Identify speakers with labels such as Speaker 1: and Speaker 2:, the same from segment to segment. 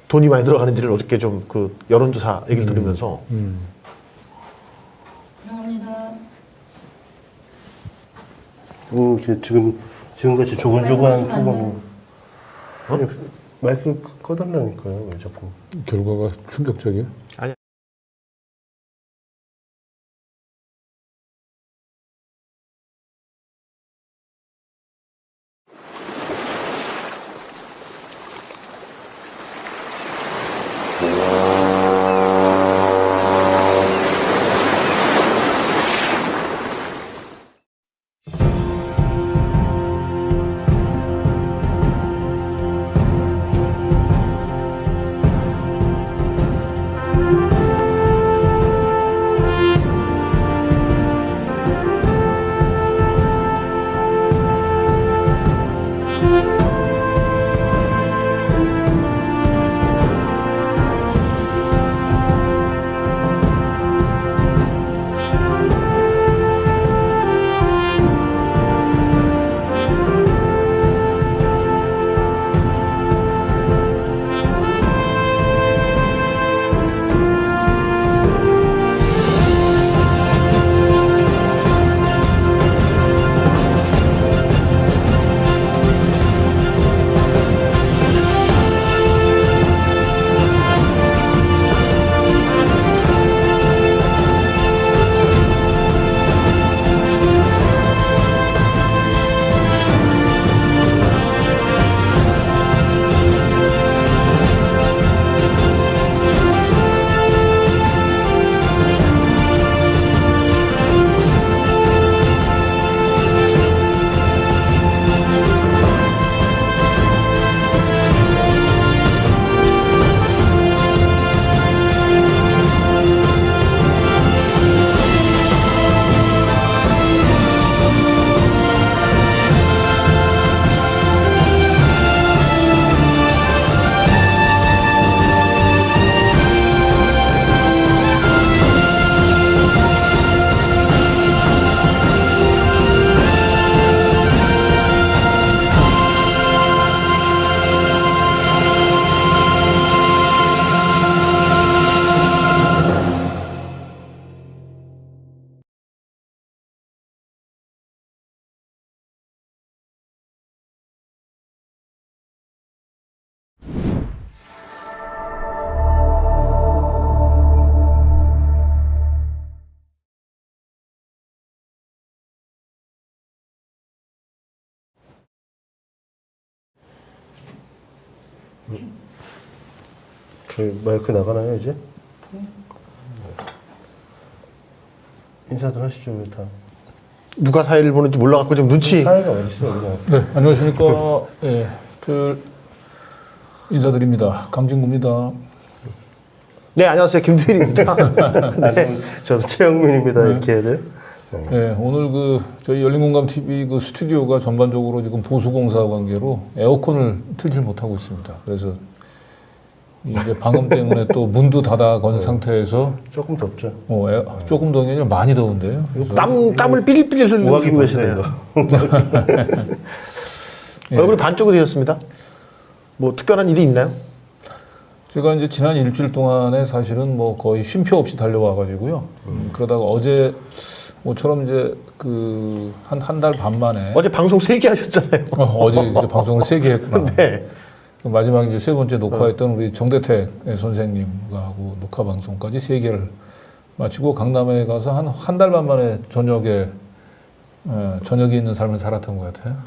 Speaker 1: 돈이 많이 들어가는지를 어떻게 좀 그 여론조사 얘기를 들으면서
Speaker 2: 감사합니다.
Speaker 3: 지금같이 조곤조곤한 토론. 아니, 마이크 꺼달라니까요, 왜 자꾸.
Speaker 4: 결과가 충격적이에요.
Speaker 3: 마이크 나가나요, 이제? 인사들 하시죠, 왜 다.
Speaker 1: 누가 사회를 보는지 몰라갖고 좀 눈치.
Speaker 3: 사회가 어딨어요, 그냥.
Speaker 4: 네, 안녕하십니까. 예, 인사드립니다. 강진구입니다.
Speaker 1: 네, 안녕하세요. 김두일입니다. 네.
Speaker 3: 저도 최영민입니다, 이렇게 해야 돼.
Speaker 4: 네, 오늘 저희 열린공감TV 스튜디오가 전반적으로 지금 보수공사 관계로 에어컨을 틀질 못하고 있습니다. 그래서 이제 방음 때문에 또 문도 닫아 건 상태에서
Speaker 3: 조금 덥죠.
Speaker 4: 조금 더운 게 아니라 많이 더운데요. 그래서
Speaker 1: 땀을 삐릴삐릴
Speaker 3: 우아기
Speaker 1: 흘리고 계시네요. 얼굴이 반쪽이 되셨습니다. 뭐 특별한 일이 있나요?
Speaker 4: 제가 이제 지난 일주일 동안에 사실은 뭐 거의 쉼표 없이 달려와가지고요. 그러다가 어제 모처럼 이제 한 달 반 만에
Speaker 1: 어제 방송 3개 하셨잖아요.
Speaker 4: 어제 이제 방송을 3개 했구나.
Speaker 1: 네.
Speaker 4: 마지막 이제 3번째 녹화했던 우리 정대택 선생님과 하고 녹화 방송까지 3개를 마치고 강남에 가서 한 달 반 만에 저녁에 있는 삶을 살았던 것 같아요.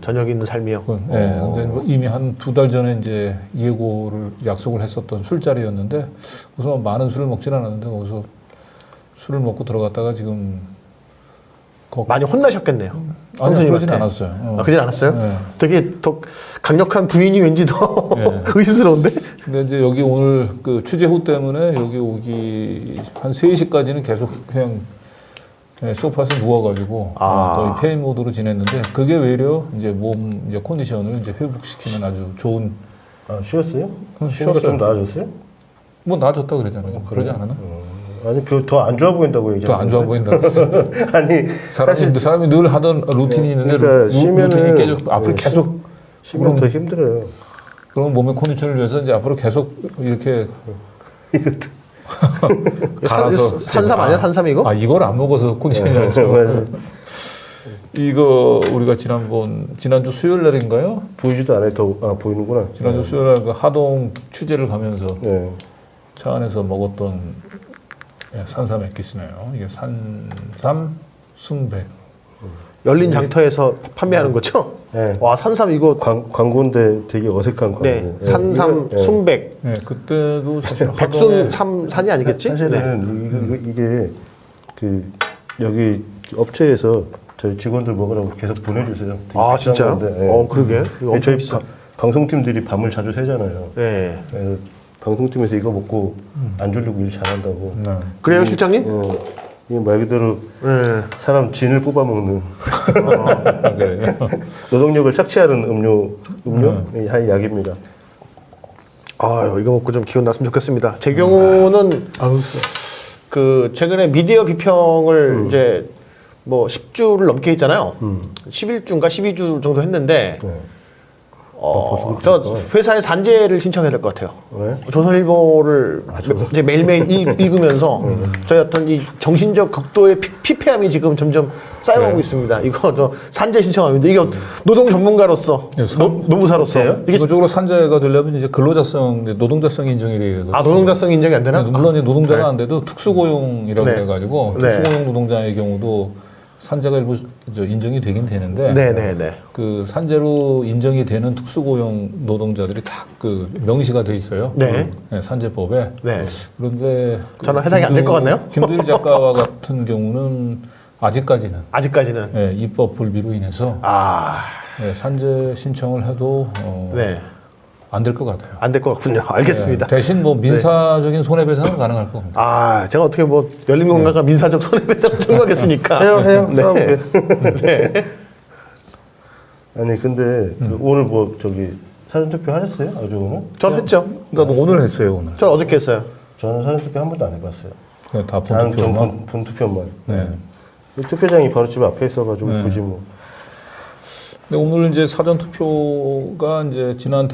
Speaker 1: 저녁에 있는 삶이요.
Speaker 4: 네, 근데 뭐 이미 한 2달 전에 이제 약속을 했었던 술자리였는데 우선 많은 술을 먹진 않았는데 거기서 술을 먹고 들어갔다가 지금
Speaker 1: 많이 혼나셨겠네요.
Speaker 4: 아니요, 그러진 않았어요.
Speaker 1: 그러진 않았어요?
Speaker 4: 네.
Speaker 1: 되게 더 강력한 부인이 왠지 더
Speaker 4: 네.
Speaker 1: 의심스러운데?
Speaker 4: 근데 이제 여기 오늘 취재후 때문에 여기 오기 한 3시까지는 계속 그냥 소파에서 누워가지고 거의 폐인 모드로 지냈는데 그게 외려 이제 몸 컨디션을 이제 회복시키는 아주 좋은.
Speaker 3: 쉬었어요?
Speaker 4: 쉬었어요.
Speaker 3: 좀 나아졌어요?
Speaker 4: 뭐 나아졌다 그러잖아요. 그러지 않았나?
Speaker 3: 아니 더 안 좋아 보인다고 얘기하는데.
Speaker 4: 더 안 좋아 보인다.
Speaker 3: 아니
Speaker 4: 사람이 늘 하던 루틴이 있는데
Speaker 3: 그러니까
Speaker 4: 루틴이 깨져 앞으로 계속
Speaker 3: 쉬면 더 힘들어요.
Speaker 4: 그럼 몸의 컨디션을 위해서 이제 앞으로 계속 이렇게 갈아서
Speaker 1: 산삼 아니야? 산삼 이거?
Speaker 4: 아 이걸 안 먹어서 컨디션이 안 좋아. 이거 우리가 지난주 수요일 날인가요?
Speaker 3: 보이지도 않아요. 보이는구나.
Speaker 4: 지난주 수요일 날 그 하동 취재를 가면서
Speaker 3: 네.
Speaker 4: 차 안에서 먹었던 산삼 액기스네요. 이게 산삼 순백.
Speaker 1: 열린 장터에서 판매하는 거죠?
Speaker 3: 네.
Speaker 1: 와, 산삼 이거
Speaker 3: 광고인데 되게 어색한 광고.
Speaker 1: 네, 산삼
Speaker 3: 이거,
Speaker 1: 순백.
Speaker 4: 네, 그때도 사실
Speaker 1: 백순 삼산이 아니겠지? 네.
Speaker 3: 사실은 이게 그 여기 업체에서 저희 직원들 먹으라고 계속 보내주세요. 되게
Speaker 1: 아,
Speaker 3: 비싼
Speaker 1: 진짜요?
Speaker 3: 건데, 예.
Speaker 1: 그러게. 이거 엄청
Speaker 3: 저희
Speaker 1: 비싸.
Speaker 3: 방송팀들이 밤을 자주 새잖아요.
Speaker 1: 네.
Speaker 3: 그래서 방송팀에서 이거 먹고 안 졸리고 일 잘한다고.
Speaker 4: 네.
Speaker 1: 그래요, 실장님?
Speaker 3: 이게 말 그대로
Speaker 1: 네.
Speaker 3: 사람 진을 뽑아먹는
Speaker 4: 아, 그래요.
Speaker 3: 노동력을 착취하는 음료 한 약입니다.
Speaker 1: 아, 이거 먹고 좀 기운 났으면 좋겠습니다. 제 경우는 그 최근에 미디어 비평을 이제 뭐 10주를 넘게 했잖아요. 11주인가 12주 정도 했는데
Speaker 3: 네.
Speaker 1: 저 회사에 산재를 신청해야 될 것 같아요.
Speaker 3: 왜?
Speaker 1: 조선일보를 이제 매일매일 읽으면서 저희 어떤 이 정신적 극도의 피폐함이 지금 점점 쌓여오고
Speaker 4: 네.
Speaker 1: 있습니다. 이거 저 산재 신청합니다. 이게 노동 전문가로서
Speaker 4: 네,
Speaker 1: 노무사로서 이게
Speaker 4: 기본적으로 산재가 되려면 이제 근로자성, 노동자성 인정이 돼야 되거든요.
Speaker 1: 노동자성 인정이 안 되나?
Speaker 4: 물론 이제 노동자가
Speaker 1: 네.
Speaker 4: 안 돼도 특수고용이라고
Speaker 1: 네.
Speaker 4: 해가지고
Speaker 1: 네.
Speaker 4: 특수고용 노동자의 경우도 산재가 일부 인정이 되긴 되는데
Speaker 1: 네네네.
Speaker 4: 그 산재로 인정이 되는 특수고용 노동자들이 다 그 명시가 돼 있어요.
Speaker 1: 네.
Speaker 4: 네, 산재법에.
Speaker 1: 네.
Speaker 4: 그런데
Speaker 1: 저는 해당이 안될것 같네요.
Speaker 4: 김두일 작가와 같은 경우는 아직까지는 네, 입법 불비로 인해서 네, 산재 신청을 해도
Speaker 1: 네.
Speaker 4: 안 될 것 같아요.
Speaker 1: 안 될 것 같군요. 알겠습니다.
Speaker 4: 네, 대신 뭐 민사적인 손해배상은 가능할 겁니다.
Speaker 1: 제가 어떻게 뭐 열린공간과 민사적 손해배상을 청구하겠습니까?
Speaker 3: 해요.
Speaker 1: 네.
Speaker 3: 싸우게.
Speaker 1: 네.
Speaker 3: 아니 근데 그 오늘 뭐 저기 사전투표 하셨어요? 아주 오늘?
Speaker 1: 전 했죠.
Speaker 4: 나도 오늘 했어요, 오늘.
Speaker 1: 전 어저께 했어요.
Speaker 3: 저는 사전투표 한 번도 안 해봤어요.
Speaker 4: 그냥 다
Speaker 3: 전
Speaker 4: 본투표만.
Speaker 3: 본투표만.
Speaker 4: 네.
Speaker 3: 투표장이 바로 집 앞에 있어가지고
Speaker 4: 네.
Speaker 3: 굳이 뭐.
Speaker 4: 근데 오늘 이제 사전 투표가 이제 지난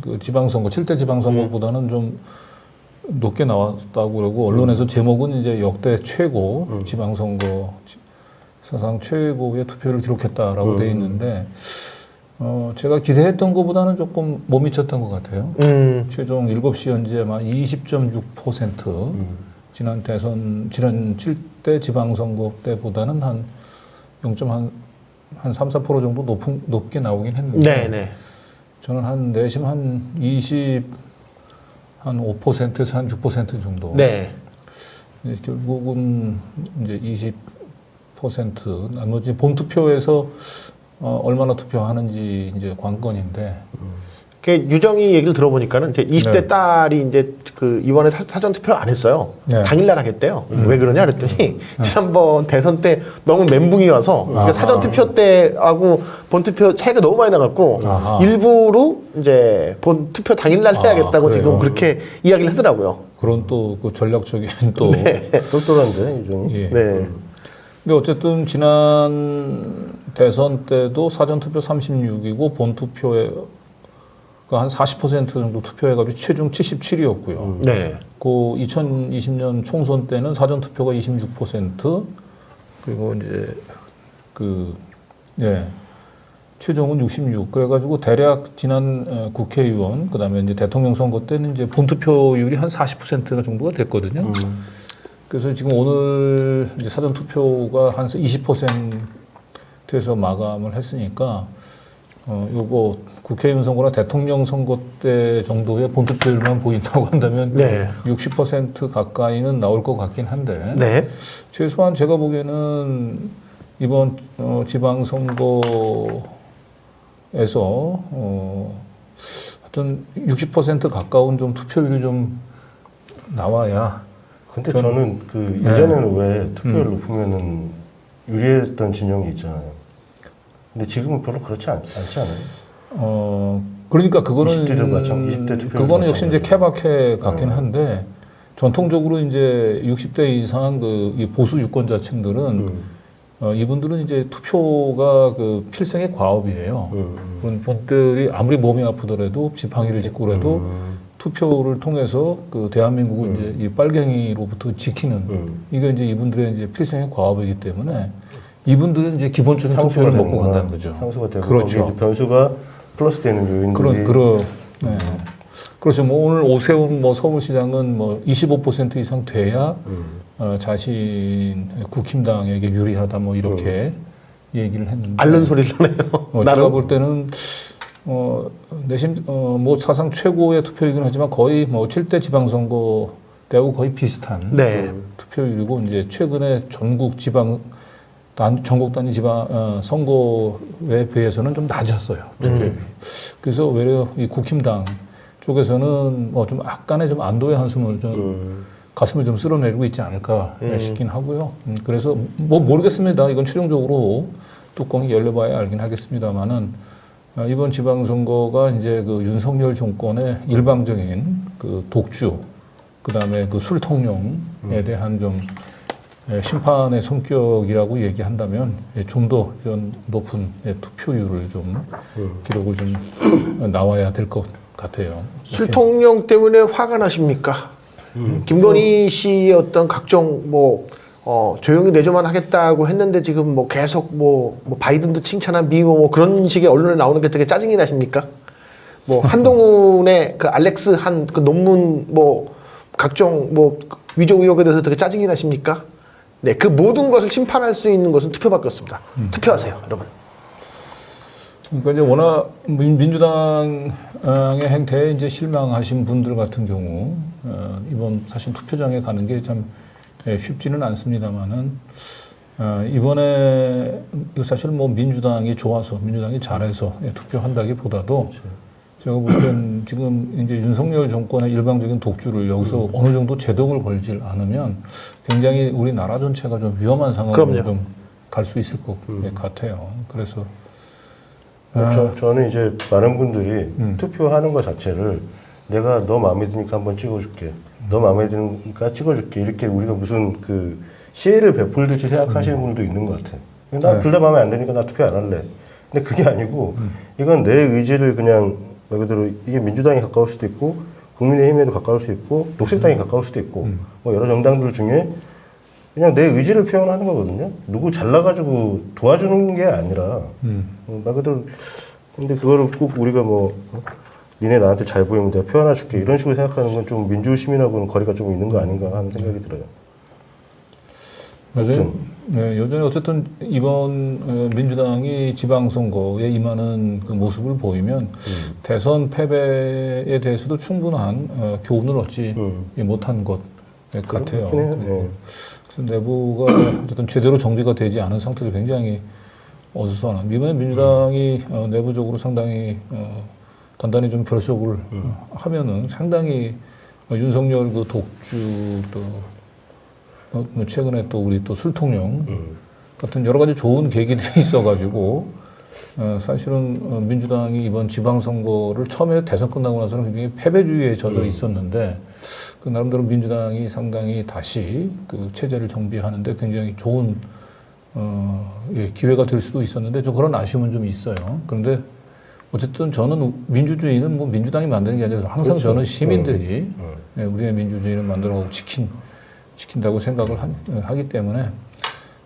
Speaker 4: 그 지방선거 7대 지방선거보다는 좀 높게 나왔다고 그러고 언론에서 제목은 이제 역대 최고 지방선거 사상 최고의 투표를 기록했다라고 돼 있는데 제가 기대했던 것보다는 조금 못 미쳤던 것 같아요. 최종 7시 현재만 20.6% 지난 7대 지방선거 때보다는 한 3~4% 정도 높게 나오긴 했는데
Speaker 1: 네네.
Speaker 4: 저는 한 내심 한 5%에서 한 6% 정도.
Speaker 1: 네.
Speaker 4: 결국은 이제 20% 나머지 본투표에서 얼마나 투표하는지 이제 관건인데.
Speaker 1: 그 유정이 얘기를 들어보니까는 이제 20대
Speaker 4: 네.
Speaker 1: 딸이 이제 그 이번에 사전 투표 안 했어요.
Speaker 4: 네.
Speaker 1: 당일날 하겠대요. 왜 그러냐 그랬더니 지난번 대선 때 너무 멘붕이 와서 그러니까 사전 투표 때하고 본 투표 차이가 너무 많이 나갖고
Speaker 4: 아하.
Speaker 1: 일부러 이제 본 투표 당일날 해야겠다고
Speaker 4: 그래요?
Speaker 1: 지금 그렇게 이야기를 하더라고요.
Speaker 4: 그런 또 그 전략적인 또.
Speaker 3: 똘똘한데 유정이.
Speaker 4: 예.
Speaker 1: 네.
Speaker 4: 근데 어쨌든 지난 대선 때도 사전 투표 36이고 본 투표에 한 40% 정도 투표해가지고 최종 77이었고요.
Speaker 1: 네.
Speaker 4: 그 2020년 총선 때는 사전 투표가 26%, 그리고 이제 최종은 66. 그래가지고 대략 지난 국회의원, 그다음에 이제 대통령 선거 때는 이제 본 투표율이 한 40%가 정도가 됐거든요. 그래서 지금 오늘 이제 사전 투표가 한 20%에서 마감을 했으니까. 요거 국회의원 선거나 대통령 선거 때 정도의 본투표율만 보인다고 한다면
Speaker 1: 네.
Speaker 4: 60% 가까이는 나올 것 같긴 한데
Speaker 1: 네.
Speaker 4: 최소한 제가 보기에는 이번 지방선거에서 하여튼 60% 가까운 좀 투표율이 좀 나와야.
Speaker 3: 근데 저는 그 예전에는 왜 투표율 높으면은 유리했던 진영이 있잖아요. 근데 지금은 별로 그렇지 않지 않아요?
Speaker 4: 그러니까 그거는
Speaker 3: 20대 투표율
Speaker 4: 그거는 역시 이제
Speaker 3: 마찬가지로.
Speaker 4: 케바케 같긴 한데 전통적으로 이제 60대 이상 이 보수 유권자층들은 이분들은 이제 투표가 그 필생의 과업이에요. 그런 분들이 아무리 몸이 아프더라도 지팡이를 짚고 그래도 투표를 통해서 그 대한민국을 이제 이 빨갱이로부터 지키는 이게 이제 이분들의 이제 필생의 과업이기 때문에 이분들은 이제 기본적인 투표를 먹고 간다는 거죠.
Speaker 3: 상수가 되고
Speaker 4: 그렇죠.
Speaker 3: 거기에 이제 변수가 플러스 되는 요인들이
Speaker 4: 네. 그렇죠. 뭐 오늘 오세훈 뭐 서울시장은 뭐 25% 이상 돼야 자신 국힘당에게 유리하다 뭐 이렇게 얘기를 했는데
Speaker 1: 앓는 소리를 내요.
Speaker 4: 제가 볼 때는 내심 뭐 사상 최고의 투표이긴 하지만 거의 뭐 7대 지방선거 때하고 거의 비슷한
Speaker 1: 네.
Speaker 4: 투표율이고 이제 최근에 전국 전국 단위 지방 선거에 비해서는 좀 낮았어요. 투표율이. 그래서 외려 이 국힘당 쪽에서는 뭐 좀 약간의 좀 안도의 한숨을 좀 가슴을 좀 쓸어내리고 있지 않을까 싶긴 하고요. 그래서 뭐 모르겠습니다. 이건 최종적으로 뚜껑이 열려봐야 알긴 하겠습니다만은 이번 지방선거가 이제 그 윤석열 정권의 일방적인 그 독주, 그 다음에 그 술통령에 대한 좀 심판의 성격이라고 얘기한다면 좀 더 높은 투표율을 좀 기록을 좀 나와야 될 것 같아요.
Speaker 1: 술통령 때문에 화가 나십니까? 김건희 씨의 어떤 각종 조용히 내조만 하겠다고 했는데 지금 뭐 계속 뭐 바이든도 칭찬한 미모 뭐 그런 식의 언론에 나오는 게 되게 짜증이 나십니까? 뭐 한동훈의 그 알렉스 한 그 논문 뭐 각종 뭐 위조 의혹에 대해서 되게 짜증이 나십니까? 네, 그 모든 것을 심판할 수 있는 것은 투표밖에 없습니다. 투표하세요, 여러분.
Speaker 4: 그러니까 이제 워낙 민주당의 행태에 이제 실망하신 분들 같은 경우 이번 사실 투표장에 가는 게 참 쉽지는 않습니다만은 이번에 사실 뭐 민주당이 좋아서 민주당이 잘해서 투표한다기보다도 제가 볼 땐 지금 이제 윤석열 정권의 일방적인 독주를 여기서 어느 정도 제동을 걸질 않으면 굉장히 우리나라 전체가 좀 위험한 상황으로 좀 갈 수 있을 것 같아요. 그래서
Speaker 3: 저는 이제 많은 분들이 투표하는 것 자체를 내가 너 마음에 드니까 한번 찍어줄게. 너 마음에 드니까 찍어줄게. 이렇게 우리가 무슨 그 시혜를 베풀듯이 생각하시는 분도 있는 것 같아. 나 둘 다 마음에 안 드니까 나 투표 안 할래. 근데 그게 아니고 이건 내 의지를 그냥 말 그대로 이게 민주당이 가까울 수도 있고 국민의힘에도 가까울 수도 있고 녹색당이 가까울 수도 있고 뭐 여러 정당들 중에 그냥 내 의지를 표현하는 거거든요. 누구 잘나가지고 도와주는 게 아니라 말 그대로 근데 그거를 꼭 우리가 뭐 니네 나한테 잘 보이면 내가 표현해 줄게 이런 식으로 생각하는 건 좀 민주 시민하고는 거리가 좀 있는 거 아닌가 하는 생각이 들어요.
Speaker 4: 여전히 어쨌든 이번 민주당이 지방선거에 임하는 그 모습을 보이면 대선 패배에 대해서도 충분한 교훈을 얻지 못한 것 같아요. 그래서 내부가 어쨌든 제대로 정비가 되지 않은 상태에서 굉장히 어수선한. 이번에 민주당이 내부적으로 상당히 단단히 좀 결속을 하면은 상당히 윤석열 그 독주 또 최근에 또 우리 또 술통령 같은 여러 가지 좋은 계기들이 있어가지고 사실은 민주당이 이번 지방선거를 처음에 대선 끝나고 나서는 굉장히 패배주의에 젖어 있었는데 그 나름대로 민주당이 상당히 다시 그 체제를 정비하는데 굉장히 좋은 기회가 될 수도 있었는데 좀 그런 아쉬움은 좀 있어요. 그런데 어쨌든 저는 민주주의는 뭐 민주당이 만드는 게 아니라 항상 그렇죠. 저는 시민들이 우리의 민주주의를 만들어가고 지킨다고 생각을 하기 때문에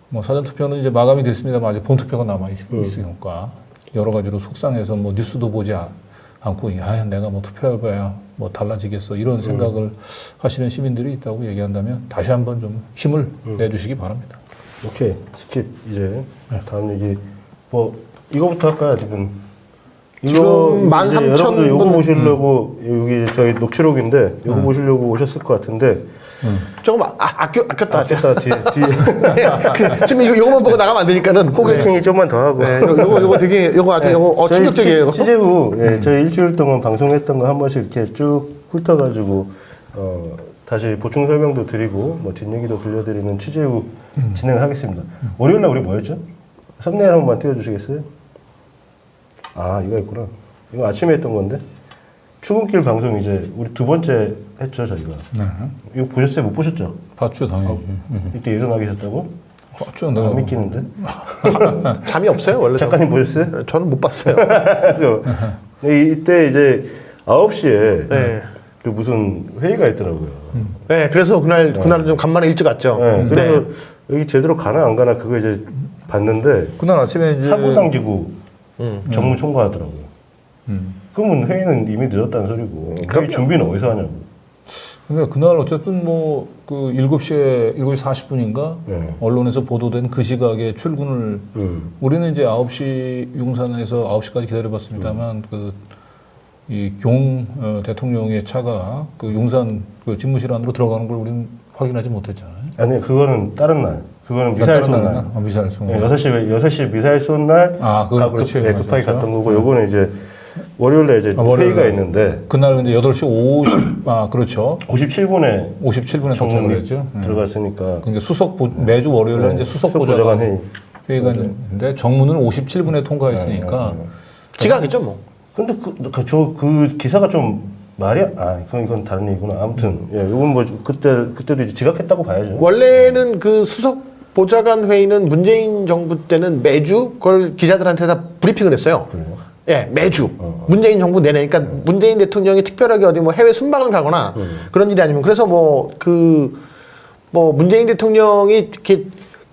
Speaker 4: 뭐 사전투표는 이제 마감이 됐습니다만 아직 본투표가 남아있으니까 여러 가지로 속상해서 뭐 뉴스도 보지 않고 야 내가 뭐 투표해봐야 뭐 달라지겠어 이런 생각을 하시는 시민들이 있다고 얘기한다면 다시 한번 좀 힘을 내주시기 바랍니다.
Speaker 3: 오케이 스킵 이제 다음 얘기 뭐 이거부터 할까요 지금? 이거
Speaker 1: 13,000
Speaker 3: 여러분들 요거 보시려고 여기 저희 녹취록인데 요거 보시려고 오셨을 것 같은데
Speaker 1: 조금 아꼈다.
Speaker 3: 뒤에
Speaker 1: 지금 이거만 보고 나가면 안 되니까는
Speaker 3: 호객행위 좀만 더 하고.
Speaker 1: 네, 요거 되게 요거 아주 요거 충격적이에요.
Speaker 3: 취재 후 저희 일주일 동안 방송했던 거 한 번씩 이렇게 쭉 훑어가지고 다시 보충 설명도 드리고 뭐 뒷얘기도 들려드리는 취재 후 진행을 하겠습니다. 월요일 날 우리 뭐였죠? 썸네일 한 번만 띄워주시겠어요? 아 이거 있구나. 이거 아침에 했던 건데 출근길 방송 이제 우리 두 번째 했죠 저희가. 이거 보셨어요? 못 보셨죠?
Speaker 4: 봤죠 당연히.
Speaker 3: 이때 일어나 계셨다고?
Speaker 4: 봤죠.
Speaker 3: 안
Speaker 4: 내가.
Speaker 3: 믿기는데?
Speaker 1: 잠이 없어요 원래.
Speaker 3: 작가님 보셨어요?
Speaker 1: 저는 못 봤어요.
Speaker 3: 이때 이제 9시에
Speaker 1: 네.
Speaker 3: 그 무슨 회의가 있더라고요.
Speaker 1: 네, 그래서 그날은 좀 간만에 일찍 왔죠.
Speaker 3: 네, 그래서 여기 제대로 가나 안 가나 그거 이제 봤는데
Speaker 4: 그날 아침에 이제
Speaker 3: 사고 당기고 정무 총괄하더라고요. 그러면 회의는 이미 늦었다는 소리고 회의 준비는 어디서 하냐고.
Speaker 4: 근데 그날 어쨌든 뭐 그 7시 40분인가
Speaker 3: 네.
Speaker 4: 언론에서 보도된 그 시각에 출근을 우리는 이제 9시 용산에서 9시까지 기다려봤습니다만 이 경 대통령의 차가 그 용산 그 집무실 안으로 들어가는 걸 우리는 확인하지 못했잖아요.
Speaker 3: 아니 그거는 다른 날. 그거는 미사일 쏜 날.
Speaker 4: 미사일 쏜
Speaker 3: 네,
Speaker 4: 날.
Speaker 3: 6시 미사일 쏜 날.
Speaker 4: 그건 그렇지.
Speaker 3: 네,
Speaker 4: 맞아,
Speaker 3: 급하게
Speaker 4: 맞아.
Speaker 3: 갔던 거고 요거는 이제 월요일에 이제
Speaker 4: 월요일에.
Speaker 3: 회의가 있는데
Speaker 4: 그날 근데 8시 50, 그렇죠.
Speaker 3: 57분에
Speaker 4: 57분에 도착을
Speaker 3: 정문이
Speaker 4: 했죠.
Speaker 3: 들어갔으니까
Speaker 4: 그러니까 매주 월요일에 이제 수석 보좌관
Speaker 3: 회의.
Speaker 4: 회의가 있는데 정문은 57분에 통과했으니까
Speaker 1: 지각이죠 뭐.
Speaker 3: 근데 그 기사가 좀 말이 이건 다른 얘기구나. 아무튼 이건 뭐 그때도 이제 지각했다고 봐야죠.
Speaker 1: 원래는 그 수석 보좌관 회의는 문재인 정부 때는 매주 그걸 기자들한테 다 브리핑을 했어요.
Speaker 3: 그래요?
Speaker 1: 예, 매주. 문재인 정부 내내. 그러니까 문재인 대통령이 특별하게 어디 뭐 해외 순방을 가거나 그런 일이 아니면 그래서 문재인 대통령이 이렇게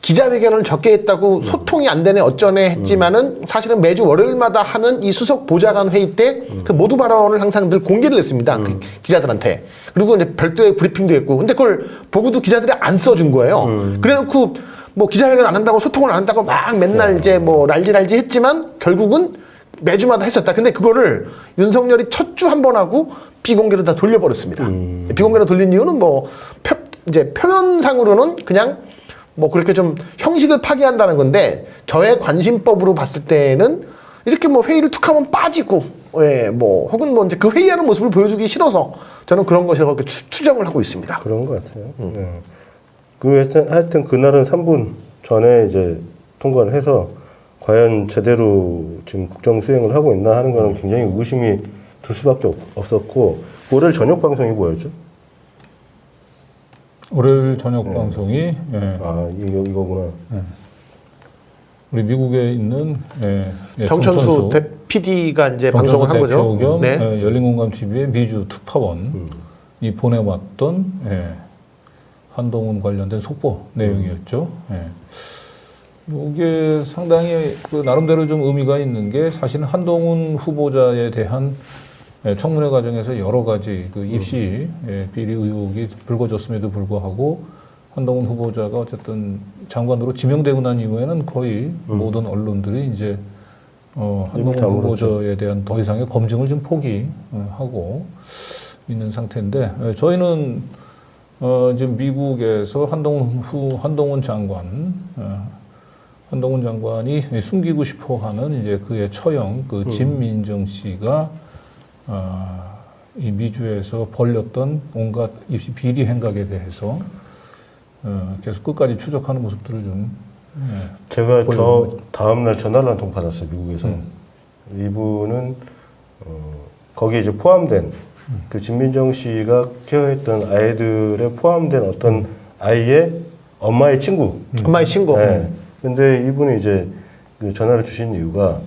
Speaker 1: 기자회견을 적게 했다고 소통이 안 되네 어쩌네 했지만은 사실은 매주 월요일마다 하는 이 수석 보좌관 회의 때 그 모두 발언을 항상 늘 공개를 했습니다. 그 기자들한테. 그리고 이제 별도의 브리핑도 했고. 근데 그걸 보고도 기자들이 안 써준 거예요. 그래 놓고 뭐 기자회견 안 한다고 소통을 안 한다고 막 맨날 이제 뭐 랄지 했지만 결국은 매주마다 했었다. 근데 그거를 윤석열이 첫 주 한 번 하고 비공개로 다 돌려버렸습니다. 비공개로 돌린 이유는 이제 표면상으로는 그냥 뭐 그렇게 좀 형식을 파기한다는 건데 저의 관심법으로 봤을 때는 이렇게 뭐 회의를 툭 하면 빠지고 혹은 뭐 이제 그 회의하는 모습을 보여주기 싫어서 저는 그런 것이라고 이렇게 추정을 하고 있습니다.
Speaker 3: 그런 것 같아요. 하여튼 그날은 3분 전에 이제 통과를 해서 과연 제대로 지금 국정 수행을 하고 있나 하는 거는 굉장히 의구심이 들 수밖에 없었고 월요일 저녁 방송이 뭐였죠?
Speaker 4: 월요일 저녁 방송이
Speaker 3: 이거구나.
Speaker 4: 우리 미국에 있는
Speaker 1: 정천수 PD가 이제 방송을 한 거죠.
Speaker 4: 겸 열린공감 TV의 미주 특파원이 보내왔던 한동훈 관련된 속보 내용이었죠. 이게 상당히 나름대로 좀 의미가 있는 게 사실은 한동훈 후보자에 대한 청문회 과정에서 여러 가지 입시 비리 의혹이 불거졌음에도 불구하고 한동훈 후보자가 어쨌든 장관으로 지명되고 난 이후에는 거의 모든 언론들이 이제 한동훈 후보자에 대한 더 이상의 검증을 좀 포기하고 있는 상태인데 저희는 지금 미국에서 한동훈 장관이 숨기고 싶어하는 이제 그의 처형 진민정 씨가 이 미주에서 벌였던 온갖 입시 비리 행각에 대해서 계속 끝까지 추적하는 모습들을 좀
Speaker 3: 제가 다음날 전화를 한 통 받았어요. 미국에서. 이분은 거기에 이제 포함된 그 진민정 씨가 케어했던 아이들에 포함된 어떤 아이의 엄마의 친구.
Speaker 1: 엄마의 친구.
Speaker 3: 네. 근데 이분이 이제 그 전화를 주신 이유가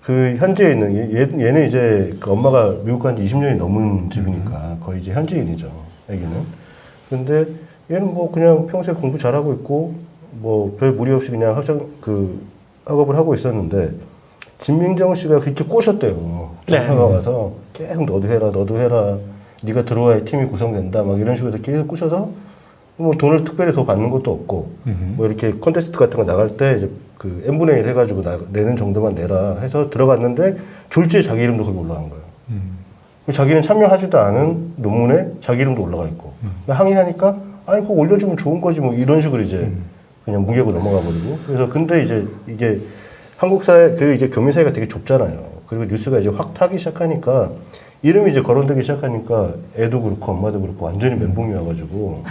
Speaker 3: 그 현지에 있는 얘는 이제 그 엄마가 미국 간 지 20년이 넘은 집이니까 거의 이제 현지인이죠. 애기는. 근데 얘는 뭐 그냥 평소에 공부 잘하고 있고 뭐 별 무리 없이 그냥 학업을 하고 있었는데 진민정 씨가 그렇게 꼬셨대요. 전화가 와서 계속 너도 해라. 네가 들어와야 팀이 구성된다. 막 이런 식으로 계속 꼬셔서 뭐 돈을 특별히 더 받는 것도 없고 뭐 이렇게 콘테스트 같은 거 나갈 때 이제 그 n분의 1 해가지고 내는 정도만 내라 해서 들어갔는데 졸지에 자기 이름도 거기 올라간 거예요. 자기는 참여하지도 않은 논문에 자기 이름도 올라가 있고 항의하니까 아니 그거 올려주면 좋은 거지 뭐 이런 식으로 이제 그냥 무게고 넘어가 버리고 그래서 근데 이제 이게 한국 사회 이제 교민 사회가 되게 좁잖아요. 그리고 뉴스가 이제 확 타기 시작하니까 이름이 이제 거론되기 시작하니까 애도 그렇고 엄마도 그렇고 완전히 멘붕이 와가지고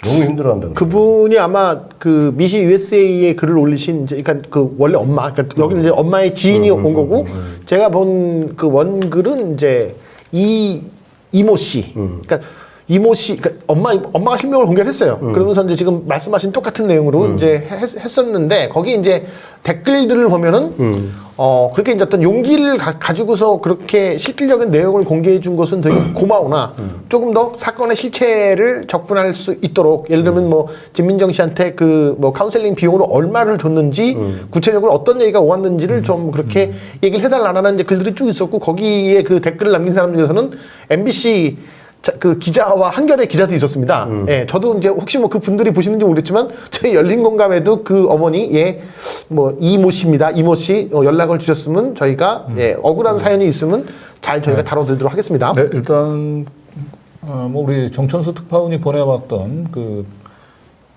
Speaker 3: 너무 힘들어한다.
Speaker 1: 그분이 아마 그 미시 USA에 글을 올리신 그러니까 그 원래 엄마 그러니까 여기는 이제 엄마의 지인이 온 거고 제가 본 그 원글은 이제 이모 씨. 그러니까 이모 씨, 그러니까 엄마가 실명을 공개를 했어요. 그러면서 이제 지금 말씀하신 똑같은 내용으로 이제 했었는데, 거기 이제 댓글들을 보면은, 그렇게 이제 어떤 용기를 가지고서 그렇게 실질적인 내용을 공개해 준 것은 되게 고마우나, 조금 더 사건의 실체를 접근할 수 있도록, 예를 들면 뭐, 진민정 씨한테 그 뭐 카운셀링 비용으로 얼마를 줬는지, 구체적으로 어떤 얘기가 오갔는지를 좀 그렇게 얘기를 해달라는 이제 글들이 쭉 있었고, 거기에 그 댓글을 남긴 사람 중에서는 MBC 그 기자와 한겨레 기자도 있었습니다. 예, 저도 이제 혹시 뭐 그 분들이 보시는지 모르겠지만 저희 열린 공감에도 그 어머니 뭐 이모 씨입니다. 이모 씨 연락을 주셨으면 저희가 억울한 사연이 있으면 잘 저희가 다뤄드리도록 하겠습니다.
Speaker 4: 네, 일단 뭐 우리 정천수 특파원이 보내왔던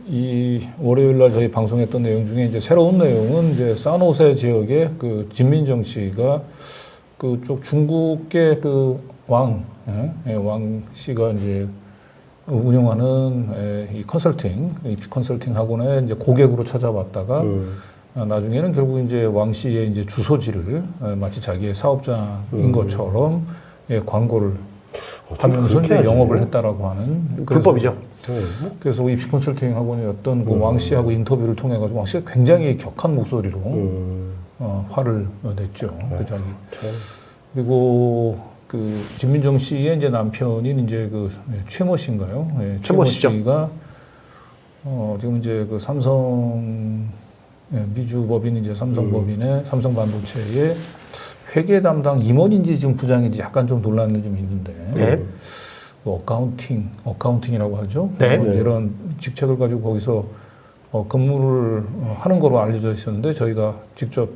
Speaker 4: 이 월요일날 저희 방송했던 내용 중에 이제 새로운 내용은 이제 산호세 지역의 그 진민정 씨가 그쪽 중국계 왕 씨가 이제 운영하는 이 입시 컨설팅 학원에 이제 고객으로 찾아왔다가 나중에는 결국 이제 왕 씨의 이제 주소지를 마치 자기의 사업장인 것처럼 광고를 하면서 이제 영업을 했다라고 하는
Speaker 1: 불법이죠.
Speaker 4: 그래서 입시 컨설팅 학원이었던 그 왕 씨하고 인터뷰를 통해 가지고 왕 씨가 굉장히 격한 목소리로 화를 냈죠. 그 자기. 그리고 그 진민정 씨의 이제 남편인 이제 그 최모 씨인가요? 최모 씨가 지금 이제 그 삼성 미주법인 이제 삼성법인의 삼성반도체의 회계 담당 임원인지 지금 부장인지 약간 좀 논란이 좀 있는데 어카운팅이라고 하죠.
Speaker 1: 네.
Speaker 4: 이런 직책을 가지고 거기서 근무를 하는 거로 알려져 있었는데 저희가 직접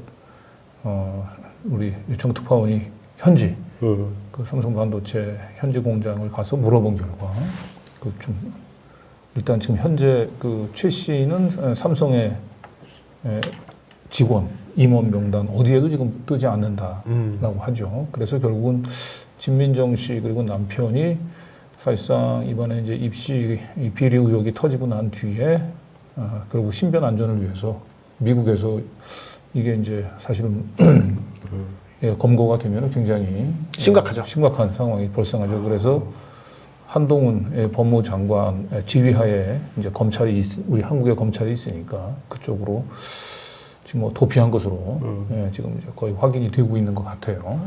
Speaker 4: 우리 유청 특파원이 현지 그 삼성 반도체 현지 공장을 가서 물어본 결과 좀 일단 지금 현재 그 최 씨는 삼성의 직원 임원 명단 어디에도 지금 뜨지 않는다라고 하죠. 그래서 결국은 진민정 씨 그리고 남편이 사실상 이번에 이제 입시 비리 의혹이 터지고 난 뒤에 결국 신변 안전을 위해서 미국에서 이게 이제 사실은 검거가 되면 굉장히
Speaker 1: 심각하죠.
Speaker 4: 심각한 상황이 발생하죠. 그래서 한동훈 법무장관 지휘하에 이제 우리 한국의 검찰이 있으니까 그쪽으로 지금 뭐 도피한 것으로 지금 이제 거의 확인이 되고 있는 것 같아요.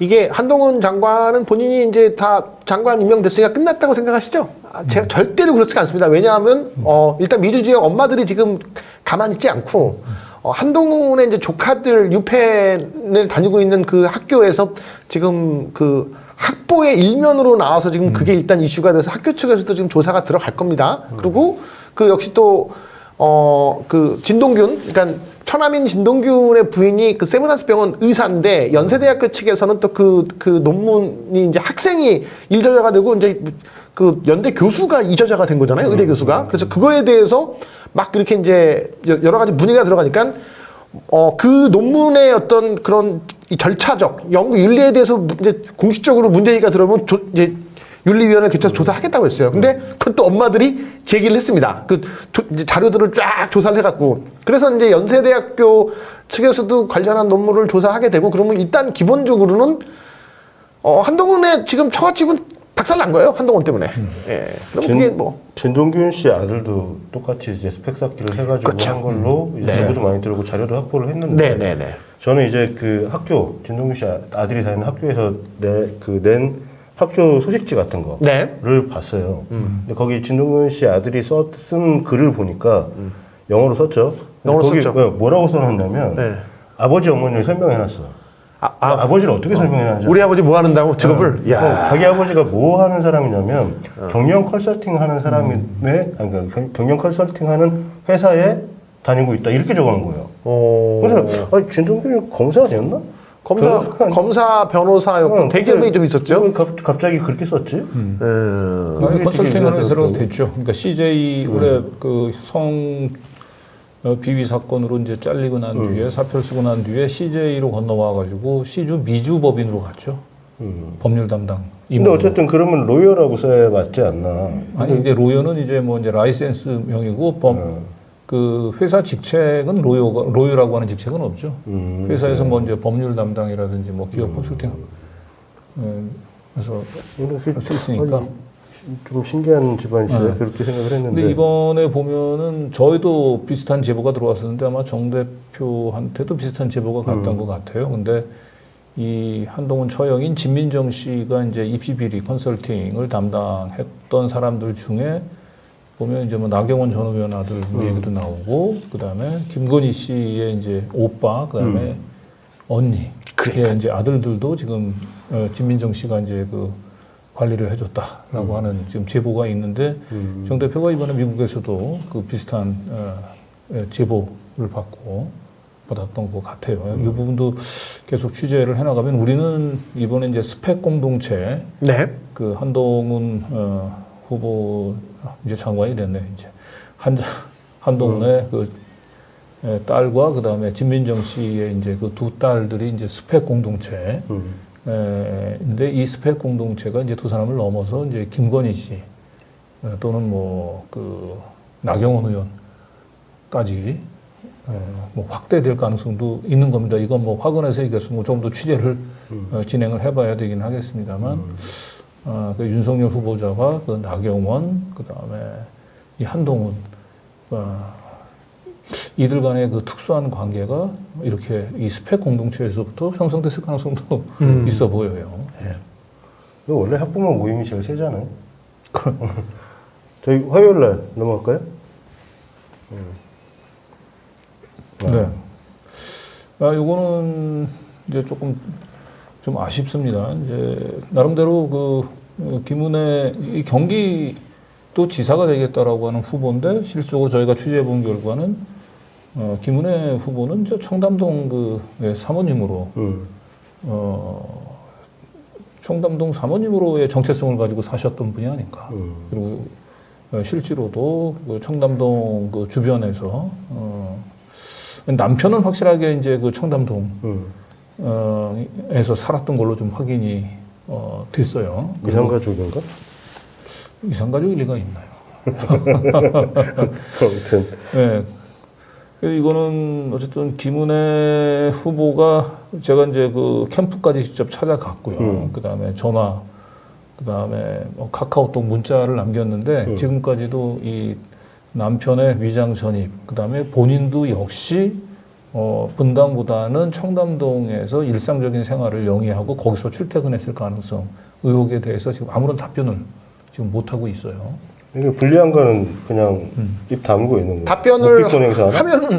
Speaker 1: 이게 한동훈 장관은 본인이 이제 다 장관 임명됐으니까 끝났다고 생각하시죠? 제가 절대로 그렇지 않습니다. 왜냐하면 일단 미주 지역 엄마들이 지금 가만히 있지 않고 한동훈의 이제 조카들 유펜을 다니고 있는 그 학교에서 지금 그 학보의 일면으로 나와서 지금 그게 일단 이슈가 돼서 학교 측에서도 지금 조사가 들어갈 겁니다. 그리고 그 역시 또 그 진동균, 그러니까 천하민 진동균의 부인이 그 세브란스 병원 의사인데 연세대학교 측에서는 또 그 논문이 이제 학생이 일저자가 되고 이제 그 연대 교수가 이저자가 된 거잖아요. 의대 교수가. 그래서 그거에 대해서 막 그렇게 이제 여러 가지 문의가 들어가니까 그 논문의 어떤 그런 이 절차적 연구 윤리에 대해서 이제 공식적으로 문제가 들어오면 이제 윤리위원회 개최해서 조사하겠다고 했어요. 근데 그것도 엄마들이 제기를 했습니다. 이제 자료들을 쫙 조사를 해갖고. 그래서 이제 연세대학교 측에서도 관련한 논문을 조사하게 되고, 그러면 일단 기본적으로는, 한동훈의 지금 처갓집은 박살난 거예요. 한동훈 때문에. 예. 그럼 그게 뭐.
Speaker 3: 진동균 씨 아들도 똑같이 이제 스펙 쌓기를 해가지고
Speaker 1: 그렇죠.
Speaker 3: 한 걸로 이제 정보도 많이 들어오고 자료도 확보를 했는데.
Speaker 1: 네네네.
Speaker 3: 저는 이제 그 학교, 진동균 씨 아들이 다니는 학교에서 낸 학교 소식지 같은 거를 봤어요. 근데 거기 진동균 씨 아들이 쓴 글을 보니까 영어로 썼죠.
Speaker 1: 영어로
Speaker 3: 거기
Speaker 1: 썼죠.
Speaker 3: 뭐라고 써놨냐면 아버지 어머니를 설명해놨어. 아버지를 어떻게 설명해놨는지.
Speaker 1: 우리 아버지 뭐 하는다고 직업을?
Speaker 3: 자기 아버지가 뭐 하는 사람이냐면 경영 컨설팅 하는 그러니까 경영 컨설팅 하는 회사에 다니고 있다 이렇게 적어놓은 거예요. 그래서 진동균이 검사가 되었나?
Speaker 1: 검사 변호사였고 대기업이 좀 있었죠.
Speaker 3: 왜 갑자기 그렇게 썼지?
Speaker 4: 컨설팅하는 회사로 됐죠. 그러니까 CJ 올해 그 비위 사건으로 이제 잘리고 난 뒤에 사표를 쓰고 난 뒤에 CJ로 건너와 가지고 미주 법인으로 갔죠. 법률 담당.
Speaker 3: 근데 어쨌든 그러면 로여라고 써야 맞지 않나?
Speaker 4: 아니 이제 로여는 이제 뭐 이제 라이센스 명이고 그 회사 직책은 로여라고 하는 직책은 없죠. 회사에서 뭐 이제 법률 담당이라든지 뭐 기업 컨설팅 그래서 할 수 있으니까.
Speaker 3: 좀 신기한 집안이시다 그렇게 생각을 했는데.
Speaker 4: 근데 이번에 보면은 저희도 비슷한 제보가 들어왔었는데 아마 정 대표한테도 비슷한 제보가 갔던 것 같아요. 근데 이 한동훈 처형인 진민정 씨가 이제 입시 비리 컨설팅을 담당했던 사람들 중에 보면 이제 뭐 나경원 전 의원 아들 얘기도 나오고 그다음에 김건희 씨의 이제 오빠 그다음에 언니 의 이제 아들들도 지금 진민정 씨가 이제 그 관리를 해줬다라고 하는 지금 제보가 있는데 정 대표가 이번에 미국에서도 그 비슷한 제보를 받았던 것 같아요. 이 부분도 계속 취재를 해나가면 우리는 이번에 이제 스펙 공동체
Speaker 1: 네.
Speaker 4: 그 한동훈 후보 이제 장관이 됐네 이제 한동훈의 그 딸과 그 다음에 진민정 씨의 이제 그 두 딸들이 이제 스펙 공동체. 근데 이 스펙 공동체가 이제 두 사람을 넘어서 이제 김건희 씨 또는 뭐 그 나경원 의원까지 뭐 확대될 가능성도 있는 겁니다. 이건 뭐 확언해서 얘기해서 좀 더 취재를 진행을 해봐야 되긴 하겠습니다만 그 윤석열 후보자와 그 나경원 그 다음에 이 한동훈 이들 간의 그 특수한 관계가 이렇게 이 스펙 공동체에서부터 형성됐을 가능성도 있어 보여요. 예.
Speaker 3: 원래 학부모 모임이 제일 세잖아요. 저희 화요일 날 넘어갈까요?
Speaker 4: 네. 요거는 이제 조금 좀 아쉽습니다. 이제 나름대로 그 김은혜 이 경기도 지사가 되겠다라고 하는 후보인데 실제로 저희가 취재해 본 결과는 김은혜 후보는 저 청담동 그 사모님으로 청담동 사모님으로의 정체성을 가지고 사셨던 분이 아닌가. 그리고 실제로도 그 청담동 그 주변에서 남편은 확실하게 이제 그 청담동 에서 살았던 걸로 좀 확인이 됐어요.
Speaker 3: 이상가족인가?
Speaker 4: 이상가족일 리가 있나요?
Speaker 3: 아무튼.
Speaker 4: 네. 이거는 어쨌든 김은혜 후보가 제가 이제 그 캠프까지 직접 찾아갔고요. 그 다음에 전화, 그 다음에 뭐 카카오톡 문자를 남겼는데 지금까지도 이 남편의 위장 전입, 그 다음에 본인도 역시 분당보다는 청담동에서 일상적인 생활을 영위하고 거기서 출퇴근했을 가능성, 의혹에 대해서 지금 아무런 답변을 지금 못 하고 있어요.
Speaker 3: 이게 불리한 거는 그냥 입 다물고 있는 거예요.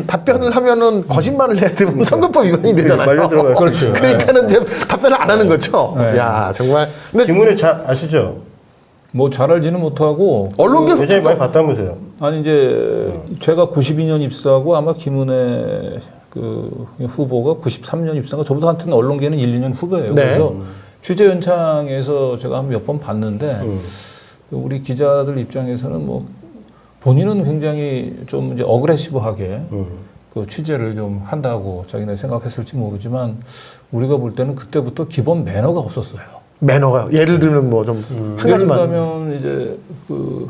Speaker 1: 답변을 하면은 거짓말을 해야 되면 선거법 위반이 되잖아요.
Speaker 3: 말려 들어갈 수
Speaker 4: 그렇죠.
Speaker 1: 그러니까는 이제 답변을 안 하는 거죠.
Speaker 4: 네.
Speaker 1: 야 정말. 근데
Speaker 3: 김은혜 잘 아시죠?
Speaker 4: 뭐 잘 알지는 못하고
Speaker 1: 언론계
Speaker 3: 예전에 많이 봤다면서요.
Speaker 4: 아니 이제 제가 92년 입사하고 아마 김은혜 그 후보가 93년 입사가 저보다 하여튼 언론계는 1, 2년 후배예요.
Speaker 1: 네.
Speaker 4: 그래서 취재 현장에서 제가 한 몇 번 봤는데 우리 기자들 입장에서는 뭐 본인은 굉장히 좀 이제 어그레시브하게 그 취재를 좀 한다고 자기네 생각했을지 모르지만 우리가 볼 때는 그때부터 기본 매너가 없었어요.
Speaker 1: 매너가 예를 들면 뭐 좀 한
Speaker 4: 예를
Speaker 1: 가지만.
Speaker 4: 들면 이제 그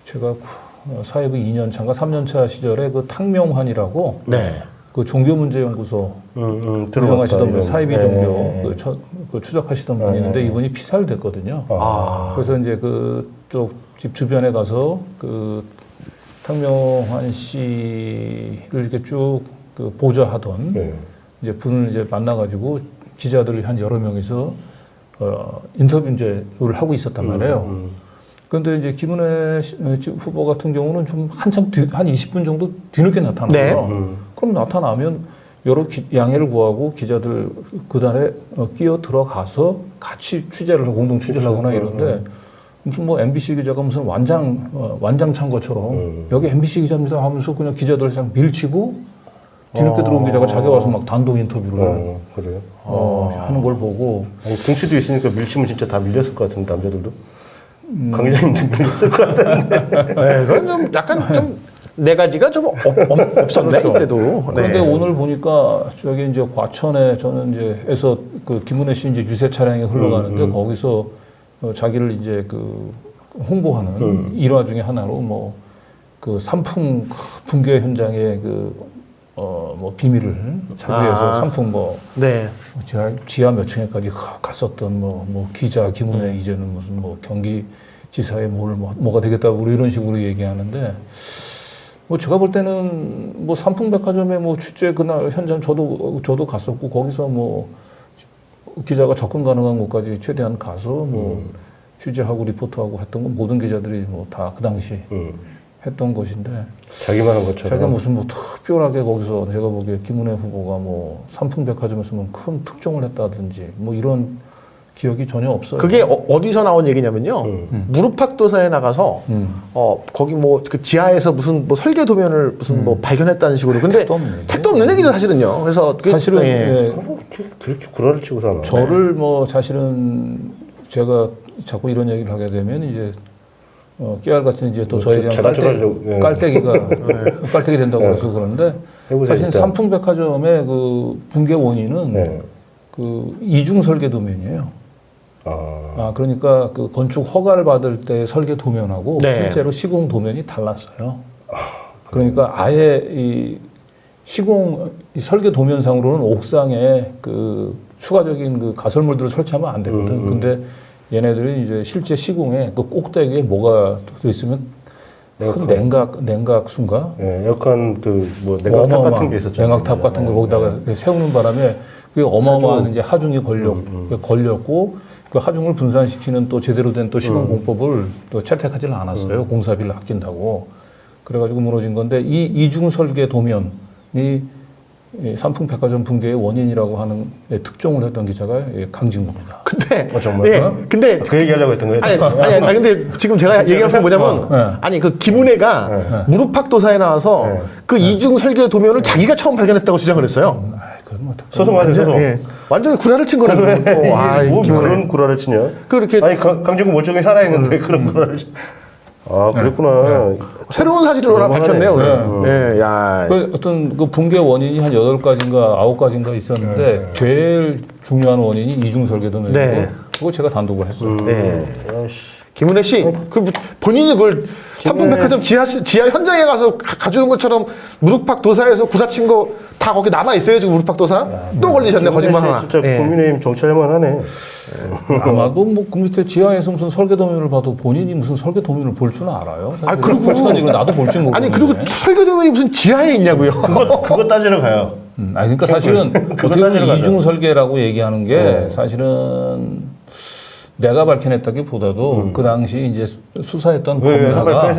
Speaker 4: 제가 사회부 2년 차인가 3년 차 시절에 그 탕명환이라고
Speaker 1: 네.
Speaker 4: 그 종교문제연구소 운영하시던 분 사이비 종교 그 추적하시던 분이 있는데 이분이 피살됐거든요. 그래서 이제 그쪽 집 주변에 가서 그 탕명환 씨를 이렇게 쭉 그 보좌하던 이제 분을 이제 만나가지고 기자들이 한 여러 명이서 인터뷰를 하고 있었단 말이에요. 그런데 이제 김은혜 후보 같은 경우는 좀 한참 한 20분 정도 뒤늦게 나타나요.
Speaker 1: 네.
Speaker 4: 그럼 나타나면 여러 양해를 구하고 기자들 그날에 끼어 들어가서 같이 취재를 하고 공동 취재를 하거나 이런데 무슨 뭐 MBC 기자가 무슨 완장 찬 것처럼 여기 MBC 기자입니다 하면서 그냥 기자들 그냥 밀치고 뒤늦게 들어온 기자가 자기 와서 막 단독 인터뷰를
Speaker 3: 그래요?
Speaker 4: 하는 걸 보고
Speaker 3: 아니, 등치도 있으니까 밀치면 진짜 다 밀렸을 것 같은데 남자들도 강 기자님도 밀렸을 것 같은데.
Speaker 1: 네, 그건 좀 약간 좀 네 가지가 좀 없었네
Speaker 4: 그렇죠.
Speaker 1: 이때도.
Speaker 4: 그런데
Speaker 1: 네.
Speaker 4: 오늘 보니까 저기 이제 과천에 저는 이제 에서 그 김은혜 씨 이제 유세 차량이 흘러가는데 거기서 자기를 이제 그 홍보하는 일화 중에 하나로 뭐 그 산풍 붕괴 현장에 그 뭐 비밀을 자기에서 상품 뭐
Speaker 1: 네.
Speaker 4: 지하 몇 층에까지 갔었던 뭐 기자 김은혜 이제는 무슨 뭐 경기지사에 뭐가 되겠다고 이런 식으로 얘기하는데 뭐 제가 볼 때는 뭐 삼풍백화점에 뭐 취재 그날 현장 저도 갔었고 거기서 뭐 기자가 접근 가능한 곳까지 최대한 가서 뭐 취재하고 리포트하고 했던 건 모든 기자들이 뭐 다 그 당시 했던 것인데
Speaker 3: 자기만 한 것처럼.
Speaker 4: 자기가 무슨 뭐 특별하게 거기서 제가 보기에 김은혜 후보가 뭐 삼풍백화점에서 뭐 큰 특종을 했다든지 뭐 이런 기억이 전혀 없어요.
Speaker 1: 그게 어디서 나온 얘기냐면요. 무릎팍도사에 나가서 거기 뭐 그 지하에서 무슨 뭐 설계 도면을 무슨 뭐 발견했다는 식으로. 근데 택도 없는 얘기죠 사실은요. 그래서
Speaker 4: 사실은 예,
Speaker 3: 그렇게 구라를 치고 사나.
Speaker 4: 저를 뭐 사실은 제가 자꾸 이런 얘기를 하게 되면 이제 깨알 같은 이제 또 저에 대한 깔때기가 깔때기 된다고 해서 그러는데 사실
Speaker 3: 진짜.
Speaker 4: 삼풍백화점의 그 붕괴 원인은
Speaker 3: 네.
Speaker 4: 그 이중 설계 도면이에요. 그러니까 그 건축 허가를 받을 때 설계 도면하고
Speaker 1: 네.
Speaker 4: 실제로 시공 도면이 달랐어요. 그러니까 아예 이 시공 이 설계 도면상으로는 옥상에 그 추가적인 그 가설물들을 설치하면 안 되거든. 근데 얘네들이 이제 실제 시공에 그 꼭대기에 뭐가 돼 있으면 큰 냉각수인가?
Speaker 3: 네, 약간 그 뭐 냉각탑 같은 게 있었잖아요.
Speaker 4: 냉각탑 같은 걸 거기다가 세우는 바람에 그게 어마어마한 이제 하중이 걸렸고 그 하중을 분산시키는 또 제대로 된 또 시공 공법을 또 채택하지는 않았어요. 공사비를 아낀다고. 그래가지고 무너진 건데 이 이중 설계 도면이 이 삼풍백화점 붕괴의 원인이라고 하는 특종을 했던 기자가 강진구입니다.
Speaker 1: 근데
Speaker 3: 정말?
Speaker 1: 예, 근데
Speaker 3: 그 얘기하려고 했던 거예요?
Speaker 1: 아니 근데 지금 제가 얘기할 게 뭐냐면 아니 그 김은혜가 무릎팍도사에 나와서 그 이중 설계 도면을 자기가 처음 발견했다고 주장을 했어요.
Speaker 4: 그건 뭐
Speaker 3: 소송하세요, 소송.
Speaker 1: 예. 완전히 구라를 친 거라고.
Speaker 3: 뭐 그런 구라를 치냐?
Speaker 1: 그렇게
Speaker 3: 아니 강진구 멀쩡히 살아있는데 그런 구라를 치. 그랬구나.
Speaker 1: 새로운 사실을 하나 밝혔네요. 예, 야.
Speaker 4: 그 어떤 그 붕괴 원인이 한 8가지인가 9가지인가 있었는데 제일 중요한 원인이 이중 설계 도면이고
Speaker 1: 네.
Speaker 4: 그거 제가 단독을 했어요.
Speaker 1: 네. 김은혜 씨, 그 본인이 그걸 삼풍백화점 지하 현장에 가서 가져온 것처럼 무릎팍도사에서 구라친 거 다 거기 남아 있어요 지금 무릎팍도사? 또 걸리셨네 거짓말 하나.
Speaker 3: 진짜
Speaker 1: 예.
Speaker 3: 국민의힘 정치할만 하네.
Speaker 4: 아마도 뭐 그 밑에 지하에서 무슨 설계 도면을 봐도 본인이 무슨 설계 도면을 볼 줄은 알아요.
Speaker 1: 그리고
Speaker 4: 솔직한 얘기는 나도 볼 줄 모르는데.
Speaker 1: 아니 그리고 설계 도면이 무슨 지하에 있냐고요?
Speaker 3: 그거 따지러 가요.
Speaker 4: 그러니까 사실은 어떻게 보면 이중 설계라고 얘기하는 게 사실은 내가 밝혀냈다기보다도 그 당시 이제 수사했던 검사가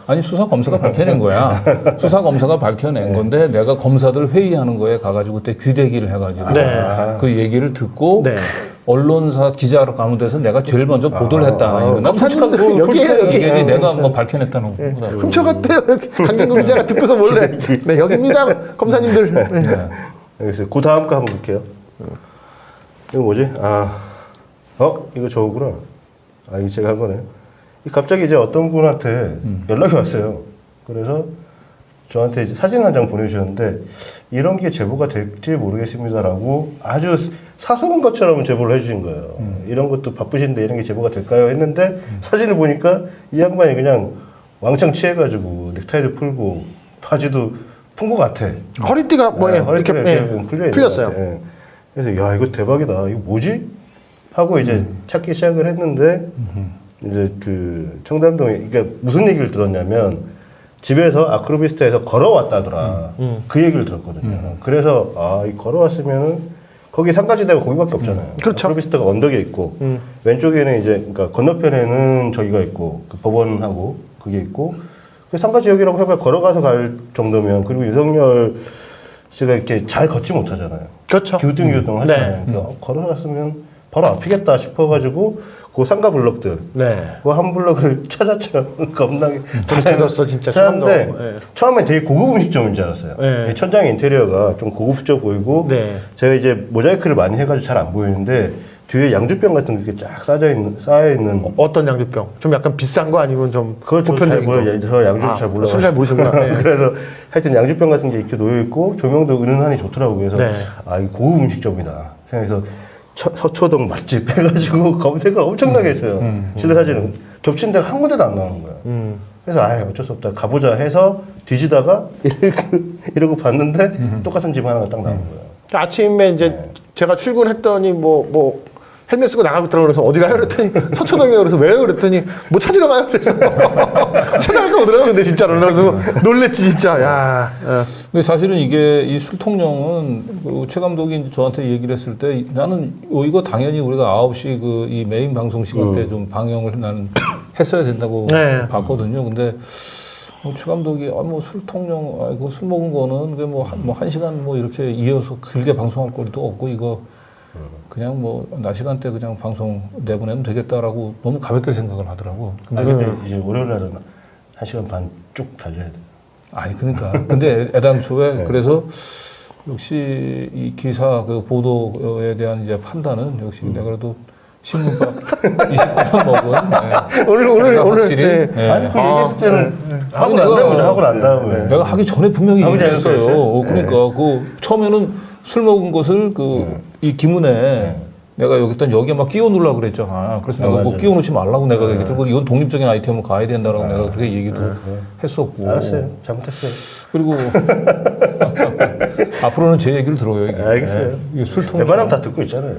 Speaker 4: 아니 수사 검사가 밝혀낸 거야. 수사 검사가 밝혀낸 건데 내가 검사들 회의하는 거에 가가지고 그때 귀대기를 해가지고 그 얘기를 듣고 언론사 기자로 가운데서 내가 제일 먼저 보도를 했다. 나 솔직하게 얘기해 내가 뭐 밝혀냈다는 거보다.
Speaker 1: 훔쳐갔대요. 강진구 기자가 듣고서 몰래. 네 여기입니다 검사님들.
Speaker 3: 알겠어요. 그 다음 거 한번 볼게요. 이거 뭐지? 이거 저거구나. 이거 제가 한 거네. 갑자기 이제 어떤 분한테 연락이 왔어요. 그래서 저한테 이제 사진 한 장 보내주셨는데, 이런 게 제보가 될지 모르겠습니다라고 아주 사소한 것처럼 제보를 해주신 거예요. 이런 것도 바쁘신데 이런 게 제보가 될까요? 했는데, 사진을 보니까 이 양반이 그냥 왕창 취해가지고 넥타이도 풀고 바지도 푼 것 같아.
Speaker 1: 허리띠가
Speaker 3: 허리띠가 이렇게
Speaker 1: 풀렸어요.
Speaker 3: 그래서 야 이거 대박이다. 이거 뭐지? 하고 이제 찾기 시작을 했는데 이제 그 청담동에 그러니까 무슨 얘기를 들었냐면 집에서 아크로비스타에서 걸어왔다더라. 그 얘기를 들었거든요. 그래서 이 걸어왔으면은 거기 상가지대가 거기밖에 없잖아요.
Speaker 1: 그렇죠.
Speaker 3: 아크로비스타가 언덕에 있고 왼쪽에는 이제 그러니까 건너편에는 저기가 있고 그 법원하고 그게 있고 그 상가 지역이라고 해봐야 걸어가서 갈 정도면 그리고 윤석열 씨가 이렇게 잘 걷지 못하잖아요.
Speaker 1: 그렇죠.
Speaker 3: 기우뚱기우뚱 하잖아요. 그러니까 걸어갔으면 바로 앞이겠다 싶어가지고 그 상가 블럭들 그 한 블럭을 찾았죠. 겁나게
Speaker 1: 찾았어 진짜.
Speaker 3: 찾았는데 처음에 되게 고급 음식점인 줄 알았어요. 천장 인테리어가 좀 고급져 보이고 제가 이제 모자이크를 많이 해가지고 잘 안 보이는데 뒤에 양주병 같은 게 쫙 쌓여 있는
Speaker 1: 어떤 양주병? 좀 약간 비싼 거 아니면 좀
Speaker 3: 보편적인 거? 저 양주를 잘 몰라요.
Speaker 1: 술 잘 모르시구나.
Speaker 3: 그래서 하여튼 양주병 같은 게 이렇게 놓여 있고 조명도 은은하니 좋더라고요. 그래서 이거 고급 음식점이다 생각해서 서초동 맛집 해가지고 검색을 엄청나게 했어요. 실내 사진은 겹친 데가 한 군데도 안 나오는 거야. 그래서 어쩔 수 없다 가보자 해서 뒤지다가 이러고 봤는데 똑같은 집 하나가 딱 나온 거예요.
Speaker 1: 아침에 이제 제가 출근했더니 뭐 헬멧 쓰고 나가고 있더라고. 그래서 어디 가요? 그랬더니 서초동에. 그래서 왜요? 그랬더니 뭐 찾으러 가요? 그래서 찾아갈까 보더라고. 근데 진짜로. 그래서 놀랬지 진짜. 야.
Speaker 4: 근데 사실은 이게 이 술통령은 그최 감독이 이제 저한테 얘기를 했을 때 나는 이거 당연히 우리가 9시 그 이 메인 방송 시간대 좀 방영을 나는 했어야 된다고
Speaker 1: 네.
Speaker 4: 봤거든요. 근데 최 감독이 뭐 술통령 그거 술 먹은 거는 그게 뭐 한 시간 뭐 이렇게 이어서 길게 방송할 거리도 없고 이거 그냥 뭐 낮 시간대 그냥 방송 내보내면 되겠다라고 너무 가볍게 생각을 하더라고.
Speaker 3: 근데 이제 월요일 날은 1시간 반 쭉 달려야 돼.
Speaker 4: 아니 그러니까 근데 애당초에 그래서 역시 이 기사 그 보도에 대한 이제 판단은 역시 내가 그래도 신문밥 29년 먹은
Speaker 1: 오늘
Speaker 4: 확실히
Speaker 1: 네.
Speaker 3: 아니 그 얘기했을 때는 하고
Speaker 4: 아니,
Speaker 3: 난 다음에
Speaker 4: 내가-
Speaker 3: 하고 난 다음에
Speaker 4: 내가 하기 전에 분명히
Speaker 3: 하기 전에
Speaker 4: 얘기했어요.
Speaker 3: 그랬어요?
Speaker 4: 그러니까 그 처음에는 술 먹은 것을 그 이 기문에 내가 여기에 막 끼워 놓으려고 그랬잖아. 그래서 내가 뭐
Speaker 3: 맞아요.
Speaker 4: 끼워 놓지 말라고 내가 얘기했죠. 이건 독립적인 아이템으로 가야 된다라고 내가 그렇게 얘기도 했었고.
Speaker 3: 알았어요. 잘못했어요.
Speaker 4: 그리고 앞으로는 제 얘기를 들어요. 이게.
Speaker 3: 알겠어요.
Speaker 4: 이게 술통.
Speaker 3: 웬만하면 다 듣고 있잖아요.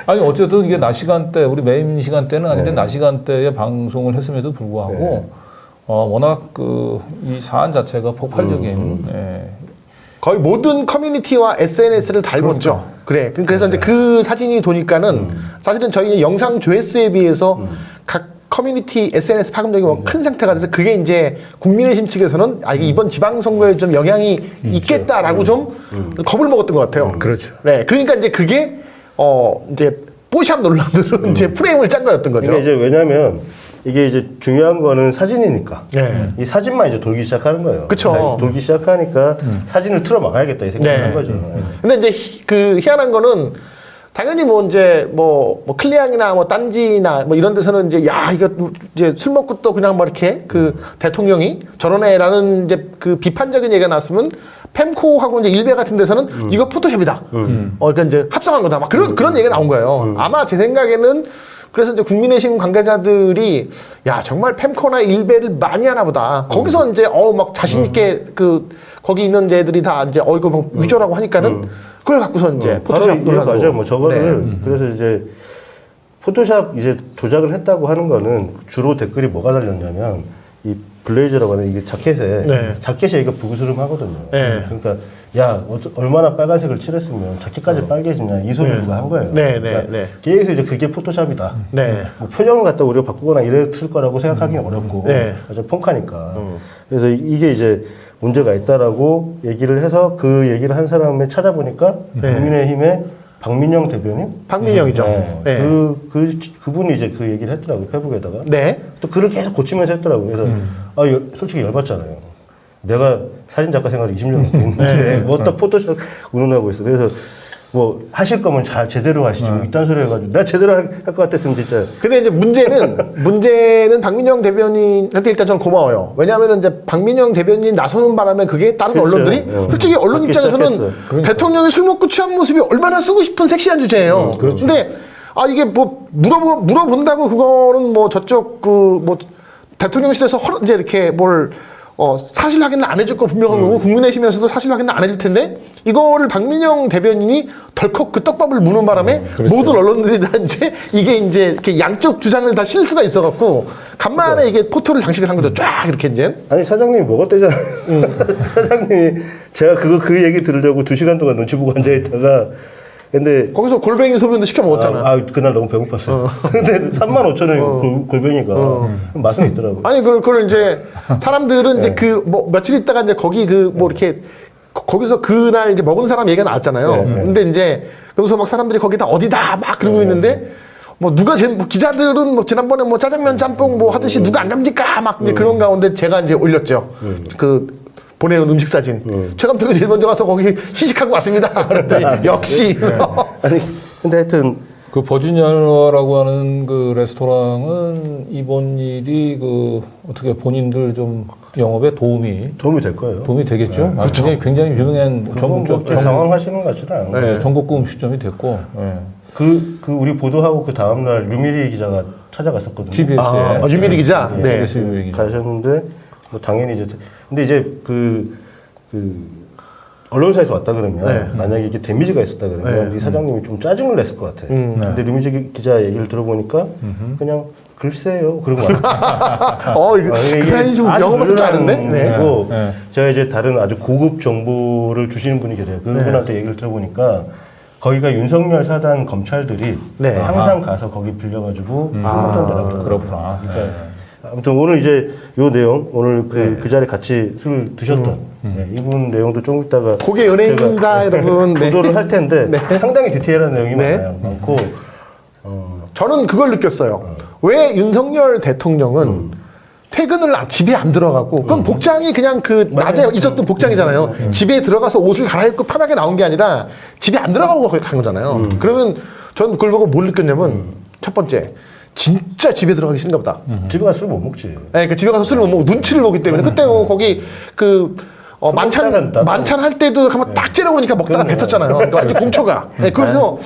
Speaker 4: 아니 어쨌든 이게 낮 시간대 우리 메인 시간대는 아닌데 낮 시간대에 방송을 했음에도 불구하고 워낙 그 이 사안 자체가 폭발적인
Speaker 1: 거의 모든 커뮤니티와 SNS를 다 읽었죠. 그래. 그래서 이제 그 사진이 도니까는 사실은 저희 영상 조회수에 비해서 각 커뮤니티 SNS 파급력이 큰 상태가 돼서 그게 이제 국민의힘 측에서는 이게 이번 지방선거에 좀 영향이 있겠다라고 좀 겁을 먹었던 것 같아요.
Speaker 4: 그렇죠.
Speaker 1: 네. 그러니까 이제 그게 이제 뽀샵 논란으로 이제 프레임을 짠 거였던 거죠.
Speaker 3: 이게 이제 왜냐면 이게 이제 중요한 거는 사진이니까
Speaker 1: 네.
Speaker 3: 이 사진만 이제 돌기 시작하는 거예요.
Speaker 1: 그쵸.
Speaker 3: 돌기 시작하니까 사진을 틀어 막아야겠다 이 생각을
Speaker 1: 네.
Speaker 3: 한 거죠.
Speaker 1: 근데 이제 그 희한한 거는 당연히 뭐 이제 뭐 클리앙이나 뭐 딴지나 뭐 이런 데서는 이제 야 이거 이제 술 먹고 또 그냥 뭐 이렇게 그 대통령이 저런 애라는 이제 그 비판적인 얘기가 나왔으면 펜코하고 이제 일베 같은 데서는 이거 포토샵이다. 그러니까 이제 합성한 거다. 막 그런 얘기가 나온 거예요. 아마 제 생각에는 그래서 이제 국민의힘 관계자들이 야 정말 펜코나 일베를 많이 하나 보다. 거기서 이제 막 자신 있게 그 거기 있는 애들이 다 이제 이거 뭐 위조라고 하니까는 그걸 갖고서 이제
Speaker 3: 바로
Speaker 1: 포토샵 논란으로.
Speaker 3: 이어가죠. 뭐 저거를
Speaker 1: 네.
Speaker 3: 그래서 이제 포토샵 이제 조작을 했다고 하는 거는 주로 댓글이 뭐가 달렸냐면 이 블레이저라고 하는 이게 자켓에
Speaker 1: 네.
Speaker 3: 자켓이 이거 부스름하거든요.
Speaker 1: 네.
Speaker 3: 그러니까 야 얼마나 빨간색을 칠했으면 자켓까지 빨개지냐 이 소리를 한 거예요.
Speaker 1: 네, 네,
Speaker 3: 그러니까
Speaker 1: 네.
Speaker 3: 계속 이제 그게 포토샵이다.
Speaker 1: 네.
Speaker 3: 뭐 표정을 갖다 우리가 바꾸거나 이랬을 거라고 생각하기는 어렵고
Speaker 1: 네.
Speaker 3: 아주 펑카니까. 그래서 이게 이제 문제가 있다라고 얘기를 해서 그 얘기를 한 사람을 찾아보니까
Speaker 1: 네.
Speaker 3: 국민의힘의 박민영 대변인
Speaker 1: 박민영이죠.
Speaker 3: 네.
Speaker 1: 네.
Speaker 3: 그분이 이제 그 얘기를 했더라고요, 페북에다가.
Speaker 1: 네.
Speaker 3: 또 글을 계속 고치면서 했더라고요. 그래서, 솔직히 열받잖아요. 내가 사진작가 생활을 20년 넘게 했는데, 뭐 또 포토샵 운운하고 있어. 그래서, 뭐, 하실 거면 제대로 하시지. 뭐 이딴 소리 해가지고. 내가 제대로 할 것 같았으면 진짜.
Speaker 1: 근데 이제 문제는 박민영 대변인한테 일단 저는 고마워요. 왜냐하면 이제 박민영 대변인 나서는 바람에 그게 다른
Speaker 3: 그렇죠.
Speaker 1: 언론들이 솔직히 언론
Speaker 3: 받기
Speaker 1: 입장에서는
Speaker 3: 시작했어.
Speaker 1: 대통령이 술 먹고 취한 모습이 얼마나 쓰고 싶은 섹시한 주제예요. 근데 이게 뭐 물어본다고 그거는 뭐 저쪽 그 뭐 대통령실에서 이제 이렇게 뭘 사실 확인을 안 해줄 거 분명한 거고 국민의힘에서도 사실 확인을 안 해줄 텐데 이거를 박민영 대변인이 덜컥 그 떡밥을 무는 바람에 모든 언론들이 다 이제 이게 이제 이렇게 양쪽 주장을 다 실 수가 있어갖고 간만에 이게 포토를 장식을 한 거죠. 쫙 이렇게 이제.
Speaker 3: 아니, 사장님이 먹었대잖아. 사장님이 제가 그 얘기 들으려고 2시간 동안 눈치 보고 앉아있다가 근데
Speaker 1: 거기서 골뱅이 소면도 시켜 먹었잖아.
Speaker 3: 그날 너무 배고팠어요. 근데 35,000원이 골뱅이가 맛은 있더라고요.
Speaker 1: 아니 그걸 이제 사람들은 이제 그 뭐 며칠 있다가 이제 거기 그 뭐 이렇게 거기서 그날 이제 먹은 사람 얘기가 나왔잖아요. 근데 이제 그래서 막 사람들이 거기다 어디다 막 그러고 있는데 뭐 누가 제일 뭐 기자들은 뭐 지난번에 뭐 짜장면 짬뽕 뭐 하듯이 누가 안 갑니까 막 이제 그런 가운데 제가 이제 올렸죠. 그 보내온 음식 사진. 최 감독이 제일 먼저 가서 거기 시식하고 왔습니다. 그랬더니 역시.
Speaker 3: 아니, 근데 하여튼
Speaker 4: 그 버지니아라고 하는 그 레스토랑은 이번 일이 그 어떻게 본인들 좀 영업에 도움이
Speaker 3: 될 거예요.
Speaker 4: 되겠죠. 굉장히 유명한 전국
Speaker 3: 당황하시는 것 같지도 않아요.
Speaker 4: 전국구 음식점이 됐고. 예.
Speaker 3: 우리 보도하고 그 다음날 류미리 기자가 찾아갔었거든요.
Speaker 4: GBS에
Speaker 1: 유미리 기자. 네.
Speaker 4: GBS 유미리 기자.
Speaker 3: 가셨는데 뭐 당연히 이제 근데 이제 그 언론사에서 왔다 그러면
Speaker 1: 네.
Speaker 3: 만약에 이게 데미지가 있었다 그러면
Speaker 1: 네.
Speaker 3: 이 사장님이 좀 짜증을 냈을 것 같아.
Speaker 4: 네.
Speaker 3: 근데 류미지 기자 얘기를 들어보니까 그냥 글쎄요 그러고 말.
Speaker 1: 이거 그 사연이 좀 영어밖에 안 하는데. 네.
Speaker 3: 그리고
Speaker 4: 네.
Speaker 3: 제가 이제 다른 아주 고급 정보를 주시는 분이 계세요. 그분한테 얘기를 들어보니까 거기가 윤석열 사단 검찰들이
Speaker 1: 네.
Speaker 3: 항상 가서 거기 빌려가지고 술먹던 데라고.
Speaker 4: 그렇구나.
Speaker 3: 그러니까 아무튼 오늘 이제 요 내용 오늘 그 자리에 같이 술 드셨던 네, 이분 내용도 좀 이따가
Speaker 1: 고개 연예인입니다, 여러분. 네.
Speaker 3: 보도를 할 텐데 상당히 디테일한 내용이
Speaker 1: 네.
Speaker 3: 많고
Speaker 1: 저는 그걸 느꼈어요. 왜 윤석열 대통령은 퇴근을 집에 안 들어가고 그건 복장이 그냥 그 낮에 있었던 복장이잖아요. 집에 들어가서 옷을 갈아입고 편하게 나온 게 아니라 집에 안 들어가고 간 거잖아요. 그러면 저는 그걸 보고 뭘 느꼈냐면 첫 번째 진짜 집에 들어가기 싫은가 보다.
Speaker 3: 집에 가서 술 못 먹지.
Speaker 1: 네, 그 집에 가서 술을 못 먹고 눈치를 보기 때문에 그때 뭐 거기 그 만찬 할 때도 한번 딱 째려보니까 먹다가 뱉었잖아요. 완전 공초가. 네, 그래서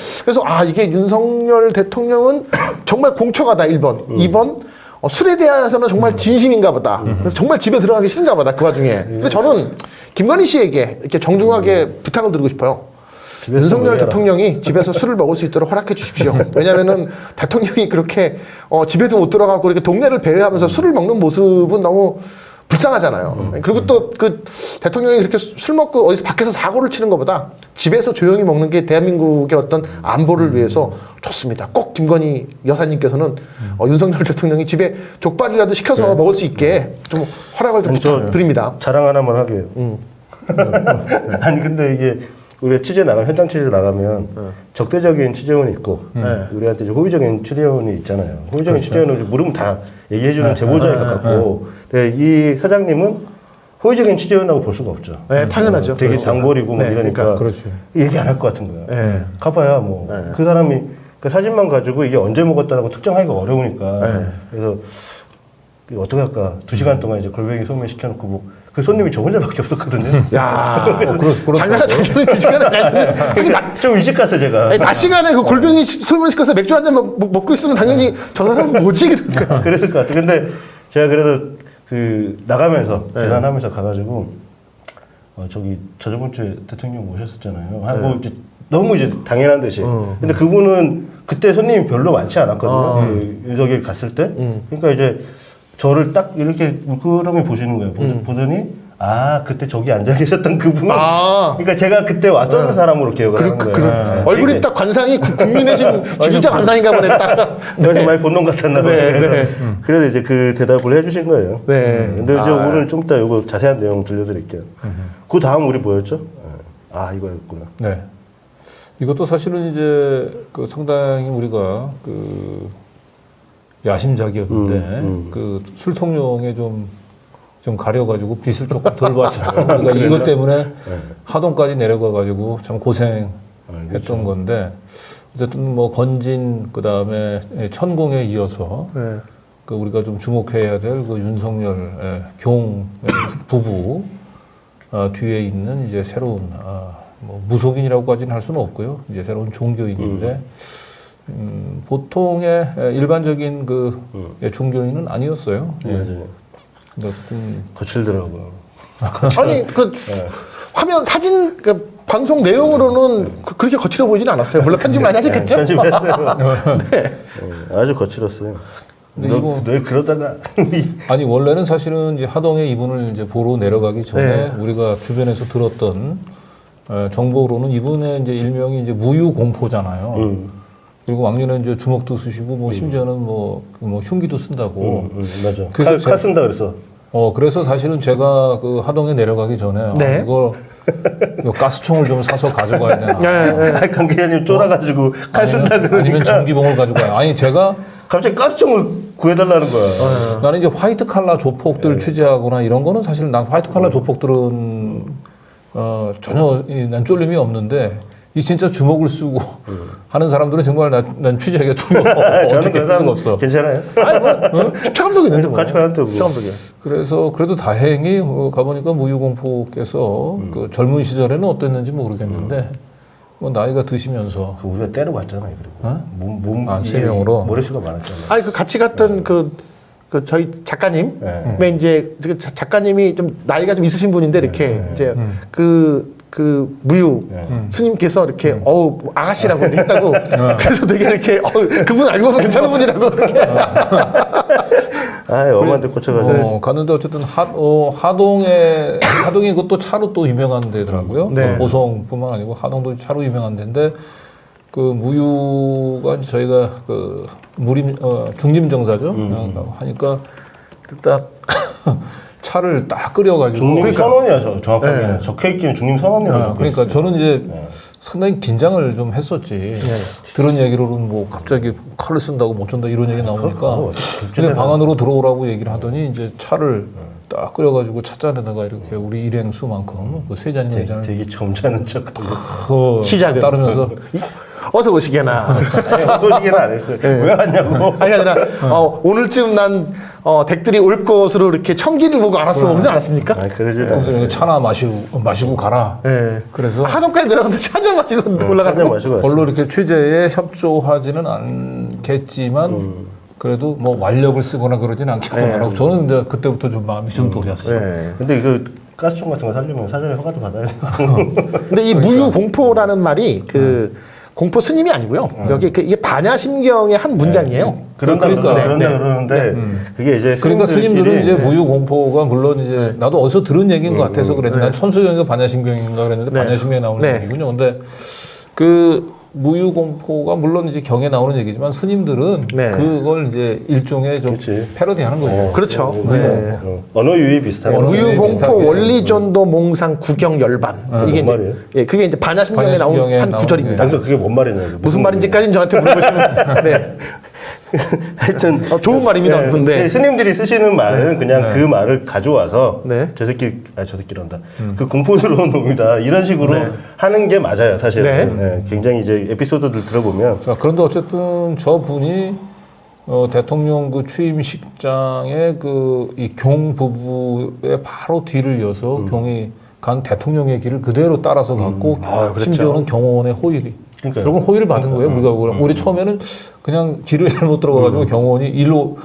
Speaker 1: 이게 윤석열 대통령은 정말 공초가다 1번. 2번 술에 대해서는 정말 진심인가 보다. 그래서 정말 집에 들어가기 싫은가 보다 그 와중에. 근데 저는 김건희 씨에게 이렇게 정중하게 부탁을 드리고 싶어요. 윤석열 대통령이 집에서 술을 먹을 수 있도록 허락해 주십시오. 왜냐면은 대통령이 그렇게 집에도 못 들어가고 이렇게 동네를 배회하면서 술을 먹는 모습은 너무 불쌍하잖아요. 그리고 또 그 대통령이 그렇게 술 먹고 어디서 밖에서 사고를 치는 것보다 집에서 조용히 먹는 게 대한민국의 어떤 안보를 위해서 좋습니다. 꼭 김건희 여사님께서는 윤석열 대통령이 집에 족발이라도 시켜서 먹을 수 있게 좀 허락을 좀 부탁드립니다.
Speaker 3: 자랑 하나만 하게요. 아니 근데 이게 우리가 취재 나가면 현장 취재 나가면 적대적인 취재원이 있고 우리한테 이제 호의적인 취재원이 있잖아요. 호의적인 취재원은 물으면 다 얘기해주는 제보자에 가깝고 근데 이 사장님은 호의적인 취재원이라고 볼 수가 없죠.
Speaker 1: 네, 당연하죠.
Speaker 3: 되게
Speaker 1: 그렇죠.
Speaker 3: 당벌이고 막
Speaker 1: 네,
Speaker 3: 이러니까
Speaker 4: 그렇죠.
Speaker 3: 얘기 안 할 것 같은 거야.
Speaker 1: 네.
Speaker 3: 가봐야 뭐 그 사람이 그 사진만 가지고 이게 언제 먹었다라고 특정하기가 어려우니까 그래서 어떻게 할까? 2시간 동안 이제 골뱅이 소면 시켜놓고 뭐 그 손님이 저 혼자밖에 없었거든요.
Speaker 1: 야, 장사가 작년에 그 시간에
Speaker 3: 좀 일찍 갔어 제가.
Speaker 1: 낮 시간에 그 골뱅이 소면 시켜서 맥주 한 잔 먹고 있으면 당연히 저 사람은 뭐지? 그러니까.
Speaker 3: 그랬을 것 같아. 근데 제가 그래서 그 나가면서 계산하면서 가가지고 저기 저번 주에 대통령 오셨었잖아요. 하고 이제 너무 이제 당연한 듯이. 근데 그분은 그때 손님이 별로 많지 않았거든요. 그 윤석열 갔을 때. 그러니까 이제 저를 딱 이렇게 물끄러미 보시는 거예요. 보더니 그때 저기 앉아 계셨던 그분. 그러니까 제가 그때 왔던 사람으로 기억을 하는 거예요.
Speaker 1: 얼굴이 딱 관상이 국민의 지지자 관상인가 보네. 딱.
Speaker 3: 내가 많이 본 놈 같았나 봐요. 그래서 이제 그 대답을 해주신 거예요.
Speaker 1: 네.
Speaker 3: 근데 이제 오늘 좀 이따 이거 자세한 내용 들려드릴게요. 그 다음 우리 뭐였죠? 이거였구나.
Speaker 4: 네. 이것도 사실은 이제 그 상당히 우리가 그 야심작이었는데 그 술통령에 좀 가려가지고 빚을 조금 덜 봤어요. 그러니까 이것 때문에 하동까지 내려가가지고 참 고생했던 건데 어쨌든 뭐 건진 그 다음에 천공에 이어서 그 우리가 좀 주목해야 될 그 윤석열 경 부부 뒤에 있는 이제 새로운 뭐 무속인이라고까지는 할 수는 없고요. 이제 새로운 종교인인데. 보통의 일반적인 그 종교인은 아니었어요.
Speaker 3: 맞아요.
Speaker 4: 근데 어쨌든
Speaker 3: 거칠더라고요.
Speaker 1: 아니 그 화면 사진 그 방송 내용으로는 그렇게 거칠어 보이진 않았어요. 물론 편집 많이 하셨겠죠?
Speaker 3: 편집했어요. 아주 거칠었어요.
Speaker 4: 근데
Speaker 3: 너 그러다가
Speaker 4: 아니 원래는 사실은 이제 하동에 이분을 이제 보러 내려가기 전에 우리가 주변에서 들었던 정보로는 이분의 이제 일명이 이제 무유공포잖아요. 그리고 왕년에 이제 주먹도 쓰시고 뭐 심지어는 뭐 흉기도 쓴다고.
Speaker 3: 맞아.
Speaker 4: 그래서
Speaker 3: 칼 쓴다 그랬어.
Speaker 4: 그래서 사실은 제가 그 하동에 내려가기 전에 이거 가스총을 좀 사서 가져가야 되나.
Speaker 3: 관계자님 쫄아가지고 칼 쓴다 그러니까.
Speaker 4: 아니면 전기봉을 가지고 가야. 아니 제가
Speaker 3: 갑자기 가스총을 구해달라는 거야.
Speaker 4: 나는 이제 화이트 칼라 조폭들 취재하거나 이런 거는 사실 난 화이트 칼라 조폭들은 전혀 난 쫄림이 없는데 이 진짜 주먹을 쓰고 하는 사람들은 정말 난 취재하기가 좀 어떻게 할 수가 없어.
Speaker 3: 괜찮아요?
Speaker 1: 아니 뭐 최감독이 있는데 뭐.
Speaker 3: 같이 가는데 뭐.
Speaker 1: 최감독이.
Speaker 4: 그래서 그래도 다행히 가보니까 무유공포께서 그 젊은 시절에는 어땠는지 모르겠는데 뭐 나이가 드시면서
Speaker 3: 우리가 때려 갔잖아요. 그리고
Speaker 4: 어?
Speaker 3: 몸
Speaker 4: 아, 세 명으로?
Speaker 3: 머릿수가 많았잖아요.
Speaker 1: 아니 그 같이 갔던 그 저희 작가님,
Speaker 3: 네.
Speaker 1: 이제 그 작가님이 좀 나이가 좀 있으신 분인데 이렇게 이제 그 무유 스님께서 이렇게 어우 아가씨라고 했다고 그래서 되게 이렇게 그분 알고 보면 괜찮은 분이라고 이렇게
Speaker 3: 아, 엄한테 꽂혀가지고.
Speaker 4: 갔는데 어쨌든 하동이 그것도 차로 또 유명한 데더라고요.
Speaker 1: 네.
Speaker 4: 보성뿐만 아니고 하동도 차로 유명한 데인데 그 무유가 이제 저희가 그 중림정사죠. 하니까 딱 차를 딱 끓여가지고.
Speaker 3: 중림 선원이야, 정확하게. 적혀있기는 중림 선원이라고.
Speaker 4: 그러니까 저는 이제 상당히 긴장을 좀 했었지. 들은 얘기로는 뭐 갑자기 칼을 쓴다고 못 쏜다 이런 얘기 나오니까. 근데 방 안으로 들어오라고 얘기를 하더니 이제 차를 딱 끓여가지고 찻잔에다가 이렇게 우리 일행수만큼 그 세 잔이나 네 잔을
Speaker 3: 되게 점잖은 척.
Speaker 1: 시작은.
Speaker 4: 따르면서
Speaker 1: 어서 오시게나.
Speaker 3: 소식에는 안 했어요. 왜 왔냐고.
Speaker 1: 아니 아니라 오늘쯤 난 댁들이 올 것으로 이렇게 청기를 보고 알았어. 그러지 않았습니까?
Speaker 3: 아, 그러지.
Speaker 4: 그래서 차나 마시고 가라.
Speaker 1: 네.
Speaker 4: 그래서
Speaker 1: 하동까지 내려갔는데 차냐 마시고 올라가는
Speaker 3: 한잔 마시고 왔어.
Speaker 4: 별로 이렇게 취재에 협조하지는 않겠지만 그래도 뭐 완력을 쓰거나 그러진 않겠구나라고 저는 근데 그때부터 좀 마음이 좀 놓였어요.
Speaker 1: 네.
Speaker 3: 근데 그 가스총 같은 거 살려면 사전에 허가도 받아야 돼.
Speaker 1: 근데 이 무유 공포라는 말이 그 공포 스님이 아니고요. 여기 이게 반야심경의 한 문장이에요.
Speaker 3: 그런다
Speaker 4: 그러니까.
Speaker 3: 그러는데 그게 이제
Speaker 4: 그러니까 스님들은 이제
Speaker 3: 네.
Speaker 4: 무유 공포가 물론 이제 나도 어디서 들은 얘기인 것 같아서 그랬는데 난 천수경인가 반야심경인가 그랬는데
Speaker 1: 네.
Speaker 4: 반야심경에 나오는
Speaker 1: 네.
Speaker 4: 얘기군요. 근데 그 무유 공포가 물론 이제 경에 나오는 얘기지만 스님들은
Speaker 1: 네.
Speaker 4: 그걸 이제 일종의 좀
Speaker 3: 그렇지.
Speaker 4: 패러디하는 거죠.
Speaker 1: 그렇죠.
Speaker 3: 네. 언어 유희 비슷한
Speaker 4: 언어
Speaker 3: 거.
Speaker 4: 유희
Speaker 1: 무유 공포
Speaker 4: 비슷하게.
Speaker 1: 원리전도 몽상 구경 열반. 이게
Speaker 3: 뭔 말이에요?
Speaker 1: 이제 그게 이제 반야심경에 나온
Speaker 4: 반야심경에
Speaker 1: 한
Speaker 4: 나온,
Speaker 1: 구절입니다.
Speaker 3: 그러니까 그게 뭔 말이냐고.
Speaker 1: 무슨 말인지까지는 저한테 물어보시면 네.
Speaker 3: 하여튼
Speaker 1: 좋은 말입니다.
Speaker 3: 네,
Speaker 1: 근데
Speaker 3: 네, 스님들이 쓰시는 말은 그냥 그 말을 가져와서
Speaker 1: 네.
Speaker 3: 저 새끼란다. 그 공포스러운 놈이다. 이런 식으로 하는 게 맞아요, 사실.
Speaker 1: 네.
Speaker 3: 네, 굉장히 이제 에피소드들 들어보면
Speaker 4: 자, 그런데 어쨌든 저 분이 대통령 그 취임식장에 그 이 경 부부의 바로 뒤를 이어서 경이 간 대통령의 길을 그대로 따라서 갔고
Speaker 1: 그렇죠.
Speaker 4: 심지어는 경호원의 호의를
Speaker 3: 그러니까요.
Speaker 4: 결국은 호의를 받은 거예요. 우리가 우리 처음에는 그냥 길을 잘못 들어가가지고 경호원이 일로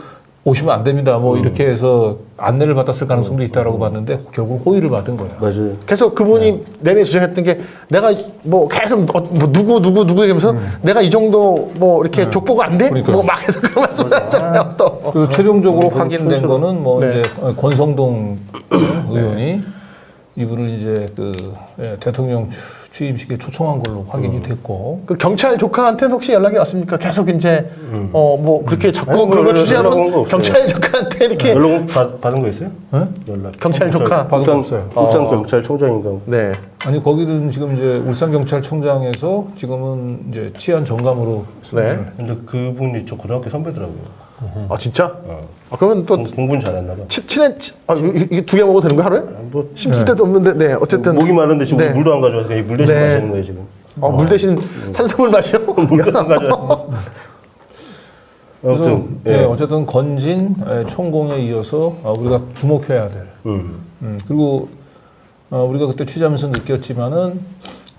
Speaker 4: 오시면 안 됩니다. 뭐 이렇게 해서 안내를 받았을 가능성도 있다라고 봤는데 결국 호의를 받은 거예요.
Speaker 3: 맞아요.
Speaker 1: 계속 그분이 내내 주장했던 게 내가 뭐 계속 뭐 누구 얘기하면서 내가 이 정도 뭐 이렇게 족보가 안 돼?
Speaker 4: 그러니까요.
Speaker 1: 뭐 막 해서 그런 말씀을 하잖아요. 또.
Speaker 4: 그래서 최종적으로 확인된 거는 뭐
Speaker 1: 네.
Speaker 4: 이제 권성동 의원이 이분을 이제 그 대통령 취임식에 초청한 걸로 확인이 됐고.
Speaker 1: 그 경찰 조카한테는 혹시 연락이 왔습니까? 계속 이제 뭐 그렇게 자꾸
Speaker 3: 아니, 뭐
Speaker 1: 그걸
Speaker 3: 연락 온 거
Speaker 1: 취재하면
Speaker 3: 없어요.
Speaker 1: 경찰 조카한테 이렇게
Speaker 3: 연락 받은 거 있어요?
Speaker 4: 네?
Speaker 3: 연락.
Speaker 1: 경찰 조카
Speaker 4: 받은 거
Speaker 3: 울산,
Speaker 4: 없어요.
Speaker 3: 울산 경찰청장인가.
Speaker 1: 네.
Speaker 4: 아니 거기는 지금 이제 울산 경찰청장에서 지금은 이제 치안 정감으로
Speaker 1: 네.
Speaker 3: 근데 그분이 저 고등학교 선배더라고요.
Speaker 1: 아 진짜? 그러면 또
Speaker 3: 공부는 잘했나 봐.
Speaker 1: 친해 이게 두 개 먹어도 되는 거 하루에?
Speaker 3: 뭐
Speaker 1: 심술 때도 없는데 네 어쨌든
Speaker 3: 목이 마른데 지금
Speaker 1: 네.
Speaker 3: 물도 안 가져와서 그냥 물 대신
Speaker 1: 네.
Speaker 3: 마시는 거예요 지금.
Speaker 1: 물 대신 탄수물 마셔?
Speaker 3: 물도 안 가져와.
Speaker 4: 그래서
Speaker 3: 아무튼
Speaker 4: 네, 어쨌든 건진 총공에 이어서 우리가 주목해야 될. 그리고 우리가 그때 취재하면서 느꼈지만은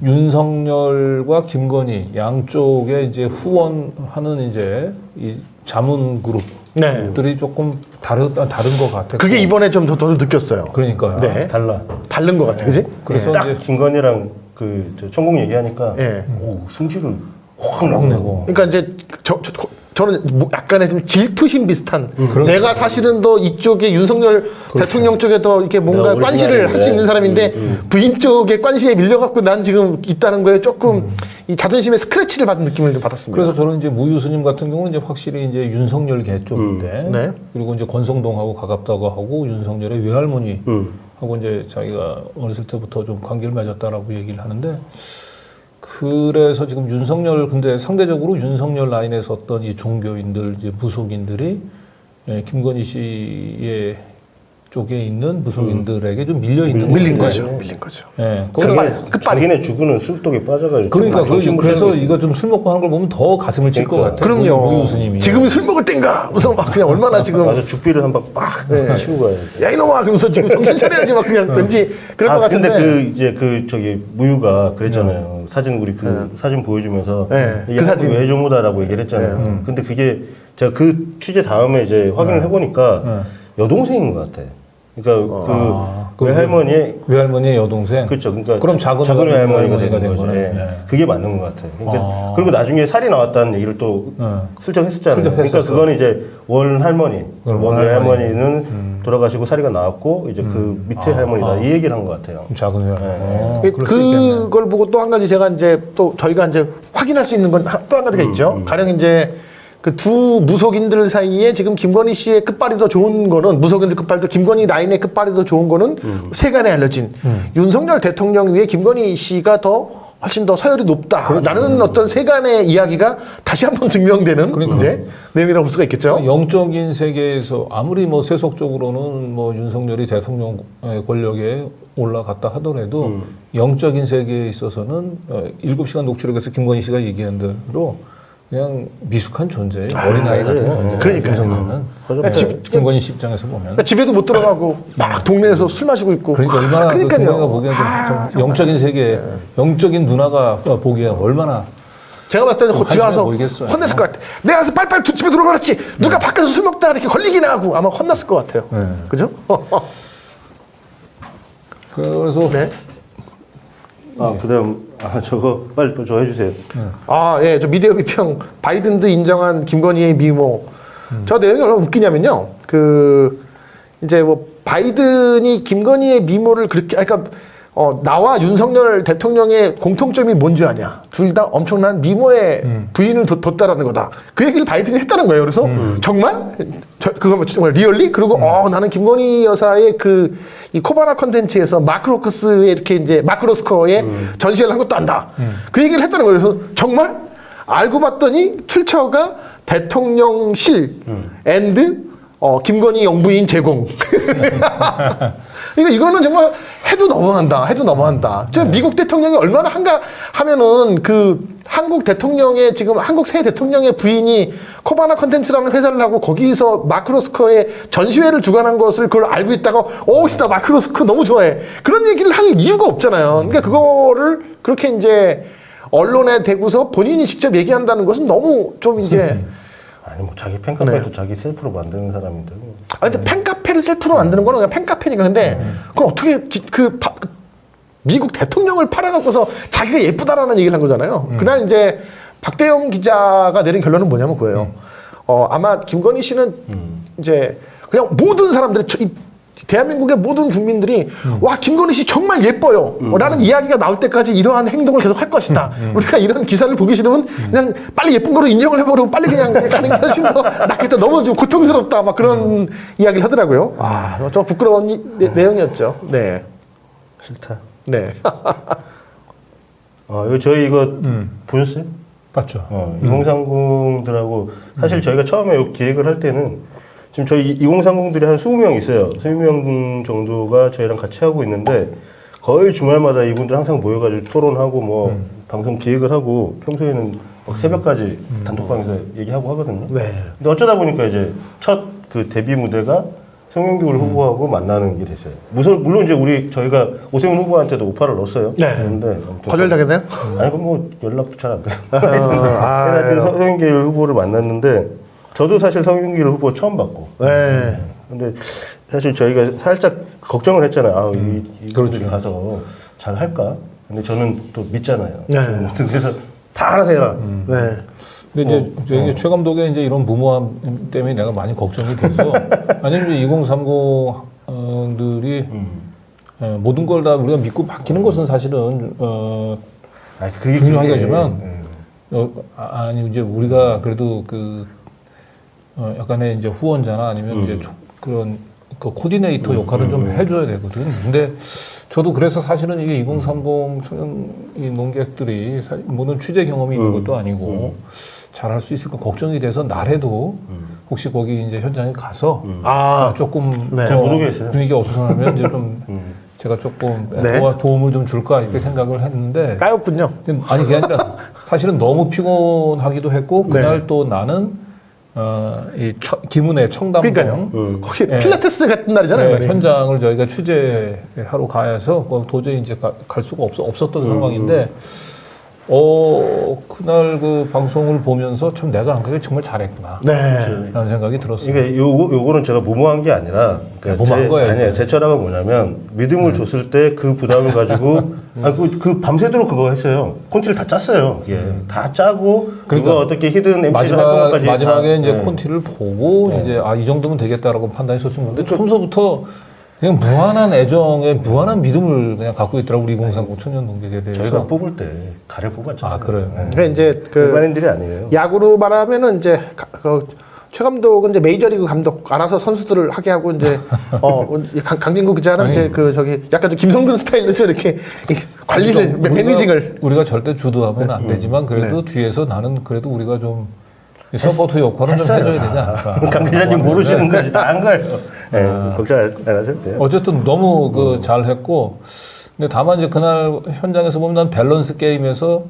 Speaker 4: 윤석열과 김건희 양쪽에 이제 후원하는 이제 이 자문 그룹들이
Speaker 1: 네.
Speaker 4: 조금 다른 것 같아요.
Speaker 1: 그게 이번에 좀 더 느꼈어요.
Speaker 4: 그러니까요.
Speaker 1: 네.
Speaker 3: 달라.
Speaker 1: 다른 것 같아, 그지?
Speaker 4: 그래서
Speaker 3: 딱
Speaker 4: 이제
Speaker 3: 김건희랑 저 총공 얘기하니까
Speaker 1: 예.
Speaker 3: 오, 승질을 확
Speaker 4: 확 내고.
Speaker 1: 그러니까 이제 저는 뭐 약간의 좀 질투심 비슷한 내가 사실은 더 이쪽에 윤석열 대통령 쪽에 더 이렇게 뭔가
Speaker 3: 내가
Speaker 1: 관시를
Speaker 3: 오리지널인데.
Speaker 1: 할 수 있는 사람인데 부인 쪽에 관시에 밀려갖고 난 지금 있다는 거에 조금 이 자존심의 스크래치를 받은 느낌을 좀 받았습니다.
Speaker 4: 그래서 저는 이제 무유스님 같은 경우는 이제 확실히 이제 윤석열계 쪽인데
Speaker 1: 네.
Speaker 4: 그리고 이제 권성동하고 가깝다고 하고 윤석열의 외할머니 하고 이제 자기가 어렸을 때부터 좀 관계를 맺었다라고 얘기를 하는데 그래서 지금 윤석열 근데 상대적으로 윤석열 라인에 섰던 이 종교인들 이제 무속인들이 김건희 씨의 쪽에 있는 무속인들에게 좀 밀려 있는
Speaker 1: 밀린
Speaker 4: 거죠.
Speaker 1: 거죠. 밀린 거죠.
Speaker 4: 예.
Speaker 1: 끝발이.
Speaker 3: 자기네 죽으는 쑥독에 빠져가지고.
Speaker 4: 그러니까
Speaker 3: 정신
Speaker 4: 그래서
Speaker 3: 무시하고
Speaker 4: 이거 좀 술 먹고 하는 걸 보면 더 가슴을 찔 것
Speaker 3: 그러니까.
Speaker 4: 같아요.
Speaker 1: 그럼요.
Speaker 4: 무유스님이.
Speaker 1: 지금은 술 먹을 땐가? 무슨 막 그냥 얼마나 지금
Speaker 3: 가서 죽비를 한 방 빡 치고 가야 돼.
Speaker 1: 야 이놈아 그러면서 지금 정신 차려야지 막 그냥 왠지 그럴 것 같은데.
Speaker 3: 근데 이제 저기 무유가 그랬잖아요. 사진 우리 사진 보여주면서
Speaker 1: 네,
Speaker 3: 이게
Speaker 1: 그 사진.
Speaker 3: 외조무다라고 얘기를 했잖아요. 근데 그게 제가 그 취재 다음에 이제 확인을 해보니까 여동생인 것 같아. 그러니까 그 외할머니의
Speaker 4: 외할머니의 여동생.
Speaker 3: 그렇죠. 그러니까
Speaker 4: 그럼 작은
Speaker 3: 외할머니가
Speaker 4: 외할머니가
Speaker 3: 되는 거죠.
Speaker 4: 거네.
Speaker 3: 예.
Speaker 4: 예.
Speaker 3: 그게 맞는 것 같아요. 그러니까 그리고 나중에 살이 나왔다는 얘기를 또 슬쩍 했었잖아요.
Speaker 4: 슬쩍
Speaker 3: 그러니까
Speaker 4: 했었어.
Speaker 3: 그거는 이제 원 할머니, 원
Speaker 4: 할머니.
Speaker 3: 외할머니는 돌아가시고 살이가 나왔고 이제 그 밑에 할머니다 이 얘기를 한 것 같아요.
Speaker 4: 작은 외할머니.
Speaker 3: 네.
Speaker 4: 그럴 수 있겠네.
Speaker 1: 그걸 보고 또 한 가지 제가 이제 또 저희가 이제 확인할 수 있는 건 또 한 가지가 있죠. 가령 이제 그 두 무속인들 사이에 지금 김건희 씨의 끝발이 더 좋은 거는 무속인들 끝발도 김건희 라인의 끝발이 더 좋은 거는 세간에 알려진 윤석열 대통령 위에 김건희 씨가 더 훨씬 더 서열이 높다. 라는 어떤 세간의 이야기가 다시 한번 증명되는 이제 내용이라고 볼 수가 있겠죠.
Speaker 4: 영적인 세계에서 아무리 뭐 세속적으로는 뭐 윤석열이 대통령 권력에 올라갔다 하더라도 영적인 세계에 있어서는 7시간 녹취록에서 김건희 씨가 얘기한 대로 그냥 미숙한 존재예요. 어린아이 같은 존재예요.
Speaker 1: 그러니까요.
Speaker 4: 윤석열은.
Speaker 3: 맞아.
Speaker 4: 김건희 씨 입장에서 보면.
Speaker 1: 그러니까 집에도 못 들어가고 막 동네에서 술 마시고 있고.
Speaker 4: 그러니까 얼마나 그
Speaker 1: 그러니까요.
Speaker 4: 김건희가 보기엔 좀 영적인 세계, 영적인 누나가 보기에 얼마나
Speaker 1: 제가 봤을 때는 집에
Speaker 4: 한심해
Speaker 1: 와서
Speaker 4: 보이겠어요.
Speaker 1: 혼냈을 것 같아. 내가 가서 빨리빨리 집에 들어가 그랬지. 누가 밖에서 술 먹다가 이렇게 걸리기나 하고 아마 혼났을 것 같아요. 그죠?
Speaker 4: 그래서
Speaker 1: 네.
Speaker 3: 그다음 저거 빨리 또 저 해주세요.
Speaker 1: 예, 저 미디어 비평 바이든도 인정한 김건희의 미모. 저 내용이 얼마나 웃기냐면요. 이제 뭐 바이든이 김건희의 미모를 그렇게, 그러니까 나와 윤석열 대통령의 공통점이 뭔지 아냐? 둘 다 엄청난 미모의 부인을 뒀다라는 거다. 그 얘기를 바이든이 했다는 거예요. 그래서 정말 그거 정말 리얼리? 그리고 나는 김건희 여사의 이 코바나 컨텐츠에서 마크 로커스의 이렇게 이제 마크 로스커의 전시회를 한 것도 안다. 그 얘기를 했다는 거예요. 그래서 정말 알고 봤더니 출처가 대통령실 앤드 김건희 영부인 제공. 그러니까 이거는 정말 해도 너무한다. 저 미국 대통령이 얼마나 한가 하면은 한국 대통령의 지금 한국 새 대통령의 부인이 코바나 컨텐츠라는 회사를 하고 거기서 마크로스커의 전시회를 주관한 것을 그걸 알고 있다가 나 마크로스커 너무 좋아해. 그런 얘기를 할 이유가 없잖아요. 그러니까 그거를 그렇게 이제 언론에 대고서 본인이 직접 얘기한다는 것은 너무 좀 이제
Speaker 3: 아니 뭐 자기 팬카페도 자기 셀프로 만드는 사람인데.
Speaker 1: 근데 팬카페를 셀프로 만드는 거는 그냥 팬카페니까. 근데 그럼 어떻게 미국 대통령을 팔아갖고서 자기가 예쁘다라는 얘기를 한 거잖아요. 그날 이제 박대영 기자가 내린 결론은 뭐냐면 그거예요. 아마 김건희 씨는 이제 그냥 모든 사람들이 대한민국의 모든 국민들이 와 김건희 씨 정말 예뻐요 라는 이야기가 나올 때까지 이러한 행동을 계속 할 것이다. 우리가 이런 기사를 보기 싫으면 그냥 빨리 예쁜 거로 인정을 해버리고 빨리 그냥 가는 게 훨씬 더 낫겠다. 너무 좀 고통스럽다 막 그런 이야기를 하더라고요. 좀 부끄러운 내용이었죠. 네.
Speaker 3: 싫다.
Speaker 1: 네.
Speaker 3: 이거 저희 이거 보셨어요?
Speaker 4: 봤죠.
Speaker 3: 2030들하고 사실 저희가 처음에 요 기획을 할 때는 지금 저희 2030들이 한 20명 있어요. 20명 정도가 저희랑 같이 하고 있는데 거의 주말마다 이분들 항상 모여가지고 토론하고 뭐 방송 기획을 하고 평소에는 막 새벽까지 단톡방에서 얘기하고 하거든요.
Speaker 1: 네.
Speaker 3: 근데 어쩌다 보니까 이제 첫 그 데뷔 무대가 송영길 후보하고 만나는 게 됐어요. 물론 이제 저희가 오세훈 후보한테도 오파를 넣었어요.
Speaker 1: 네.
Speaker 3: 그런데
Speaker 1: 거절당했나요?
Speaker 3: 아니 그럼 뭐 연락도 잘 안 돼요.
Speaker 1: 아,
Speaker 3: 송영길 후보를 만났는데 저도 사실 송영길 후보 처음 봤고.
Speaker 1: 네.
Speaker 3: 근데 사실 저희가 살짝 걱정을 했잖아요. 이분들이
Speaker 4: 그렇죠.
Speaker 3: 가서 잘 할까? 근데 저는 또 믿잖아요.
Speaker 1: 네.
Speaker 3: 그래서 다 알아서 해라.
Speaker 1: 네.
Speaker 4: 근데 이제 저희 최 감독의 이제 이런 무모함 때문에 내가 많이 걱정이 돼서 아니면 2030들이 모든 걸 다 우리가 믿고 맡기는 것은 사실은
Speaker 3: 그게
Speaker 4: 중요하긴 하지만 아니 이제 우리가 그래도 약간의 이제 후원자나 아니면 이제 그런 코디네이터 역할은 좀 해줘야 되거든. 근데 저도 그래서 사실은 이게 2030 소년 농객들이 모든 취재 경험이 있는 것도 아니고 잘할 수 있을까 걱정이 돼서 날에도 혹시 거기 이제 현장에 가서 조금
Speaker 1: 네.
Speaker 3: 잘 모르겠어요.
Speaker 4: 분위기 어수선하면 이제 좀 제가 조금
Speaker 1: 네.
Speaker 4: 도움을 좀 줄까 이렇게 생각을 했는데
Speaker 1: 까였군요.
Speaker 4: 아니 그게 아니라 사실은 너무 피곤하기도 했고 그날 또 나는 이 김은혜 청담동
Speaker 1: 그러니까요. 거기
Speaker 4: 네.
Speaker 1: 필라테스 같은 날이잖아요.
Speaker 4: 네, 현장을 저희가 취재하러 가서 도저히 이제 갈 수가 없었던 상황인데 그날 그 방송을 보면서 참 내가 한 게 정말 잘했구나
Speaker 1: 네.
Speaker 4: 라는 생각이 들었어요.
Speaker 3: 이게 요거는 제가 무모한 게 아니라
Speaker 4: 무모한 거예요,
Speaker 3: 아니에요. 제 철학은 뭐냐면 믿음을 줬을 때 그 부담을 가지고 그 밤새도록 그거 했어요. 콘티를 다 짰어요. 이게 다 짜고
Speaker 4: 그러니까
Speaker 3: 누가 어떻게 히든 MC를 할 것까지
Speaker 4: 마지막에 이제
Speaker 3: 네.
Speaker 4: 콘티를 보고 이제 이 정도면 되겠다라고 판단했었는데 처음서부터 그냥 무한한 애정에 무한한 믿음을 그냥 갖고 있더라고 우리 2030 청년 농객에 대해서.
Speaker 3: 저희가 뽑을 때 가래 뽑았잖아요.
Speaker 4: 그래요.
Speaker 1: 그러니까 이제 그
Speaker 3: 일반인들이 아니에요.
Speaker 1: 야구로 말하면은 이제 최 감독은 이제 메이저리그 감독 알아서 선수들을 하게 하고 이제 강진구 기자는
Speaker 4: 아니.
Speaker 1: 이제 저기 약간 좀 김성근 스타일로 좀 이렇게 관리를 매니징을
Speaker 4: 우리가 절대 주도하면 안 되지만 그래도 뒤에서 나는 그래도 우리가 좀 서포트 역할은 좀 해줘야 되지 않을까.
Speaker 3: 강 기자님 모르시는 거지 다 한 거예요. 네, 걱정 안 하셔도 돼요.
Speaker 4: 어쨌든 너무 잘했고 근데 다만 이제 그날 현장에서 보면 난 밸런스 게임에서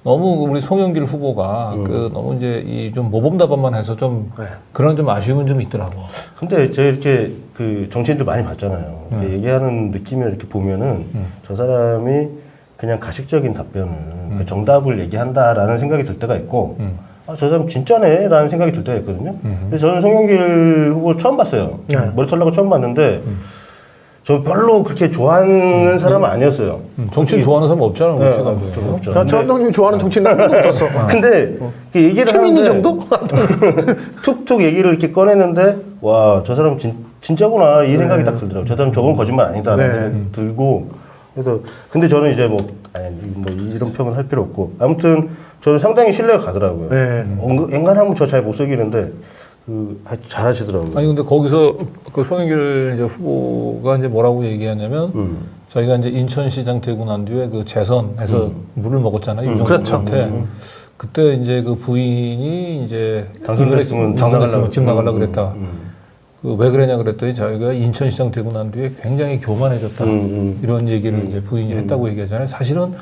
Speaker 4: 너무 우리 송영길 후보가 너무 이제 이 좀 모범답안만 해서 좀 그런 좀 아쉬움은 좀 있더라고.
Speaker 3: 근데 제가 이렇게 그 정치인들 많이 봤잖아요. 이렇게 얘기하는 느낌을 이렇게 보면은 저 사람이 그냥 가식적인 답변을 그 정답을 얘기한다라는 생각이 들 때가 있고 저 사람 진짜네 라는 생각이 들 때가 있거든요. 그래서 저는 송영길 후보를 처음 봤어요. 머리 털라고 처음 봤는데 저 별로 그렇게 좋아하는 사람은 아니었어요.
Speaker 4: 정치인 좋아하는 사람 없잖아. 우리 지금.
Speaker 3: 없죠.
Speaker 1: 저 감독님 좋아하는 정치인 한 명도 없었어.
Speaker 3: 근데 그 얘기를
Speaker 1: 최민희
Speaker 3: 하는데
Speaker 1: 정도?
Speaker 3: 툭툭 얘기를 이렇게 꺼내는데 와 저 사람 진짜구나 이 생각이 딱 들더라고요. 저 사람 저건 거짓말 아니다라는 생각이 들고 그래서 근데 저는 이제 뭐 이런 평은 할 필요 없고 아무튼 저는 상당히 신뢰가 가더라고요. 앵간하면 저 잘 못 속이는데 잘하시더라고요.
Speaker 4: 아니 근데 거기서 그 송영길 이제 후보가 이제 뭐라고 얘기하냐면 저희가 이제 인천시장 되고 난 뒤에 그 재선해서 물을 먹었잖아요. 유정부한테 그때 이제 그 부인이 이제
Speaker 3: 당선됐으면
Speaker 4: 집 나가려고 그랬다. 그 왜 그러냐 그랬더니 저희가 인천시장 되고 난 뒤에 굉장히 교만해졌다. 이런 얘기를 이제 부인이 했다고 얘기하잖아요. 사실은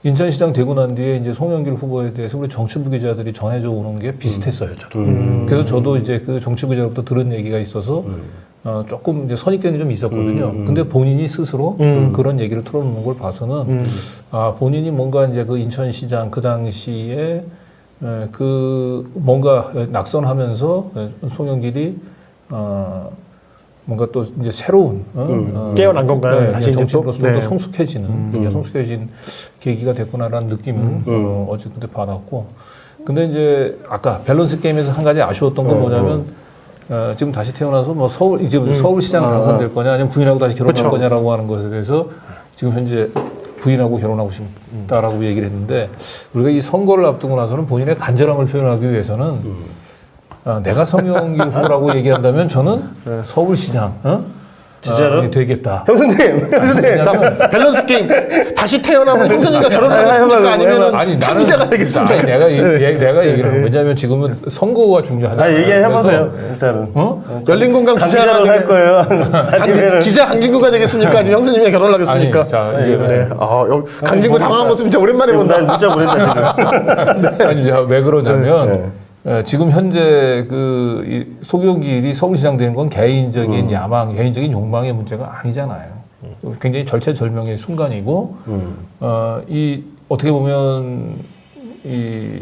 Speaker 4: 인천시장 되고 난 뒤에 이제 송영길 후보에 대해서 우리 정치부 기자들이 전해져 오는 게 비슷했어요. 저도. 그래서 저도 이제 그 정치부 기자로부터 들은 얘기가 있어서 조금 이제 선입견이 좀 있었거든요. 근데 본인이 스스로 그런 얘기를 털어놓는 걸 봐서는 본인이 뭔가 이제 그 인천시장 그 당시에 그 뭔가 낙선하면서 송영길이 뭔가 또 이제 새로운
Speaker 1: 깨어난 건가요?
Speaker 4: 네,
Speaker 1: 다시 이제
Speaker 4: 정치인으로서
Speaker 1: 또?
Speaker 4: 좀 더
Speaker 1: 네.
Speaker 4: 성숙해지는 성숙해진 계기가 됐구나라는 느낌을 어제 그때 받았고 근데 이제 아까 밸런스 게임에서 한 가지 아쉬웠던 건 뭐냐면 지금 다시 태어나서 뭐 서울시장 당선될 거냐 아니면 부인하고 다시 결혼할 거냐라고 하는 것에 대해서 지금 현재 부인하고 결혼하고 싶다라고 얘기를 했는데 우리가 이 선거를 앞두고 나서는 본인의 간절함을 표현하기 위해서는 내가 송영길 후보라고 얘기한다면 저는 서울시장
Speaker 3: 진짜로?
Speaker 4: 되겠다.
Speaker 3: 형수님,
Speaker 1: 밸런스 게임 다시 태어나면 형수님과 결혼하겠습니까? 아니면
Speaker 4: 아니 나는
Speaker 1: 참기자가 되겠습니까?
Speaker 4: 아니, 내가 얘기를 하는 왜냐하면 지금은 선거가 중요하잖아요.
Speaker 3: 얘기해보세요. 일단은.
Speaker 1: 열린 공간 기자가
Speaker 3: 강기자로 할 거예요. 아니면
Speaker 1: 기자 강진구가 되겠습니까? 아니면 형수님이 결혼하겠습니까?
Speaker 4: 아니, 자, 이제
Speaker 1: 네. 강진구 당황한 모습 진짜 오랜만에 본다.
Speaker 3: 난 문자 보낸다 지금.
Speaker 4: 아니 왜 그러냐면 지금 현재 이 송영길이 서울시장 되는 건 개인적인 야망, 개인적인 욕망의 문제가 아니잖아요. 굉장히 절체절명의 순간이고, 어떻게 보면 이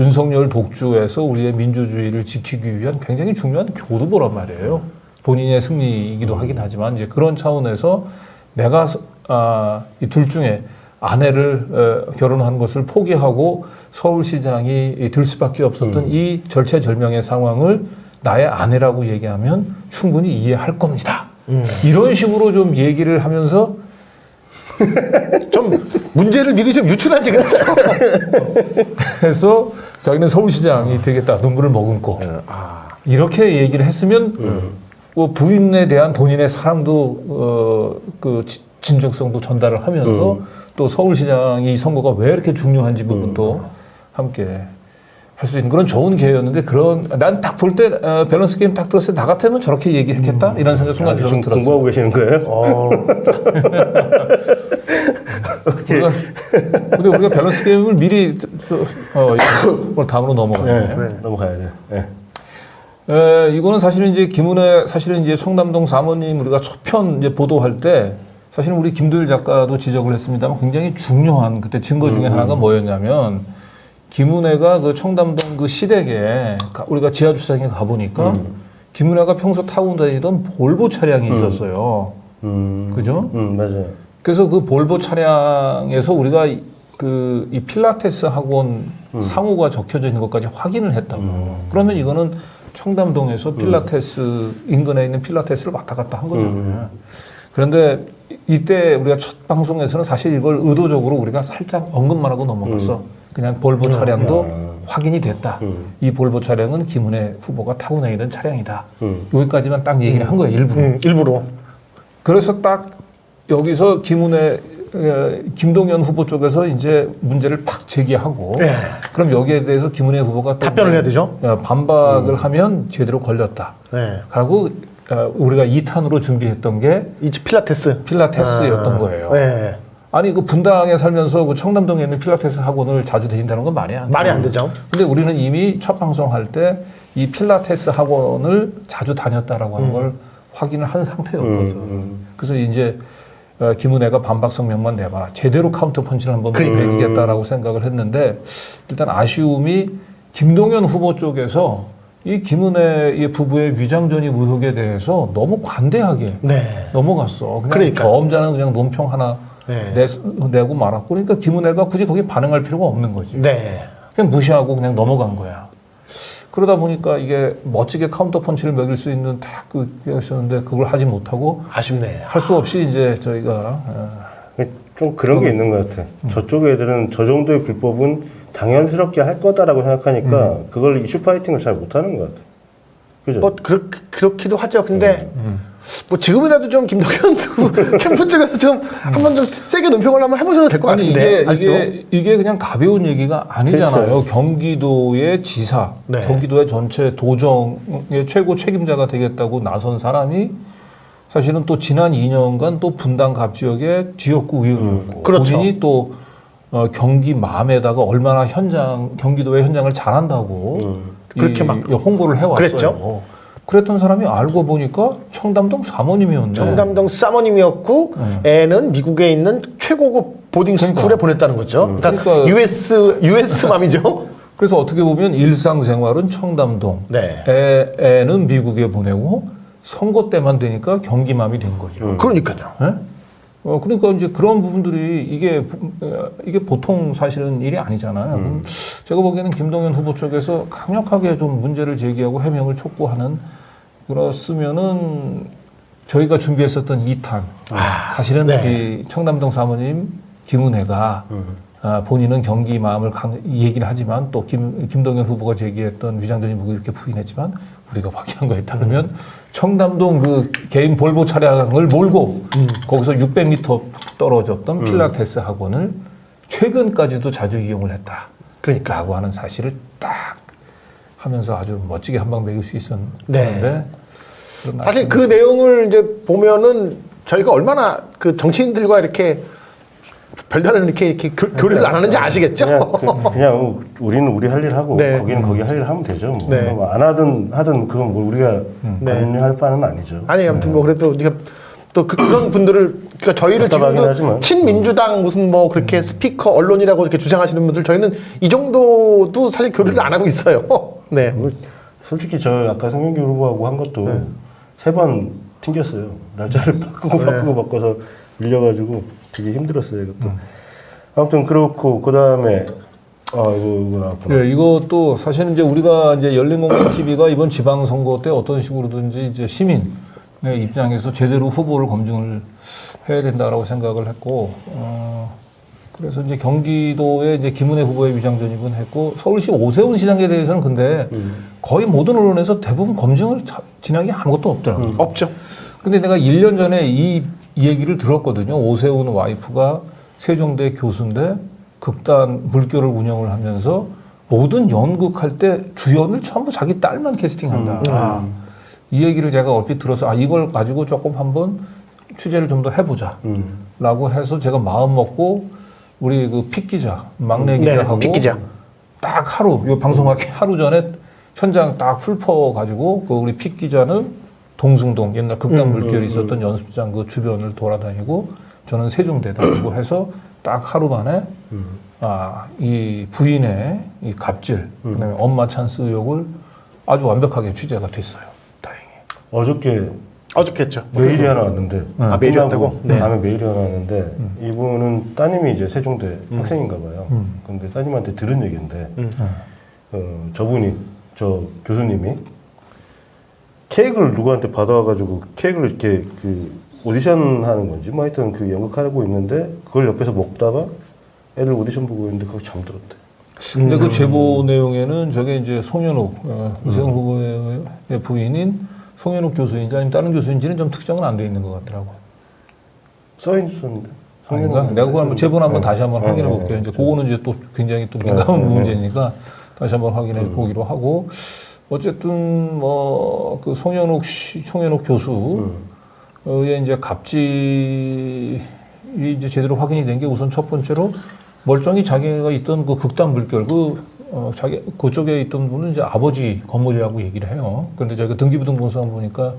Speaker 4: 윤석열 독주에서 우리의 민주주의를 지키기 위한 굉장히 중요한 교두보란 말이에요. 본인의 승리이기도 하긴 하지만 이제 그런 차원에서 내가 이 둘 중에 아내를 결혼한 것을 포기하고 서울시장이 될 수밖에 없었던 이 절체절명의 상황을 나의 아내라고 얘기하면 충분히 이해할 겁니다. 이런 식으로 좀 얘기를 하면서
Speaker 1: 좀 문제를 미리 좀 유출하지 그랬어.
Speaker 4: 해서 자기는 서울시장이 되겠다. 눈물을 머금고 이렇게 얘기를 했으면 부인에 대한 본인의 사랑도 그 진정성도 전달을 하면서 또 서울시장이 이 선거가 왜 이렇게 중요한지 부분도 함께 할 수 있는 그런 좋은 기회였는데 난 딱 볼 때 밸런스 게임 딱 들었을 때 나 같으면 저렇게 얘기했겠다 이런 생각 순간적으로
Speaker 3: 지금
Speaker 4: 들었어요.
Speaker 3: 공부하고 계시는 거예요?
Speaker 4: 근데 우리가 밸런스 게임을 미리 이걸 다음으로 넘어가네.
Speaker 3: 넘어가야 돼. 네.
Speaker 4: 이거는 사실은 이제 김은혜 사실은 이제 청담동 사모님 우리가 첫 편 이제 보도할 때 사실은 우리 김도일 작가도 지적을 했습니다만 굉장히 중요한 그때 증거 중에 하나가 뭐였냐면 김은혜가 그 청담동 그 시댁에 우리가 지하 주차장에 가 보니까 김은혜가 평소 타고 다니던 볼보 차량이 있었어요. 그죠?
Speaker 3: 맞아요.
Speaker 4: 그래서 그 볼보 차량에서 우리가 이 필라테스 학원 상호가 적혀져 있는 것까지 확인을 했다고. 그러면 이거는 청담동에서 필라테스 인근에 있는 필라테스를 왔다 갔다 한 거잖아요. 그런데 이때 우리가 첫 방송에서는 사실 이걸 의도적으로 우리가 살짝 언급만 하고 넘어갔어. 그냥 볼보 차량도 확인이 됐다. 이 볼보 차량은 김은혜 후보가 타고 다니던 차량이다. 여기까지만 딱 얘기를 한 거예요.
Speaker 1: 일부러.
Speaker 4: 그래서 딱 여기서 김동연 후보 쪽에서 이제 문제를 팍 제기하고 그럼 여기에 대해서 김은혜 후보가 또
Speaker 1: 답변을 해야 되죠.
Speaker 4: 반박을 하면 제대로 걸렸다.
Speaker 1: 네.
Speaker 4: 그리고 우리가 2탄으로 준비했던 게
Speaker 1: 이 필라테스였던
Speaker 4: 거예요.
Speaker 1: 네.
Speaker 4: 아니 그 분당에 살면서 그 청담동에 있는 필라테스 학원을 자주 다닌다는 건 말이 안 돼.
Speaker 1: 말이 안 되죠.
Speaker 4: 근데 우리는 이미 첫 방송할 때 이 필라테스 학원을 자주 다녔다라고 하는 걸 확인을 한 상태였거든. 그래서 이제 김은혜가 반박 성명만 내봐. 제대로 카운터 펀치를 한번 내주겠다라고 생각을 했는데 일단 아쉬움이 김동연 후보 쪽에서 이 김은혜 부부의 위장전입 의혹에 대해서 너무 관대하게 넘어갔어. 그냥 점잖은 그냥 논평 하나 내고 말았고 그러니까 김은혜가 굳이 거기에 반응할 필요가 없는 거지. 그냥 무시하고 그냥 넘어간 거야. 그러다 보니까 이게 멋지게 카운터 펀치를 먹일 수 있는 딱 그였었는데 그걸 하지 못하고
Speaker 1: 아쉽네.
Speaker 4: 할 수 없이 이제 저희가
Speaker 3: 좀 그런 게 있는 것 같아. 저쪽 애들은 저 정도의 불법은 당연스럽게 할 거다라고 생각하니까 그걸 이슈 파이팅을 잘 못하는 것 같아. 그죠?
Speaker 1: 뭐 그렇기도 하죠. 근데 뭐 지금이라도 좀 김동연 캠프 쪽에서 좀 한번 좀 세게 논평을 한번 해보셔도 될 것 같은데.
Speaker 4: 이게 그냥 가벼운 얘기가 아니잖아요.
Speaker 3: 그렇죠.
Speaker 4: 경기도의 지사, 경기도의 전체 도정의 최고 책임자가 되겠다고 나선 사람이 사실은 또 지난 2년간 또 분당 갑지역의 지역구 의원이었고 본인이 또 경기맘에다가 얼마나 경기도의 현장을 잘한다고
Speaker 1: 그렇게 막
Speaker 4: 홍보를 해왔어요.
Speaker 1: 그랬죠?
Speaker 4: 그랬던 사람이 알고 보니까 청담동 사모님이었네.
Speaker 1: 청담동 사모님이었고 애는 미국에 있는 최고급 보딩 스쿨에 보냈다는 거죠. 그러니까 US 맘이죠.
Speaker 4: 그래서 어떻게 보면 일상생활은 청담동, 애는 미국에 보내고 선거 때만 되니까 경기맘이 된 거죠.
Speaker 1: 그러니까요.
Speaker 4: 네? 그러니까 이제 그런 부분들이 이게 보통 사실은 일이 아니잖아요. 제가 보기에는 김동연 후보 쪽에서 강력하게 좀 문제를 제기하고 해명을 촉구하는 그렇으면은 저희가 준비했었던 2탄 사실은 이 청담동 사모님 김은혜가 본인은 경기 마음을 얘기를 하지만 또 김동연 후보가 제기했던 위장전입 의혹을 이렇게 부인했지만 우리가 확인한 거에 따르면 청담동 그 개인 볼보 차량을 몰고 거기서 600m 떨어졌던 필라테스 학원을 최근까지도 자주 이용을 했다. 라고 하는 사실을 딱 하면서 아주 멋지게 한 방 먹일 수 있었는데
Speaker 1: 사실 그 내용을 이제 보면은 저희가 얼마나 그 정치인들과 이렇게 별다른 이렇게 교류를 안 하는지 아시겠죠?
Speaker 3: 그냥 우리는 우리 할 일 하고 거기는 거기 할 일 하면 되죠. 뭐 안 하든 그건 뭐 우리가 관여할 바는 아니죠.
Speaker 1: 아니 아무튼 뭐 그래도 우리가 또 그런 분들을 그러니까 저희를 지금도 친민주당 무슨 뭐 그렇게 스피커 언론이라고 이렇게 주장하시는 분들 저희는 이 정도도 사실 교류를 안 하고 있어요. 네.
Speaker 3: 솔직히 저 아까 성현규 후보하고 한 것도 3번 튕겼어요. 날짜를 바꿔서 밀려가지고 되게 힘들었어요, 이것도. 아무튼 그렇고 그다음에 이거 나왔구나.
Speaker 4: 이것도 사실은 이제 우리가 이제 열린공감 TV가 이번 지방선거 때 어떤 식으로든지 이제 시민의 입장에서 제대로 후보를 검증을 해야 된다라고 생각을 했고, 그래서 이제 경기도에 이제 김은혜 후보의 위장전입은 했고, 서울시 오세훈 시장에 대해서는 근데 거의 모든 언론에서 대부분 검증을 진한 게 아무것도 없더라고요.
Speaker 1: 없죠.
Speaker 4: 근데 내가 1년 전에 이 얘기를 들었거든요. 오세훈 와이프가 세종대 교수인데 극단 물교를 운영을 하면서 모든 연극할 때 주연을 전부 자기 딸만 캐스팅한다. 이 얘기를 제가 얼핏 들어서 이걸 가지고 조금 한번 취재를 좀 더 해보자. 라고 해서 제가 마음 먹고 우리 그 픽 기자, 막내 기자하고
Speaker 1: 픽 기자.
Speaker 4: 딱 하루, 요 방송하기 하루 전에 현장 딱 훑어가지고 그 우리 픽 기자는 동숭동 옛날 극단 물결이 있었던 연습장 그 주변을 돌아다니고 저는 세종대 다니고 해서 딱 하루 만에 이 부인의 이 갑질, 그다음에 엄마 찬스 의혹을 아주 완벽하게 취재가 됐어요. 다행히.
Speaker 3: 어저께
Speaker 1: 했죠.
Speaker 3: 메일이 하나 왔는데
Speaker 1: 메일이 왔다고?
Speaker 3: 네. 다음에 메일이 하나 왔는데 이분은 따님이 이제 세종대 학생인가 봐요. 근데 따님한테 들은 얘기인데 저분이 저 교수님이 케이크를 누구한테 받아와가지고 케이크를 이렇게 그 오디션 하는 건지 뭐 하여튼 그 연극하고 있는데 그걸 옆에서 먹다가 애들 오디션 보고 있는데 그거 잠들었대.
Speaker 4: 근데 그 제보 내용에는 저게 이제 송현욱 우세훈 후보의 부인인 송현욱 교수인지 아니면 다른 교수인지는 좀 특정은 안 돼 있는 것 같더라고요.
Speaker 3: 써 있었는데.
Speaker 4: 아닌가? 내가 그거 한번 제보는 한번 다시 한번 확인해 볼게요. 이제 그거는 이제 또 굉장히 또 민감한 문제니까 다시 한번 확인해 보기로 하고 어쨌든 뭐 그 송현욱 교수의 이제 갑질이 이제 제대로 확인이 된 게 우선 첫 번째로 멀쩡히 자기가 있던 그 극단 물결 자기 그쪽에 있던 분은 이제 아버지 건물이라고 얘기를 해요. 그런데 저희가 등기부등본상 보니까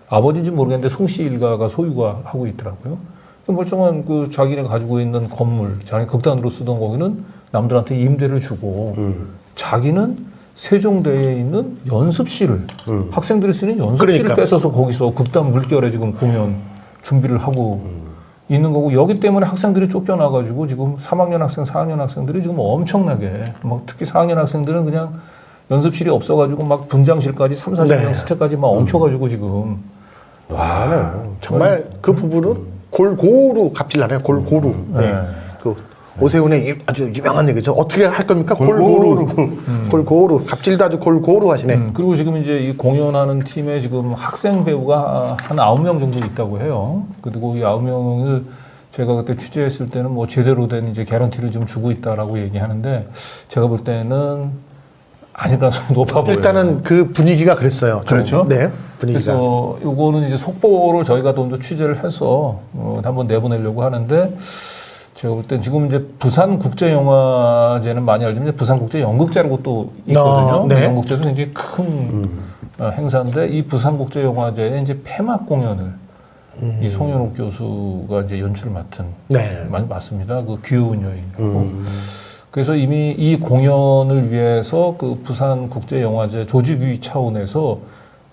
Speaker 4: 아버지인지 모르겠는데 송 씨 일가가 소유가 하고 있더라고요. 그 멀쩡한 그 자기가 가지고 있는 건물, 자기 극단으로 쓰던 거기는 남들한테 임대를 주고 자기는 세종대에 있는 연습실을 학생들이 쓰는 연습실을 뺏어서 거기서 극단 물결에 지금 공연 준비를 하고 있는 거고 여기 때문에 학생들이 쫓겨나가지고 지금 3학년 학생, 4학년 학생들이 지금 엄청나게 막 특히 4학년 학생들은 그냥 연습실이 없어가지고 막 분장실까지 3, 40명 스텝까지 막 엉켜가지고 지금
Speaker 1: 정말 그 부분은 골고루 갑질나네요. 골고루. 그 오세훈의 아주 유명한 얘기죠. 어떻게 할 겁니까? 골고루. 갑질도 아주 골고루 하시네.
Speaker 4: 그리고 지금 이제 이 공연하는 팀에 지금 학생 배우가 한 9명 정도 있다고 해요. 그리고 이 9명을 제가 그때 취재했을 때는 뭐 제대로 된 이제 개런티를 좀 주고 있다라고 얘기하는데 제가 볼 때는 아닐 가능성이 높아 보여요.
Speaker 1: 일단은 그 분위기가 그랬어요.
Speaker 4: 그렇죠.
Speaker 1: 네. 분위기가.
Speaker 4: 그래서 요거는 이제 속보를 저희가 좀 더 취재를 해서 한번 내보내려고 하는데 제가 볼 땐 지금 이제 부산국제영화제는 많이 알지만 부산국제연극제라고 또 있거든요.
Speaker 1: 네.
Speaker 4: 연극제도 굉장히 큰 행사인데 이 부산국제영화제에 이제 폐막 공연을 이 송현욱 교수가 이제 연출을 맡은 맞습니다. 그 귀여운 여인이라고. 그래서 이미 이 공연을 위해서 그 부산국제영화제 조직위 차원에서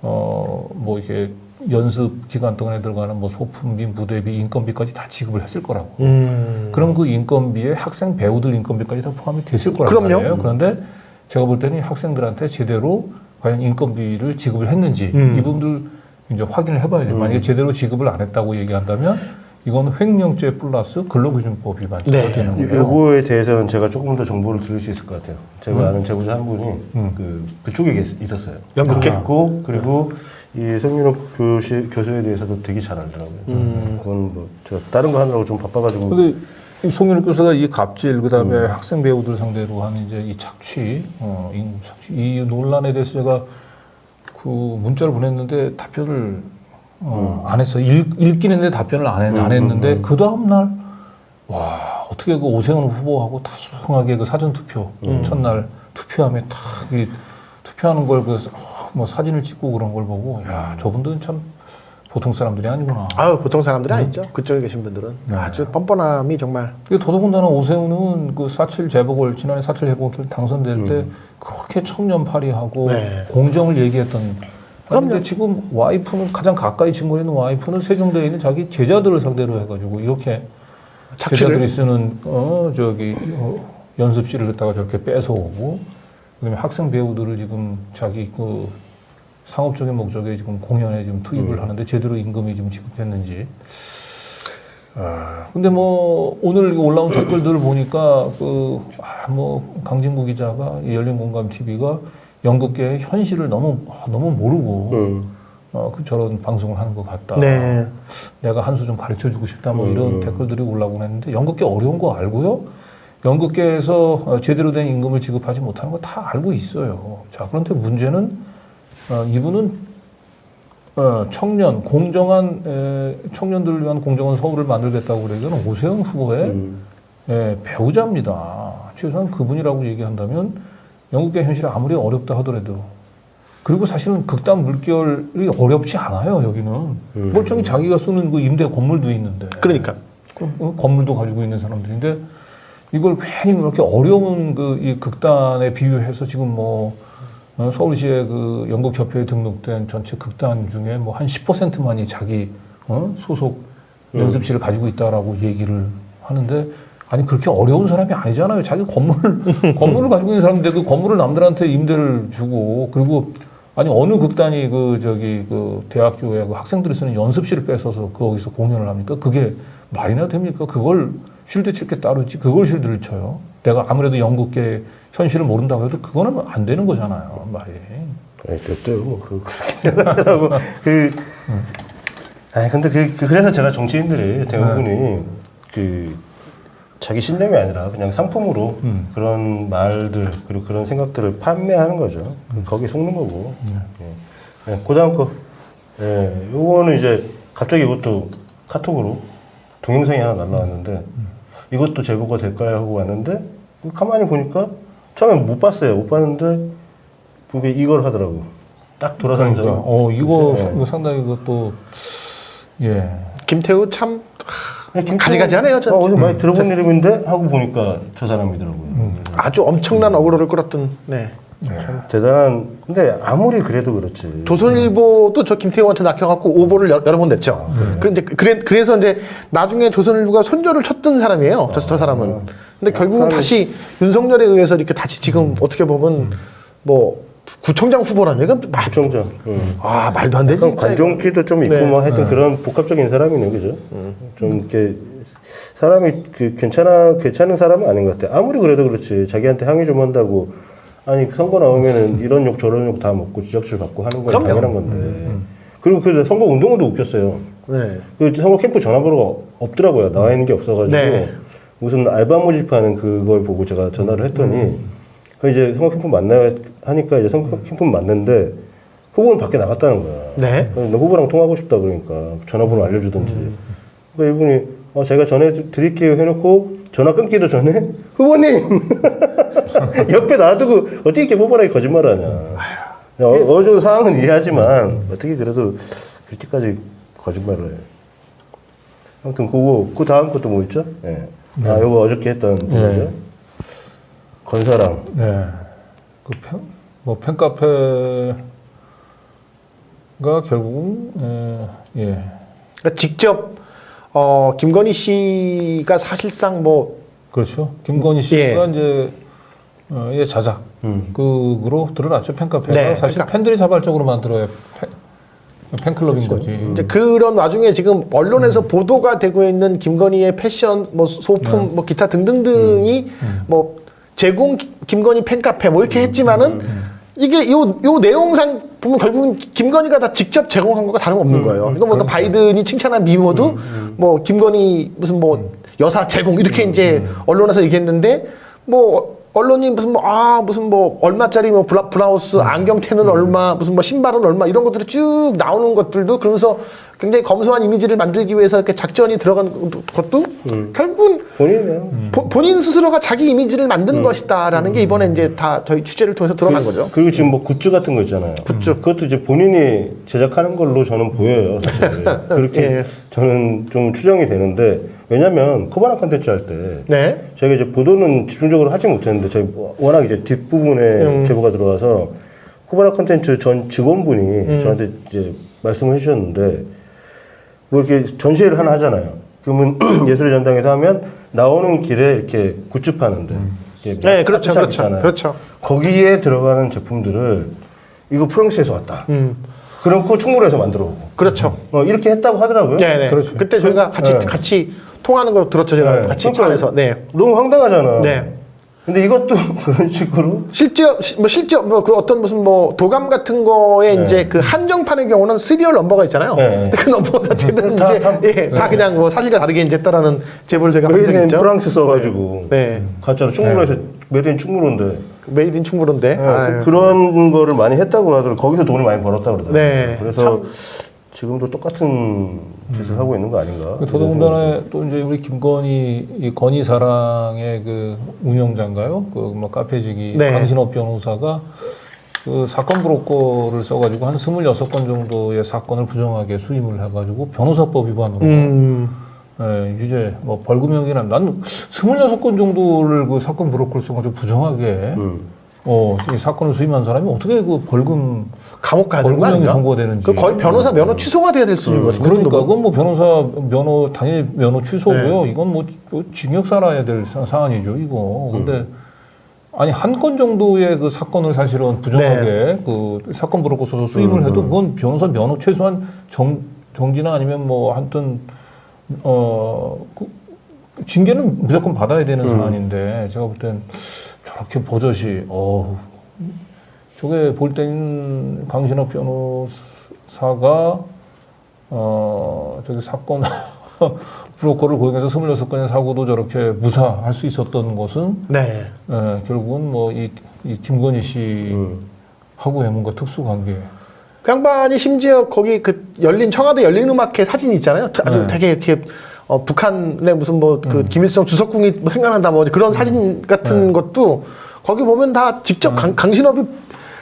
Speaker 4: 뭐 이렇게 연습 기간 동안에 들어가는 뭐 소품비, 무대비, 인건비까지 다 지급을 했을 거라고. 그럼 그 인건비에 학생 배우들 인건비까지 다 포함이 됐을 거라고 말이에요. 그런데 제가 볼 때는 학생들한테 제대로 과연 인건비를 지급을 했는지 이 부분들 이제 확인을 해봐야 돼요. 만약에 제대로 지급을 안 했다고 얘기한다면 이건 횡령죄 플러스 근로기준법 위반죄가 되는 거예요.
Speaker 3: 이거에 대해서는 제가 조금 더 정보를 드릴 수 있을 것 같아요. 제가 아는 제보자 한 분이 그쪽에 있었어요.
Speaker 1: 연극계?
Speaker 3: 있고 그리고 이 송윤욱 교수에 대해서도 되게 잘 알더라고요. 그건 뭐 제가 다른 거 하느라고 좀 바빠가지고.
Speaker 4: 근데 이 송윤욱 교수가 이 갑질 그다음에 학생 배우들 상대로 하는 이제 이 착취, 이 논란에 대해서 제가 그 문자를 보냈는데 답변을 안 했어. 읽긴 했는데 답변을 안 했는데 그 다음 날 와 어떻게 그 오세훈 후보하고 다정하게 그 사전 투표 첫날 투표함에 탁 투표하는 걸 뭐 사진을 찍고 그런 걸 보고 야 저분들은 참 보통 사람들이 아니구나.
Speaker 1: 보통 사람들이 아니죠. 그쪽에 계신 분들은 아주 뻔뻔함이 정말.
Speaker 4: 더더군다나 오세훈은 그 4.7 재보궐 지난해 4.7 재보궐 당선될 때 그렇게 청렴파리하고 공정을 얘기했던. 그런데 지금 와이프는 가장 가까이 친구에 있는 와이프는 세종대에 있는 자기 제자들을 상대로 해가지고 이렇게 제자들이 쓰는 연습실을 갖다가 저렇게 뺏어오고. 그다음에 학생 배우들을 지금 자기 그 상업적인 목적에 지금 공연에 지금 투입을 하는데 제대로 임금이 좀 지급했는지. 근데 뭐 오늘 올라온 댓글들을 보니까 뭐 강진구 기자가 열린공감 TV가 연극계의 현실을 너무 모르고 저런 방송을 하는 것 같다. 내가 한 수 좀 가르쳐 주고 싶다. 뭐 이런 댓글들이 올라오고 했는데 연극계 어려운 거 알고요. 연극계에서 제대로 된 임금을 지급하지 못하는 거 다 알고 있어요. 자, 그런데 문제는 이분은 청년들을 위한 공정한 서울을 만들겠다고 그러기에는 오세훈 후보의 배우자입니다. 최소한 그분이라고 얘기한다면 연극계 현실이 아무리 어렵다 하더라도 그리고 사실은 극단 물결이 어렵지 않아요. 여기는 멀쩡히 자기가 쓰는 그 임대 건물도 있는데
Speaker 1: 그러니까
Speaker 4: 건물도 가지고 있는 사람들인데 이걸 괜히 그렇게 어려운 이 극단에 비유해서 지금 뭐 서울시의 그 연극협회에 등록된 전체 극단 중에 뭐 한 10%만이 자기 소속 연습실을 가지고 있다라고 얘기를 하는데 아니 그렇게 어려운 사람이 아니잖아요. 자기 건물을 가지고 있는 사람인데 그 건물을 남들한테 임대를 주고 그리고 아니 어느 극단이 그 대학교에 그 학생들이 쓰는 연습실을 뺏어서 거기서 공연을 합니까? 그게 말이나 됩니까? 그걸 쉴드 칠 게 따로 있지. 그걸 쉴드를 쳐요. 내가 아무래도 연극계 현실을 모른다고 해도 그거는 안 되는 거잖아요. 말이.
Speaker 3: 아니, 됐대요. 그렇게 하라고. 근데 그래서 제가 정치인들이 대부분이 자기 신념이 아니라 그냥 상품으로 그런 말들 그리고 그런 생각들을 판매하는 거죠. 거기에 속는 거고. 그 다음 거. 요거는 이제 갑자기 이것도 카톡으로 동영상이 하나 날라왔는데 이것도 제보가 될까요? 하고 왔는데 가만히 보니까 처음에 못 봤어요. 못 봤는데 그게 이걸 하더라고. 딱 돌아서면서.
Speaker 4: 그러니까, 이거 상당히 그것도 예.
Speaker 1: 김태우 참 가지가지하네요.
Speaker 3: 어디서 많이 들어본 이름인데 하고 보니까 저 사람이더라고요.
Speaker 1: 아주 엄청난 어그로를 끌었던. 네.
Speaker 3: 참 대단한. 근데 아무리 그래도 그렇지.
Speaker 1: 조선일보도 저 김태우한테 낚여갖고 오보를 여러 번 냈죠. 그래서 이제 나중에 조선일보가 손절을 쳤던 사람이에요. 저 사람은. 근데 결국은 다시 윤석열에 의해서 이렇게 다시 지금 어떻게 보면 뭐 구청장 후보라는 얘기가
Speaker 3: 구청장.
Speaker 1: 말도 안 되지.
Speaker 3: 관종기도 좀 있고 뭐 하여튼 그런 복합적인 사람이네, 그죠? 좀 이렇게 사람이 괜찮은 사람은 아닌 것 같아. 아무리 그래도 그렇지. 자기한테 항의 좀 한다고. 아니 선거 나오면은 이런 욕 저런 욕 다 먹고 지적질 받고 하는 건 당연한 건데. 그리고 그 선거 운동도 웃겼어요.
Speaker 1: 네.
Speaker 3: 그 선거 캠프 전화번호가 없더라고요. 나와 있는 게 없어가지고
Speaker 1: 네.
Speaker 3: 무슨 알바 모집하는 그걸 보고 제가 전화를 했더니 그 이제 선거 캠프 만나야 하니까 이제 선거 캠프 맞는데 후보는 밖에 나갔다는 거야.
Speaker 1: 네.
Speaker 3: 너 후보랑 통화하고 싶다 그러니까 전화번호 알려주든지. 그러니까 이분이 제가 전해드릴게요 해놓고 전화 끊기도 전에 후보님 옆에 놔두고 어떻게 이렇게 후보라고 거짓말을 하냐. 어느 정도 상황은 이해하지만 어떻게 그래도 그렇게까지 거짓말을 해. 아무튼 그 다음 것도 뭐 있죠? 네. 요거 어저께 했던 거죠. 건사랑.
Speaker 4: 네. 팬카페가 결국은
Speaker 1: 그러니까 직접 김건희 씨가 사실상 뭐
Speaker 4: 그렇죠. 김건희 씨가 이제 자작 극으로 드러났죠. 팬카페가
Speaker 1: 네,
Speaker 4: 사실
Speaker 1: 그러니까.
Speaker 4: 팬들이 자발적으로 만들어야 팬클럽인 거지.
Speaker 1: 이제 그런 와중에 지금 언론에서 보도가 되고 있는 김건희의 패션, 뭐 소품, 뭐 기타 등등등이 뭐 제공 김건희 팬카페 뭐 이렇게 했지만은 이게 요 내용상 보면 결국은 김건희가 다 직접 제공한 거가 다름없는 거예요. 이거 뭐 바이든이 칭찬한 미모도 뭐 김건희 무슨 뭐 여사 제공 이렇게 이제 언론에서 얘기했는데 뭐 언론이 무슨 뭐 얼마짜리 뭐 블라우스 안경테는 얼마 무슨 뭐 신발은 얼마 이런 것들이 쭉 나오는 것들도 그러면서 굉장히 검소한 이미지를 만들기 위해서 이렇게 작전이 들어간 것도 결국은
Speaker 3: 본인이네요.
Speaker 1: 본인 스스로가 자기 이미지를 만든 것이다라는 게 이번에 이제 다 저희 취재를 통해서 드러난 거죠.
Speaker 3: 그리고 지금 뭐 굿즈 같은 거 있잖아요. 굿즈. 그것도 이제 본인이 제작하는 걸로 저는 보여요. 사실. 그렇게
Speaker 1: 예.
Speaker 3: 저는 좀 추정이 되는데 왜냐면 코바나 컨텐츠 할 때
Speaker 1: 네.
Speaker 3: 저희가 이제 보도는 집중적으로 하지 못했는데 저희 워낙 이제 뒷부분에 제보가 들어와서 코바나 컨텐츠 전 직원분이 저한테 이제 말씀을 해주셨는데 뭐 이렇게 전시회를 하나 하잖아요. 그러면 예술의 전당에서 하면 나오는 길에 이렇게 굿즈 파는데
Speaker 1: 네, 그렇죠. 그렇죠.
Speaker 3: 거기에 들어가는 제품들을 이거 프랑스에서 왔다. 그렇고 충무로에서 만들어 오고.
Speaker 1: 그렇죠.
Speaker 3: 이렇게 했다고 하더라고요.
Speaker 1: 네.
Speaker 4: 그렇죠.
Speaker 1: 그때 저희가 같이 통하는 거 들었죠. 제가 같이
Speaker 3: 그러니까
Speaker 1: 차에서. 네.
Speaker 3: 너무 황당하잖아.
Speaker 1: 네.
Speaker 3: 근데 이것도 그런 식으로
Speaker 1: 실제 그 어떤 무슨 뭐 도감 같은 거에 이제 그 한정판의 경우는 시리얼 넘버가 있잖아요. 근데 그 넘버 자체는 이제 다 그냥 뭐 사실과 다르게 이제 했다라는 제보를 제가 한 적이
Speaker 3: 메이드 인
Speaker 1: 있죠.
Speaker 3: 프랑스 써가지고 가짜로 충무로에서 메이드 인 충무로인데
Speaker 1: 메이드 인 충무로인데
Speaker 3: 그런 거를 많이 했다고 하더라고요. 거기서 돈을 많이 벌었다고 그러더라고요.
Speaker 1: 네.
Speaker 3: 그래서 지금도 똑같은 짓을 하고 있는 거 아닌가.
Speaker 4: 더더군다나 또 이제 우리 김건희 이 건희사랑의 그 운영자인가요? 그 뭐 카페지기 강신업 변호사가 그 사건 브로커를 써가지고 한 26건 정도의 사건을 부정하게 수임을 해가지고 변호사법 위반으로 유죄 뭐 벌금형이나 난 26건 정도를 그 사건 브로커를 써가지고 부정하게 이 사건을 수임한 사람이 어떻게 그 벌금
Speaker 1: 감옥 가야 되는 거
Speaker 4: 벌금형이
Speaker 1: 아닌가?
Speaker 4: 선고가 되는지.
Speaker 1: 그 거의 변호사 면허 취소가 돼야 될 수준인 것 같은데.
Speaker 4: 그러니까 그건 뭐 변호사 면허 당연히 면허 취소고요. 이건 뭐 징역 살아야 될 사안이죠, 이거. 근데 아니 한 건 정도의 그 사건을 사실은 부정하게 그 사건 브로커 써서 수임을 해도 그건 변호사 면허 최소한 정지나 아니면 뭐 하여튼 그 징계는 무조건 받아야 되는 사안인데 제가 볼 땐 저렇게 버젓이 저게 볼 때는 강신업 변호사가 저기 사건 브로커를 고용해서 26건의 사고도 저렇게 무사할 수 있었던 것은 결국은 뭐 이 김건희 씨하고의 뭔가 특수관계.
Speaker 1: 그 양반이 심지어 거기 그 청와대 열린 음악회 사진이 있잖아요. 아주 되게 이렇게 북한의 무슨 뭐 그 김일성 주석궁이 뭐 생각난다 뭐 그런 사진 같은 것도 거기 보면 다 직접 강신업이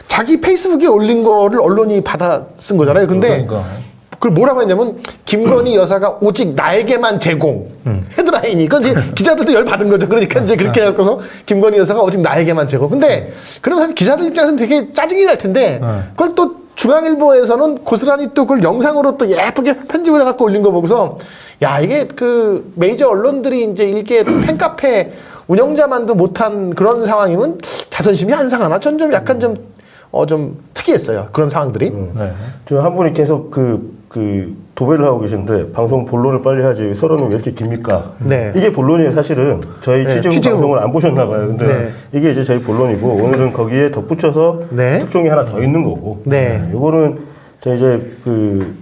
Speaker 1: 자기 페이스북에 올린 거를 언론이 받아 쓴 거잖아요. 근데 그걸 뭐라고 했냐면 김건희 여사가 오직 나에게만 제공 헤드라인이 이건 이제 기자들도 열 받은 거죠. 그러니까 이제 그렇게 해갖고서 김건희 여사가 오직 나에게만 제공. 근데 그런 사실 기자들 입장에서는 되게 짜증이 날 텐데 그걸 또 중앙일보에서는 고스란히 또 그걸 영상으로 또 예쁘게 편집을 해갖고 올린 거 보고서 야 이게 그 메이저 언론들이 이제 일개 팬카페 운영자만도 못한 그런 상황이면 자존심이 안 상하나? 전 좀 약간 좀 특이했어요. 그런 상황들이.
Speaker 3: 저 한 분이 계속 그 도배를 하고 계신데 방송 본론을 빨리 하지 서론은 왜 이렇게 깁니까? 이게 본론이에요. 사실은 저희 취재국 방송을 안 보셨나 봐요. 근데 이게 이제 저희 본론이고 오늘은 거기에 덧붙여서 특종이 하나 더 있는 거고. 요거는 저 이제 그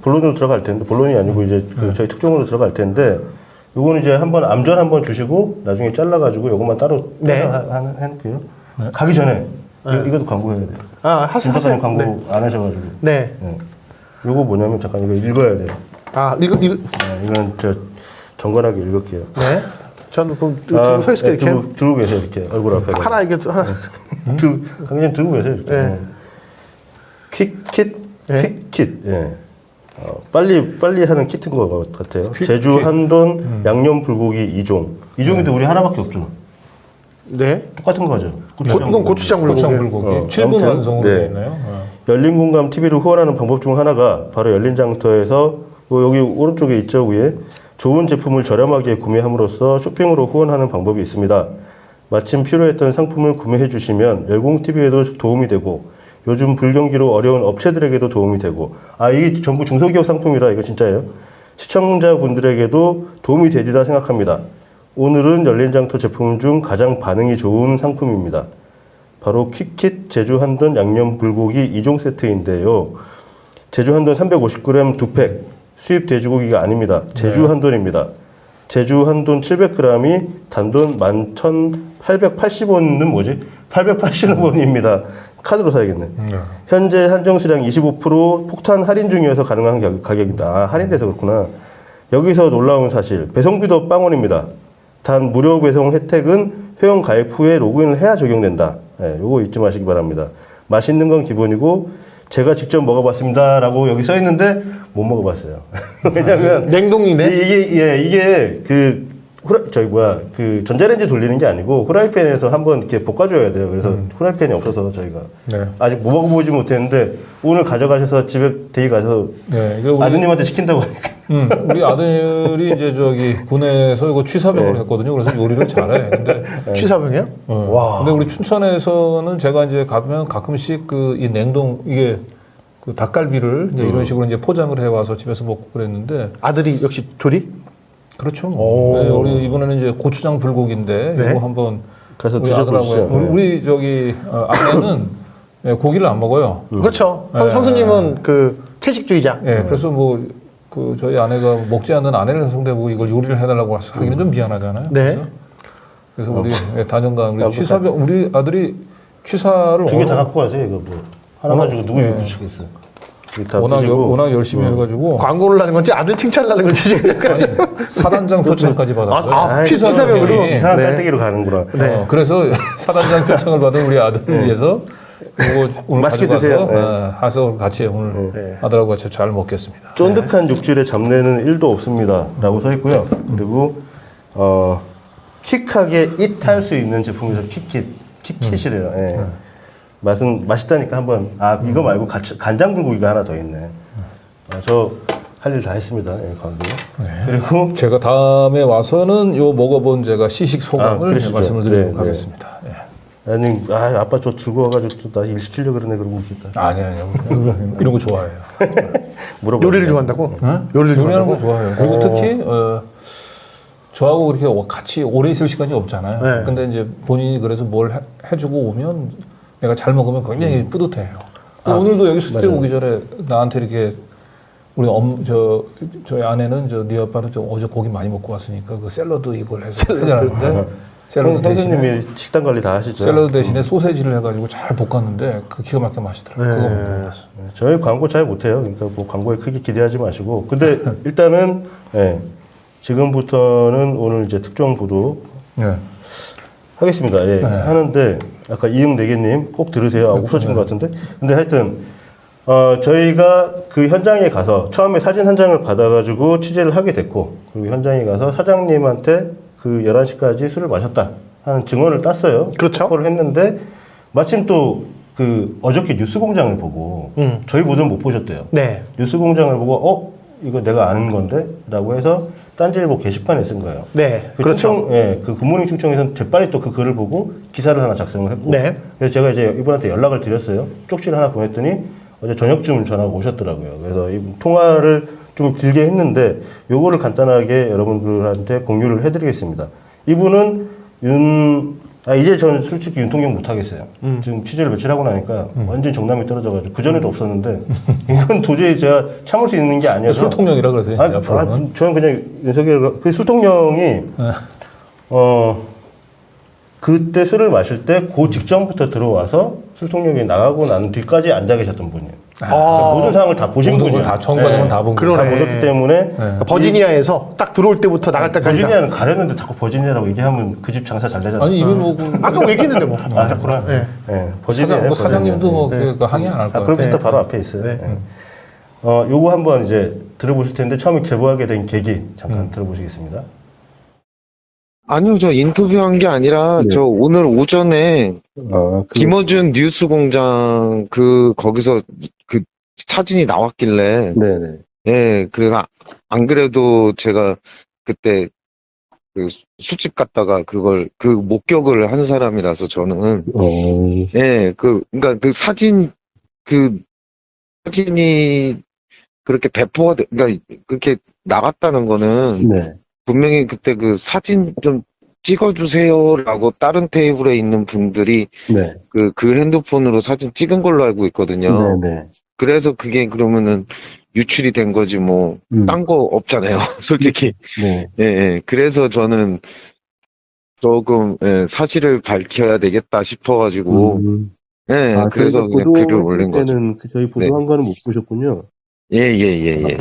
Speaker 3: 본론으로 들어갈 텐데 본론이 아니고 이제 그 저희 특종으로 들어갈 텐데 요거는 이제 한번 암전 한번 주시고 나중에 잘라가지고 요것만 따로 할게요. 가기 전에 이것도 광고해야 돼요.
Speaker 1: 하세요.
Speaker 3: 광고 안 하셔가지고. 요거 뭐냐면 잠깐 이거 읽어야 돼요. 이건 저 경건하게 읽을게요.
Speaker 1: 저는 그럼 서 있을게요. 이렇게
Speaker 3: 들고 계세요 이렇게 얼굴 앞에.
Speaker 1: 하나 이게 하나.
Speaker 3: 강진 들고 계세요 이렇게. 퀵킷. 빨리 하는 키트인 것 같아요. 제주 한돈 양념 불고기 2종. 2종인데 우리 하나밖에 없죠. 똑같은 거죠.
Speaker 1: 이건 고추장 불고기.
Speaker 4: 7분 완성으로 되어 있나요?
Speaker 3: 열린공감 TV를 후원하는 방법 중 하나가 바로 열린장터에서 여기 오른쪽에 있죠 위에 좋은 제품을 저렴하게 구매함으로써 쇼핑으로 후원하는 방법이 있습니다. 마침 필요했던 상품을 구매해 주시면 열공TV에도 도움이 되고 요즘 불경기로 어려운 업체들에게도 도움이 되고 이게 전부 중소기업 상품이라 이거 진짜예요. 시청자분들에게도 도움이 되리라 생각합니다. 오늘은 열린장터 제품 중 가장 반응이 좋은 상품입니다. 바로 퀵킷 제주 한돈 양념 불고기 2종 세트인데요. 제주 한돈 350g 2팩 수입 돼지고기가 아닙니다. 제주 한돈입니다. 제주 한돈 700g이 단돈 11,880원은 뭐지? 880원입니다. 카드로 사야겠네. 현재 한정 수량 25% 폭탄 할인 중이어서 가능한 가격입니다. 할인돼서 그렇구나. 여기서 놀라운 사실, 배송비도 빵원입니다. 단 무료 배송 혜택은 회원 가입 후에 로그인을 해야 적용된다. 요거 잊지 마시기 바랍니다. 맛있는 건 기본이고 제가 직접 먹어봤습니다 라고 여기 써 있는데 못 먹어봤어요. 왜냐면
Speaker 1: 냉동이네.
Speaker 3: 이게 그 전자레인지 돌리는 게 아니고 후라이팬에서 한번 이렇게 볶아줘야 돼요. 그래서 후라이팬이 없어서 저희가 아직 못 먹어보지 못했는데 오늘 가져가셔서 집에 데리 가서 아드님한테 시킨다고 하니까.
Speaker 4: 우리 아들이 이제 저기 군에서 이거 취사병을 했거든요. 그래서 요리를 잘해. 근데
Speaker 1: 취사병이요?
Speaker 4: 와. 근데 우리 춘천에서는 제가 이제 가면 가끔씩 그 이 냉동 이게 그 닭갈비를 이제 이런 식으로 이제 포장을 해 와서 집에서 먹고 그랬는데
Speaker 1: 아들이 역시 조리?
Speaker 4: 그렇죠. 우리 이번에는 이제 고추장 불고기인데 이거 한번
Speaker 3: 가서
Speaker 4: 우리 아들하고
Speaker 3: 드셔보시죠.
Speaker 4: 우리 저기 아내는 예, 고기를 안 먹어요.
Speaker 1: 그렇죠.
Speaker 4: 네.
Speaker 1: 형수님은 그 채식주의자.
Speaker 4: 예, 그래서 뭐 그 저희 아내가 먹지 않는 아내를 상대보고 이걸 요리를 해달라고 하기는 좀 미안하잖아요.
Speaker 1: 네.
Speaker 4: 그래서 우리 다년간 우리
Speaker 3: 깜빡.
Speaker 4: 취사병 우리 아들이 취사를
Speaker 3: 두 개 다 갖고 가세요. 이거 뭐 하나 가지고 누구 이거 붙이겠어. 이거 다
Speaker 4: 워낙
Speaker 3: 드시고.
Speaker 4: 워낙 열심히 해가지고
Speaker 1: 광고를 하는 건지 아들 칭찬을 하는 건지 지금.
Speaker 4: 아니 사단장 표창까지 받았어요.
Speaker 1: 아, 취사병으로?
Speaker 4: 예.
Speaker 3: 이상한
Speaker 1: 네.
Speaker 3: 깔때기로 가는구나.
Speaker 4: 그래서 사단장 표창을 받은 우리 아들을 위해서 이거 오늘
Speaker 3: 맛있게
Speaker 4: 가져가서
Speaker 3: 드세요. 네.
Speaker 4: 하서 같이 오늘 아들하고 같이 잘 먹겠습니다.
Speaker 3: 쫀득한 육질의 잡내는 1도 없습니다. 라고 써 있고요. 그리고, 킥하게 잇할 수 있는 제품에서 킥킷이래요. 예. 맛은 맛있다니까 한번, 이거 말고 간장 불고기가 하나 더 있네. 저 할 일 다 했습니다. 예, 광고. 그리고,
Speaker 4: 제가 다음에 와서는 요 먹어본 제가 시식 소감을
Speaker 3: 그러시죠.
Speaker 4: 말씀을 드리도록
Speaker 3: 네,
Speaker 4: 하겠습니다. 예.
Speaker 3: 아니, 아빠 저 들고 와가지고 또 나 일 시키려고 그러네. 그러고 있겠다.
Speaker 4: 아니요. 이런 거 좋아해요.
Speaker 3: 물어봐.
Speaker 1: 요리를 좋아한다고? 요리를
Speaker 4: 요리하는 거
Speaker 1: 좋아한다고?
Speaker 4: 좋아해요. 그리고 특히 저하고 그렇게 같이 오래 있을 시간이 없잖아요.
Speaker 1: 네.
Speaker 4: 근데 이제 본인이 그래서 뭘 해주고 오면 내가 잘 먹으면 굉장히 뿌듯해요. 오늘도 여기 스튜디오 오기 전에 나한테 이렇게 우리 저희 아내는 네 아빠는 어제 고기 많이 먹고 왔으니까 그 샐러드 이걸 해서 해자는데 샐러드 대신에
Speaker 3: 형수님이 식단 관리 다 하시죠?
Speaker 4: 샐러드 대신에 소세지를 해가지고 잘 볶았는데 그 기가 막히게 맛있더라고요. 그거 먹어봤어.
Speaker 3: 저희 광고 잘 못해요. 그러니까 뭐 광고에 크게 기대하지 마시고. 근데 일단은 지금부터는 오늘 이제 특종 보도
Speaker 4: 네.
Speaker 3: 하겠습니다. 예, 하는데 아까 이응내게님 꼭 들으세요. 없어진 것 같은데. 근데 하여튼 저희가 그 현장에 가서 처음에 사진 한 장을 받아가지고 취재를 하게 됐고 그리고 현장에 가서 사장님한테 그 11시까지 술을 마셨다 하는 증언을 땄어요.
Speaker 1: 그렇죠.
Speaker 3: 그걸 했는데 마침 또 그 어저께 뉴스공장을 보고 저희 보도는 못 보셨대요.
Speaker 1: 네.
Speaker 3: 뉴스공장을 보고 이거 내가 아는 건데 라고 해서 딴지일보 게시판에 쓴 거예요.
Speaker 1: 네.
Speaker 3: 그
Speaker 1: 그렇죠.
Speaker 3: 그 굿모닝 충청에서는 재빨리 또 그 글을 보고 기사를 하나 작성을 했고
Speaker 1: 네.
Speaker 3: 그래서 제가 이제 이분한테 연락을 드렸어요. 쪽지를 하나 보냈더니 어제 저녁쯤 전화가 오셨더라고요. 그래서 이 통화를 좀 길게 했는데 요거를 간단하게 여러분들한테 공유를 해드리겠습니다. 이분은 이제 저는 솔직히 윤통경 못 하겠어요. 지금 취재를 며칠 하고 나니까 완전 정남이 떨어져가지고 그 전에도 없었는데 이건 도저히 제가 참을 수 있는 게 아니어서
Speaker 4: 술통령이라 그러세요. 이제 앞으로는.
Speaker 3: 저는 그냥 윤석열 그 술통령이 그때 술을 마실 때 그 직전부터 들어와서 술통령이 나가고 난 뒤까지 앉아 계셨던 분이에요. 그러니까 모든 상황을 다 보신
Speaker 4: 모든
Speaker 3: 분이에요.
Speaker 4: 걸다 처음까지는 다 본
Speaker 1: 그러네.
Speaker 4: 거예요.
Speaker 3: 다 보셨기 때문에
Speaker 1: 그러니까 버지니아에서 딱 들어올 때부터 나갈 때까지.
Speaker 3: 버지니아는 가렸는데 자꾸 버지니아라고 얘기하면 그 집 장사 잘 되잖아요.
Speaker 4: 아니 이미 뭐
Speaker 1: 아까 뭐 얘기했는데 뭐.
Speaker 3: 그렇구나.
Speaker 1: 네.
Speaker 3: 버지니아.
Speaker 4: 사장님도 뭐 그 항의 안 할 거예요.
Speaker 3: 그럼부터 바로 앞에 있어요.
Speaker 1: 네.
Speaker 3: 요거 한번 이제 들어보실 텐데 처음에 제보하게 된 계기 잠깐 들어보시겠습니다.
Speaker 2: 아니요, 저 인터뷰한 게 아니라,
Speaker 3: 네.
Speaker 2: 저 오늘 오전에, 김어준 뉴스공장, 거기서 그 사진이 나왔길래,
Speaker 3: 네네.
Speaker 2: 예, 그래서 안 그래도 제가 그때 그 술집 갔다가 그 목격을 한 사람이라서 저는, 예, 그러니까 사진이 그렇게 그러니까 그렇게 나갔다는 거는,
Speaker 3: 네.
Speaker 2: 분명히 그때 그 사진 좀 찍어주세요라고 다른 테이블에 있는 분들이
Speaker 3: 네.
Speaker 2: 그 핸드폰으로 사진 찍은 걸로 알고 있거든요.
Speaker 3: 네네.
Speaker 2: 그래서 그게 그러면은 유출이 된 거지 뭐, 딴 거 없잖아요. 솔직히.
Speaker 3: 네.
Speaker 2: 예, 예. 그래서 저는 조금, 사실을 밝혀야 되겠다 싶어가지고, 예, 그래서 그냥 글을 올린 거죠.
Speaker 3: 저희 보도한 거는 못 보셨군요.
Speaker 2: 예, 예, 예, 예. 예.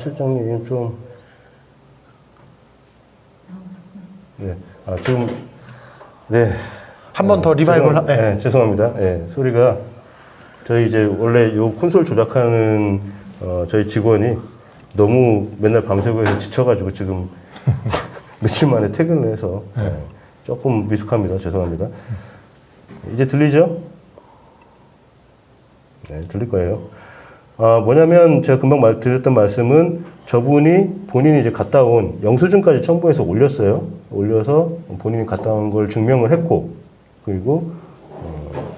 Speaker 3: 실장님 좀 네, 좀 네.
Speaker 1: 한 번 더 리바이벌.
Speaker 3: 네, 죄송합니다. 네, 소리가 저희 이제 원래 요 콘솔 조작하는 저희 직원이 너무 맨날 밤새고 해서 지쳐가지고 지금 며칠 만에 퇴근을 해서 조금 미숙합니다. 죄송합니다. 이제 들리죠? 네, 들릴 거예요. 뭐냐면 제가 금방 드렸던 말씀은 저분이 본인이 이제 갔다 온 영수증까지 첨부해서 올렸어요. 올려서 본인이 갔다 온 걸 증명을 했고, 그리고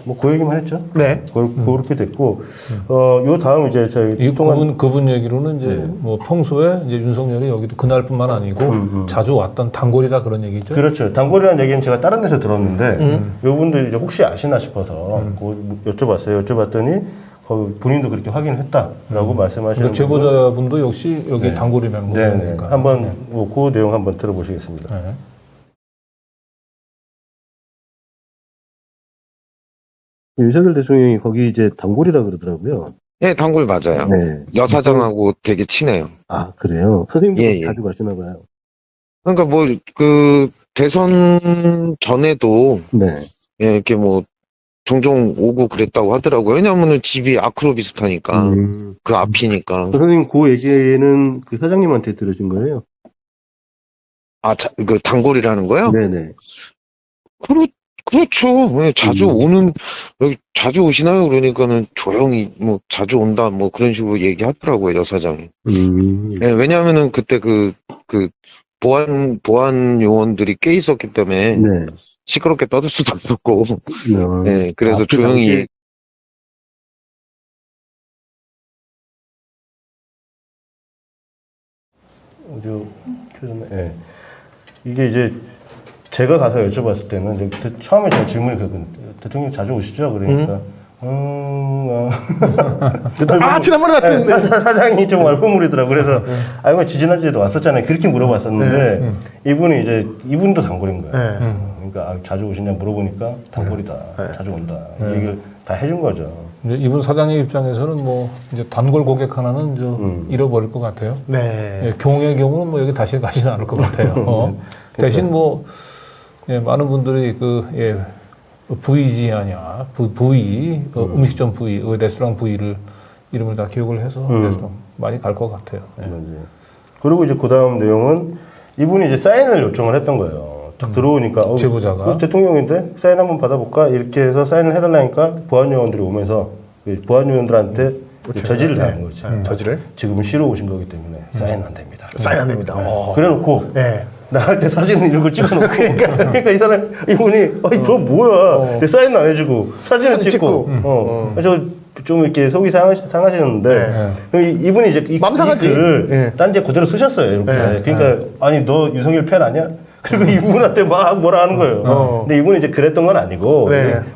Speaker 3: 뭐 그 얘기만 했죠.
Speaker 1: 네.
Speaker 3: 그렇게 됐고, 요 다음 이제 저희
Speaker 4: 그분 얘기로는 이제 뭐 평소에 이제 윤석열이 여기도 그날뿐만 아니고 자주 왔던 단골이다 그런 얘기죠.
Speaker 3: 그렇죠. 단골이라는 얘기는 제가 다른 데서 들었는데, 요 분들 이제 혹시 아시나 싶어서 여쭤봤어요. 여쭤봤더니 본인도 그렇게 확인했다라고 말씀하시는.
Speaker 4: 그러니까 제보자분도 역시 여기 단골이라는
Speaker 3: 네,
Speaker 4: 거니까.
Speaker 3: 네. 한번 그 내용 한번 들어보시겠습니다.
Speaker 4: 네.
Speaker 5: 윤석열 대통령이 거기 이제 단골이라 그러더라고요.
Speaker 2: 예, 단골 맞아요.
Speaker 5: 네.
Speaker 2: 여사장하고 되게 친해요.
Speaker 5: 아, 그래요? 선생님도
Speaker 2: 예, 예.
Speaker 5: 자주 가시나 봐요.
Speaker 2: 그러니까 뭐, 대선 전에도,
Speaker 5: 네.
Speaker 2: 예, 이렇게 뭐, 종종 오고 그랬다고 하더라고요. 왜냐면은 집이 아크로 비슷하니까. 그 앞이니까.
Speaker 5: 선생님 그 얘기는 그 사장님한테 들으신 거예요?
Speaker 2: 그 단골이라는 거요?
Speaker 5: 네네.
Speaker 2: 그렇죠. 예, 여기 자주 오시나요? 그러니까는 조용히, 뭐, 자주 온다, 뭐, 그런 식으로 얘기하더라고요, 여사장이. 예, 왜냐면은 그때 보안 요원들이 꽤 있었기 때문에,
Speaker 5: 네.
Speaker 2: 시끄럽게 떠들 수도 없었고, 예, 그래서
Speaker 5: 그
Speaker 2: 조용히,
Speaker 5: 당시에-
Speaker 3: 오디오 켜졌네. 예. 이게 이제 제가 가서 여쭤봤을 때는 이제 처음에 제가 질문이 대통령 자주 오시죠? 그러니까
Speaker 1: 지난번에 같은.
Speaker 3: 네, 사장이 좀 얼버무리더라고. 그래서 이거 지지난주에도 왔었잖아요. 그렇게 물어봤었는데 이분도 단골인 거예요.
Speaker 1: 네.
Speaker 3: 그러니까 자주 오시냐 물어보니까 단골이다. 자주 온다. 이 얘기를 다 해준 거죠.
Speaker 4: 이제 이분 사장님 입장에서는 뭐 이제 단골 고객 하나는 잃어버릴 것 같아요.
Speaker 1: 네.
Speaker 4: 예, 경우의 경우는 뭐 여기 다시 가지는 않을 것 같아요. 대신 뭐 예, 많은 분들이 VG 아니야 부위 음식점 부위 레스토랑 부위를 이름을 다 기억을 해서 레스토랑 많이 갈 것 같아요. 예.
Speaker 3: 그리고 이제 그 다음 내용은 이분이 이제 사인을 요청을 했던 거예요. 딱 들어오니까
Speaker 4: 제보자가
Speaker 3: 대통령인데 사인 한번 받아볼까 이렇게 해서 사인을 해달라니까 보안 요원들이 오면서 보안 요원들한테 저지를 당한 거지.
Speaker 1: 저지를?
Speaker 3: 지금은 쉬러 오신 거기 때문에 사인 안 됩니다.
Speaker 1: 사인 안 됩니다.
Speaker 3: 그래놓고
Speaker 1: 네.
Speaker 3: 나갈 때 사진은 이런 거 찍어놓고 그러니까 이분이 저 뭐야 사인 안 해주고 사진을 찍고 저 좀 이렇게 속이 상하시는데 이분이 이제
Speaker 1: 맘 상하지.
Speaker 3: 글을 딴지에 그대로 쓰셨어요. 이렇게. 그러니까 아니 너 윤석열 팬 아니야? 그리고 이분한테 막 뭐라 하는 거예요. 근데 이분이 이제 그랬던 건 아니고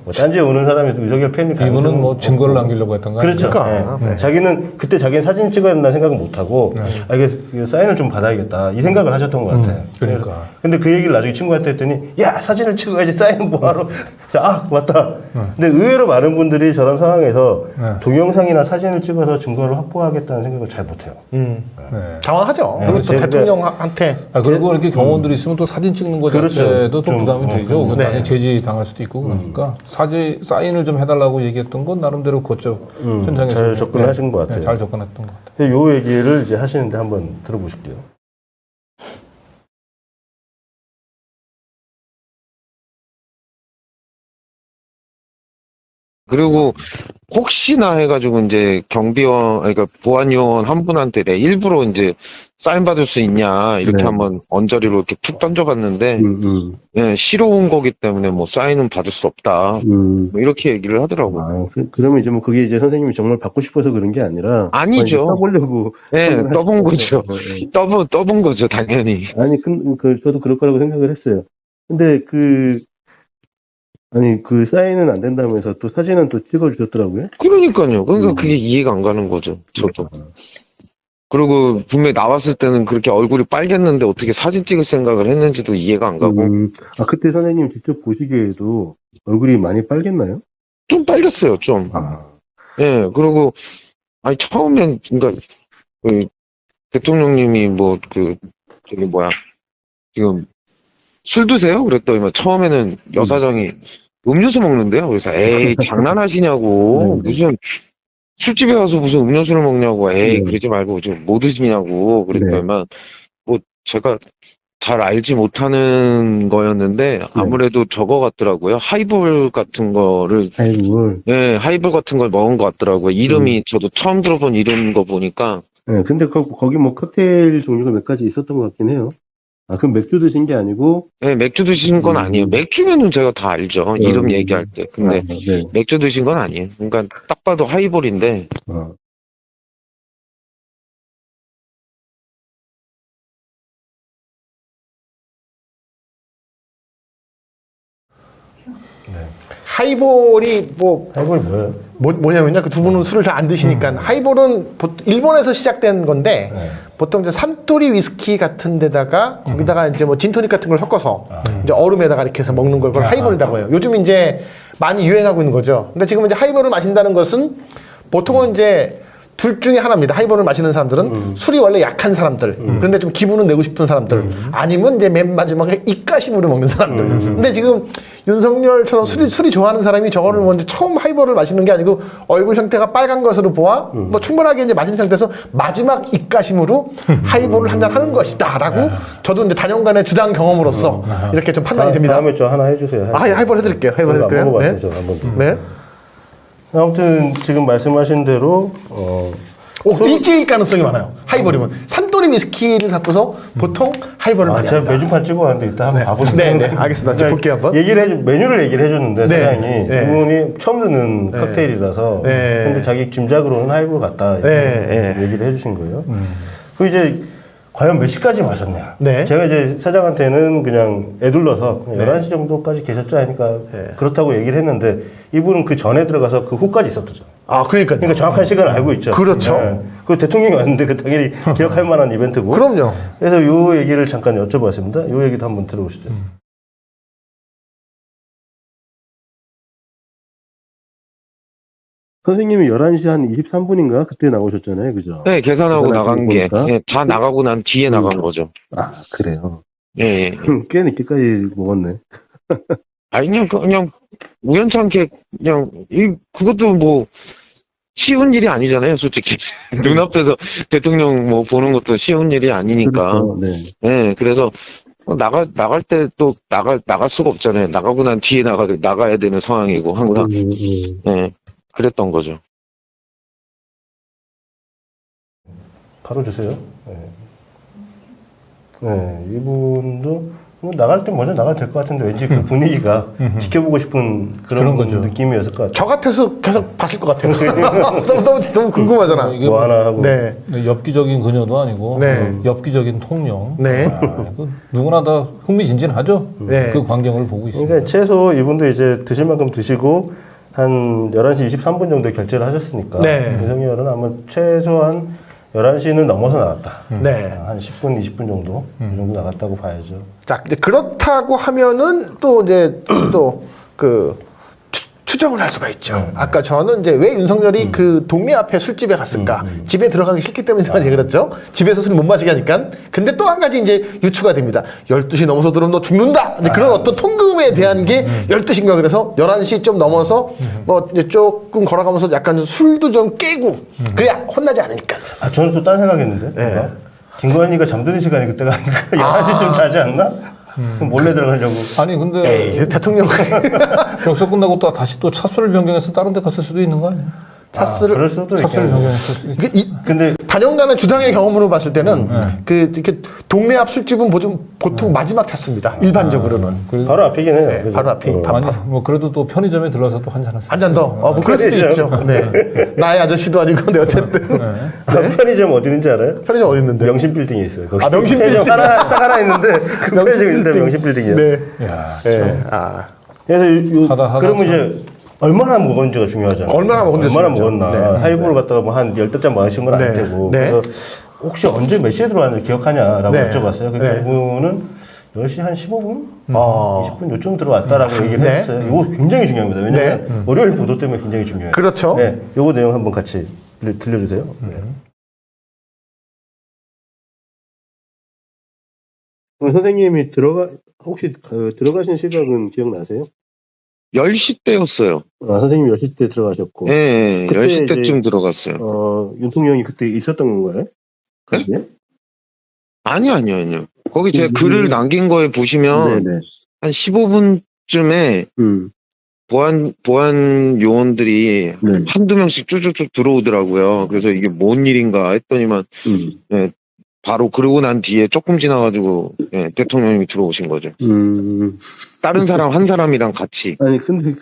Speaker 3: 뭐 딴지에 오는 사람이 윤석열 팬일 가능성은
Speaker 4: 이분은 뭐 증거를 남기려고 했던 거
Speaker 3: 그렇죠.
Speaker 1: 그러니까.
Speaker 3: 예. 자기는 그때 자기는 사진 찍어야 된다는 생각은 못 하고 이게 사인을 좀 받아야겠다 이 생각을 하셨던 것 같아요.
Speaker 4: 그러니까.
Speaker 3: 근데 그 얘기를 나중에 친구한테 했더니 야 사진을 찍어야지 사인은 뭐하러? 그래서 맞다. 근데 의외로 많은 분들이 저런 상황에서 동영상이나 사진을 찍어서 증거를 확보하겠다는 생각을 잘 못해요.
Speaker 1: 당황하죠. 그리고 또
Speaker 3: 제가-
Speaker 1: 대통령한테.
Speaker 4: 그리고 이렇게 경호원들이 있으면 또 사진 찍는 거
Speaker 3: 그렇죠.
Speaker 4: 자체도 또
Speaker 3: 좀,
Speaker 4: 부담이 되죠.
Speaker 1: 네.
Speaker 4: 나중에 제지 당할 수도 있고 그러니까 사인을 좀 해달라고 얘기했던 건 나름대로 그쪽 현장에서
Speaker 3: 잘 접근하신 것 같아요.
Speaker 4: 잘 접근했던 것 같아요.
Speaker 3: 요 얘기를 이제 하시는데 한번 들어보실게요.
Speaker 2: 그리고 혹시나 해가지고 이제 그러니까 보안요원 한 분한테 내 일부러 이제 사인 받을 수 있냐 이렇게
Speaker 5: 네.
Speaker 2: 한번 언저리로 이렇게 툭 던져봤는데 예, 쉬러 온 거기 때문에 뭐 사인은 받을 수 없다 뭐 이렇게 얘기를 하더라고.
Speaker 5: 그러면 이제 뭐 그게 이제 선생님이 정말 받고 싶어서 그런 게 아니라
Speaker 2: 아니죠.
Speaker 5: 써보려고
Speaker 2: 예,
Speaker 5: 선물을
Speaker 2: 떠본
Speaker 5: 하신
Speaker 2: 거죠.
Speaker 5: 거예요.
Speaker 2: 떠본 거죠, 당연히.
Speaker 5: 아니 저도 그럴 거라고 생각을 했어요. 근데 그 사인은 안 된다면서 또 사진은 또 찍어주셨더라고요.
Speaker 2: 그러니까요. 그러니까 그게 이해가 안 가는 거죠, 저도. 그리고 분명히 나왔을 때는 그렇게 얼굴이 빨갰는데 어떻게 사진 찍을 생각을 했는지도 이해가 안 가고.
Speaker 5: 그때 선생님 직접 보시기에도 얼굴이 많이 빨갰나요?
Speaker 2: 좀 빨갰어요, 좀. 예, 그리고, 아니, 처음엔, 그러니까, 대통령님이 뭐 저기 뭐야 지금 술 드세요? 그랬더니 뭐 처음에는 여사장이 음료수 먹는데요. 그래서 에이 장난하시냐고 무슨 술집에 가서 무슨 음료수를 먹냐고 에이 그러지 말고 좀 뭐 드시냐고 그랬더니만 뭐 제가 잘 알지 못하는 거였는데 아무래도 저거 같더라고요. 하이볼 같은 거를
Speaker 5: 하이볼.
Speaker 2: 예, 하이볼 같은 걸 먹은 것 같더라고요. 이름이 저도 처음 들어본 이름인 거 보니까
Speaker 5: 네, 근데 거기 뭐 칵테일 종류가 몇 가지 있었던 것 같긴 해요. 아, 그럼 맥주 드신 게 아니고?
Speaker 2: 예, 맥주 드신 건 아니에요. 맥주면은 제가 다 알죠. 이름 얘기할 때. 근데
Speaker 5: 아, 네.
Speaker 2: 맥주 드신 건 아니에요. 그러니까 딱 봐도 하이볼인데
Speaker 5: 어.
Speaker 1: 하이볼이
Speaker 3: 하이볼이 뭐예요?
Speaker 1: 뭐냐면요. 그 두 분은 술을 잘 안 드시니까 하이볼은 일본에서 시작된 건데
Speaker 3: 네.
Speaker 1: 보통 이제 산토리 위스키 같은 데다가 거기다가 이제 뭐 진토닉 같은 걸 섞어서 이제 얼음에다가 이렇게 해서 먹는 걸 그걸 하이볼이라고 해요. 요즘 이제 많이 유행하고 있는 거죠. 근데 지금 이제 하이볼을 마신다는 것은 보통은 이제 둘 중에 하나입니다. 하이볼을 마시는 사람들은 술이 원래 약한 사람들, 그런데 좀 기분은 내고 싶은 사람들, 아니면 이제 맨 마지막에 입가심으로 먹는 사람들. 근데 지금 윤석열처럼 술이 좋아하는 사람이 저거를 먼저 처음 하이볼을 마시는 게 아니고 얼굴 형태가 빨간 것으로 보아 뭐 충분하게 이제 마신 상태에서 마지막 입가심으로 하이볼을 한잔 하는 것이다라고 저도 이제 단연간의 주당 경험으로서 이렇게 좀 판단이 됩니다.
Speaker 3: 다음에 저 하나 해주세요.
Speaker 1: 하이볼 해드릴게요. 하이볼
Speaker 3: 안
Speaker 1: 해드릴게요.
Speaker 3: 먹어봤어요,
Speaker 1: 네.
Speaker 3: 저 한 번도.
Speaker 1: 네.
Speaker 3: 아무튼 지금 말씀하신 대로
Speaker 1: 일제일 가능성이 많아요. 하이볼이면 산토리 위스키를 갖고서 보통 하이볼을 많이
Speaker 3: 제가
Speaker 1: 합니다.
Speaker 3: 메뉴판 찍어 왔는데 이따 한번 가보세요.
Speaker 1: 네, 네, 알겠습니다. 좀 볼게요, 한번.
Speaker 3: 메뉴를 얘기를 해줬는데
Speaker 1: 네,
Speaker 3: 사장이
Speaker 1: 네.
Speaker 3: 이분이 처음 듣는 칵테일이라서
Speaker 1: 네.
Speaker 3: 근데 자기 짐작으로는 하이볼 같다 이렇게
Speaker 1: 네,
Speaker 3: 얘기를 해주신 거예요. 그 이제 과연 몇 시까지 마셨냐?
Speaker 1: 네.
Speaker 3: 제가 이제 사장한테는 그냥 애둘러서 11시 정도까지 계셨죠 하니까 그렇다고 얘기를 했는데 이분은 그 전에 들어가서 그 후까지 있었죠.
Speaker 1: 그러니까요.
Speaker 3: 그러니까 정확한 시간을 알고 있죠.
Speaker 1: 그렇죠.
Speaker 3: 그 대통령이 왔는데 그 당연히 기억할 만한 이벤트고.
Speaker 1: 그럼요.
Speaker 3: 그래서 요 얘기를 잠깐 여쭤봤습니다. 요 얘기도 한번 들어보시죠.
Speaker 5: 선생님이 11시 한 23분인가? 그때 나오셨잖아요. 그죠?
Speaker 2: 네, 계산하고 나간 게
Speaker 5: 보니까.
Speaker 2: 예, 다 나가고 난 뒤에 나간 거죠.
Speaker 5: 아, 그래요.
Speaker 2: 예, 예.
Speaker 5: 꽤 늦게까지 먹었네.
Speaker 2: 아니 그냥 우연찮게 그냥 그것도 뭐 쉬운 일이 아니잖아요, 솔직히. 눈앞에서 대통령 뭐 보는 것도 쉬운 일이 아니니까.
Speaker 5: 그렇죠. 네.
Speaker 2: 예, 그래서 나갈 때 또 나갈 수가 없잖아요. 나가고 난 뒤에 나가야 되는 상황이고 항상. 예, 그랬던 거죠.
Speaker 3: 바로 주세요. 네, 이분도 뭐 나갈 때 먼저 나가도 될 것 같은데 왠지 그 분위기가 지켜보고 싶은
Speaker 4: 그런 거죠.
Speaker 3: 느낌이었을 것 같아요.
Speaker 1: 저 같아서 계속 봤을 것 같아요. 너무 궁금하잖아.
Speaker 4: 이게
Speaker 3: 뭐 하나 하고.
Speaker 1: 네.
Speaker 4: 엽기적인 그녀도 아니고
Speaker 1: 네.
Speaker 4: 엽기적인 통령.
Speaker 1: 네.
Speaker 4: 누구나 다 흥미진진하죠.
Speaker 1: 네.
Speaker 4: 그 광경을 보고 있습니다.
Speaker 3: 그러니까 최소 이분도 이제 드실 만큼 드시고 한 11시 23분 정도에 결제를 하셨으니까
Speaker 1: 네.
Speaker 3: 윤석열은 아마 최소한 11시는 넘어서 나갔다.
Speaker 1: 네.
Speaker 3: 한 10분, 20분 정도? 그 정도 나갔다고 봐야죠.
Speaker 1: 자, 이제 그렇다고 하면은 또 이제 또 추정을 할 수가 있죠. 아까 저는 이제 왜 윤석열이 그 동네 앞에 술집에 갔을까? 집에 들어가기 싫기 때문이라고 그랬죠. 집에서 술 못 마시게 하니까. 근데 또 한 가지 이제 유추가 됩니다. 12시 넘어서 들어오면 너 죽는다! 이제 그런 어떤 통금에 대한 게 12시인가 그래서 11시 좀 넘어서 뭐 이제 조금 걸어가면서 약간 술도 좀 깨고 그래야 혼나지 않으니까.
Speaker 3: 저는 또 딴 생각했는데.
Speaker 1: 네.
Speaker 3: 김건희가 잠드는 시간이 그때가 아니까 11시쯤 자지 않나? 그럼 몰래 들어가려고.
Speaker 4: 아니 근데
Speaker 1: 에이, 대통령
Speaker 4: 경서 끝나고 또 다시 또 차수를 변경해서 다른 데 갔을 수도 있는 거 아니에요?
Speaker 1: 차스를
Speaker 3: 그럴 수도
Speaker 4: 차수를
Speaker 3: 있겠네.
Speaker 4: 변경했을 수도 있고.
Speaker 3: 근데
Speaker 1: 단연간의 주당의 경험으로 봤을 때는 이렇게 동네 앞 술집은 보통 마지막 찾습니다. 일반적으로는
Speaker 3: 바로 앞이긴 해요. 그죠?
Speaker 1: 바로 앞이
Speaker 4: 아니 뭐 그래도 또 편의점에 들러서 또 한잔 하세요.
Speaker 1: 한 잔 더. 뭐 그럴 수도 있죠. 네. 나의 아저씨도 아니고 근데 어쨌든
Speaker 3: 편의점 어디 있는지 알아요?
Speaker 1: 편의점 어디 있는데?
Speaker 3: 명신 빌딩에 있어요. 거기.
Speaker 1: 명신
Speaker 3: 편의점
Speaker 1: 빌딩.
Speaker 3: 딱 하나 있는데 그 편의점 있는데 명신 빌딩이에요.
Speaker 1: 네.
Speaker 4: 야,
Speaker 1: 네.
Speaker 3: 그래서
Speaker 4: 하다
Speaker 3: 그러면
Speaker 4: 참.
Speaker 3: 이제 얼마나 먹었는지가 중요하잖아요.
Speaker 1: 얼마나 먹었는지가
Speaker 3: 얼마나
Speaker 1: 중요하죠.
Speaker 3: 먹었나.
Speaker 1: 네.
Speaker 3: 하이볼을 갖다가 뭐 한 10잔 마신 건 아닐
Speaker 1: 네.
Speaker 3: 테고.
Speaker 1: 네.
Speaker 3: 그래서 혹시 언제 몇 시에 들어왔는지 기억하냐라고
Speaker 1: 네.
Speaker 3: 여쭤봤어요. 그러니까
Speaker 1: 네.
Speaker 3: 이분은 10시 한 15분?
Speaker 1: 어.
Speaker 3: 20분 요쯤 들어왔다라고 얘기를
Speaker 1: 네.
Speaker 3: 했어요. 이거 굉장히 중요합니다. 왜냐면 월요일 보도 때문에 굉장히 중요해요.
Speaker 1: 그렇죠.
Speaker 3: 네. 요거 내용 한번 같이 들려주세요. 네.
Speaker 5: 그럼 선생님이 혹시 들어가신 시각은 기억나세요?
Speaker 2: 10시 때였어요.
Speaker 5: 아, 선생님 10시 때 들어가셨고.
Speaker 2: 예,
Speaker 5: 그때
Speaker 2: 10시
Speaker 5: 이제,
Speaker 2: 때쯤 들어갔어요.
Speaker 5: 윤통령이 그때 있었던 건가요? 거기에?
Speaker 2: 아니요. 거기 제가 글을 남긴 거에 보시면
Speaker 5: 네네.
Speaker 2: 한 15분쯤에 보안 요원들이
Speaker 5: 네.
Speaker 2: 한두 명씩 쭉쭉쭉 들어오더라고요. 그래서 이게 뭔 일인가 했더니만, 예, 바로 그러고 난 뒤에 조금 지나가지고, 예, 대통령님이 들어오신 거죠. 다른 사람, 한 사람이랑 같이.
Speaker 5: 아니, 근데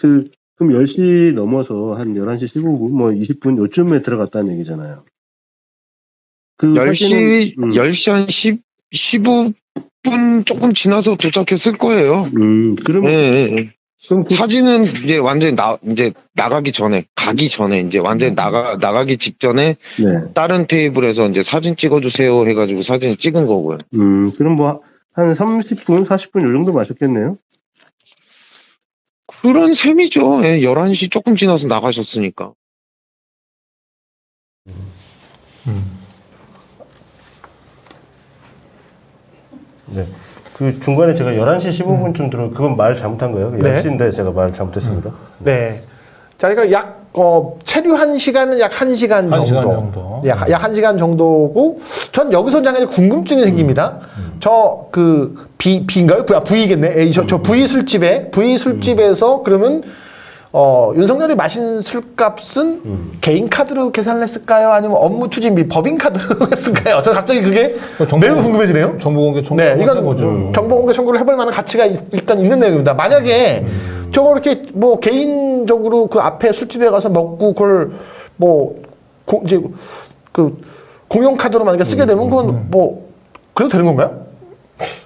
Speaker 5: 그럼 10시 넘어서 한 11시 15분, 뭐 20분 요쯤에 들어갔다는 얘기잖아요. 그
Speaker 2: 10시,
Speaker 5: 사진은,
Speaker 2: 10시 한 15분 조금 지나서 도착했을 거예요.
Speaker 5: 그러면,
Speaker 2: 예.
Speaker 5: 그럼
Speaker 2: 사진은 이제 완전히 이제 나가기 전에, 가기 전에, 이제 완전히 나가기 직전에
Speaker 5: 네.
Speaker 2: 다른 테이블에서 이제 사진 찍어주세요 해가지고 사진을 찍은 거고요.
Speaker 5: 그럼 뭐, 한 30분, 40분 요 정도 마셨겠네요?
Speaker 2: 그런 셈이죠. 예, 11시 조금 지나서 나가셨으니까.
Speaker 3: 네. 그 중간에 제가 11시 15분쯤 그건 말 잘못한 거예요.
Speaker 1: 네.
Speaker 3: 10시인데 제가 말 잘못했습니다.
Speaker 1: 네. 자, 그러니까 체류 1시간은 약 1시간 정도.
Speaker 4: 1시간 정도.
Speaker 1: 약 1시간 정도고, 전 여기서 잠깐 궁금증이 생깁니다. B인가요? V겠네. 저 V 술집에서 그러면, 윤석열이 마신 술값은 개인 카드로 계산을 했을까요? 아니면 업무 추진비 법인카드로 했을까요? 저 갑자기 그게 매우 궁금해지네요.
Speaker 4: 정보공개 청구
Speaker 1: 네,
Speaker 4: 한번
Speaker 1: 이건
Speaker 4: 해보죠.
Speaker 1: 정보공개 청구를 해볼 만한 가치가 일단 있는 내용입니다. 만약에 저거 이렇게 뭐 개인적으로 그 앞에 술집에 가서 먹고 그걸 뭐 이제 그 공용 카드로 만약에 쓰게 되면 그건 뭐 그래도 되는 건가요?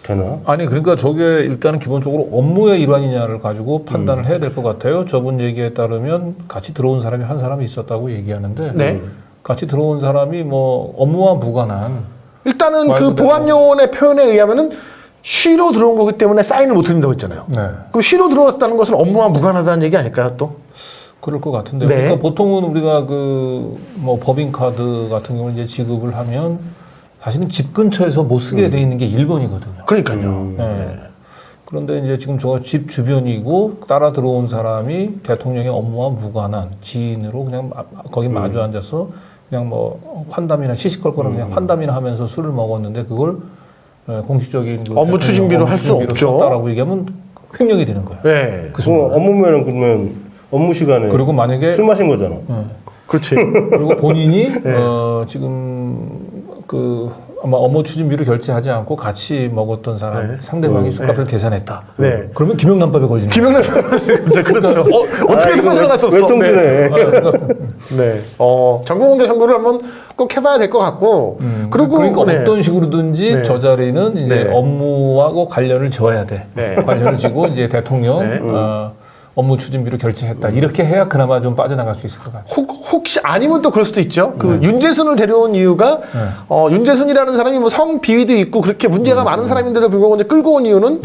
Speaker 3: 되나?
Speaker 4: 아니 그러니까 저게 일단은 기본적으로 업무의 일환이냐를 가지고 판단을 해야 될 것 같아요. 저분 얘기에 따르면 같이 들어온 사람이 한 사람이 있었다고 얘기하는데
Speaker 1: 네.
Speaker 4: 같이 들어온 사람이 뭐 업무와 무관한
Speaker 1: 일단은
Speaker 4: 말
Speaker 1: 그
Speaker 4: 그대로.
Speaker 1: 보안요원의 표현에 의하면은 쉬러 들어온 거기 때문에 사인을 못 드린다고 했잖아요.
Speaker 4: 네.
Speaker 1: 그럼 쉬러 들어왔다는 것은 업무와 무관하다는 얘기 아닐까요, 또?
Speaker 4: 그럴 것 같은데.
Speaker 1: 네.
Speaker 4: 그러니까 보통은 우리가 그 뭐 법인카드 같은 경우는 이제 지급을 하면 사실은 집 근처에서 못 쓰게 돼 있는 게 1번이거든요.
Speaker 1: 그러니까요.
Speaker 4: 네. 그런데 이제 지금 저 집 주변이고 따라 들어온 사람이 대통령의 업무와 무관한 지인으로 그냥 거기 마주 앉아서 그냥 뭐 환담이나 시시콜콜한 그냥 환담이나 하면서 술을 먹었는데 그걸 공식적인 그
Speaker 1: 업무 추진비로 할 수는 없죠.
Speaker 4: 썼다라고 얘기하면 횡령이 되는 거예요.
Speaker 1: 네.
Speaker 4: 그 순간.
Speaker 3: 업무면은 그러면 업무 시간에
Speaker 4: 그리고 만약에
Speaker 3: 술 마신 거잖아.
Speaker 1: 그렇지.
Speaker 4: 그리고 본인이
Speaker 1: 네.
Speaker 4: 지금 그 아마 업무 추진비를 결제하지 않고 같이 먹었던 사람
Speaker 1: 네.
Speaker 4: 상대방이 술값을 계산했다.
Speaker 1: 네.
Speaker 4: 그러면 김영란법에 걸리는 거예요.
Speaker 1: 김영란 그렇죠. 어떻게든
Speaker 3: 이거
Speaker 1: 빠져나갔었어.
Speaker 3: 외통수네.
Speaker 1: 네. 정보공개 청구를 한번 꼭 해봐야 될 것 같고. 그리고
Speaker 4: 그러니까
Speaker 1: 네.
Speaker 4: 어떤 식으로든지
Speaker 1: 네.
Speaker 4: 저 자리는 이제
Speaker 1: 네.
Speaker 4: 업무하고 관련을 지어야 돼.
Speaker 1: 네.
Speaker 4: 관련을 지고 이제 대통령
Speaker 1: 네.
Speaker 4: 업무 추진비를 결제했다. 이렇게 해야 그나마 좀 빠져나갈 수 있을 것 같아요.
Speaker 1: 혹시 아니면 또 그럴 수도 있죠. 그 윤재순을 데려온 이유가 윤재순이라는 사람이 뭐 성 비위도 있고 그렇게 문제가 많은 사람인데도 불구하고 이제 끌고 온 이유는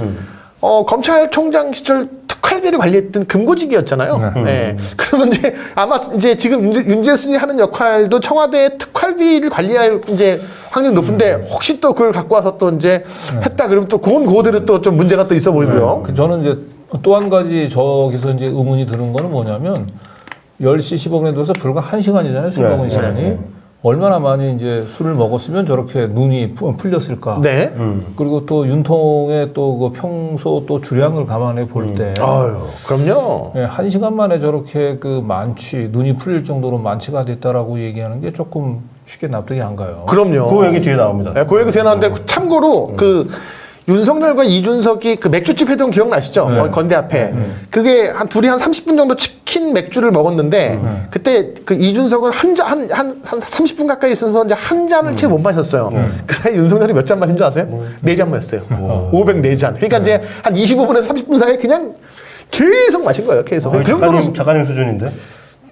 Speaker 1: 검찰총장 시절 특활비를 관리했던 금고직이었잖아요. 네. 그러면 이제 아마 이제 지금 윤재순이 하는 역할도 청와대 특활비를 관리할 이제 확률이 높은데 혹시 또 그걸 갖고 와서 또 이제 했다 그러면 또 그거대로 또 좀 문제가 또 있어 보이고요.
Speaker 4: 저는 이제 또 한 가지 저기서 이제 의문이 드는 거는 뭐냐면 10시 15분에 들어서 불과 1시간이잖아요. 술
Speaker 3: 네,
Speaker 4: 먹은 시간이. 얼마나 많이 이제 술을 먹었으면 저렇게 눈이 풀렸을까.
Speaker 1: 네.
Speaker 4: 그리고 또 윤통의 또 그 평소 또 주량을 감안해 볼 때.
Speaker 1: 아유, 그럼요.
Speaker 4: 예, 1시간 만에 저렇게 그 눈이 풀릴 정도로 만취가 됐다라고 얘기하는 게 조금 쉽게 납득이 안 가요.
Speaker 1: 그럼요.
Speaker 3: 그 얘기 뒤에 나옵니다.
Speaker 1: 네, 그 얘기 뒤에 나왔는데 참고로 그 윤석열과 이준석이 그 맥주집 해동 기억나시죠? 건대 앞에. 그게 둘이 한 30분 정도 치킨 맥주를 먹었는데 그때 그 이준석은 한 30분 가까이 있어서 이제 한 잔을 채 못 마셨어요. 그 사이 윤석열이 몇 잔 마신 줄 아세요? 4잔 마셨어요. 504잔. 그러니까 이제 한 25분에서 30분 사이에 그냥 계속 마신 거예요. 계속. 그 정도로
Speaker 3: 작가님 수준인데?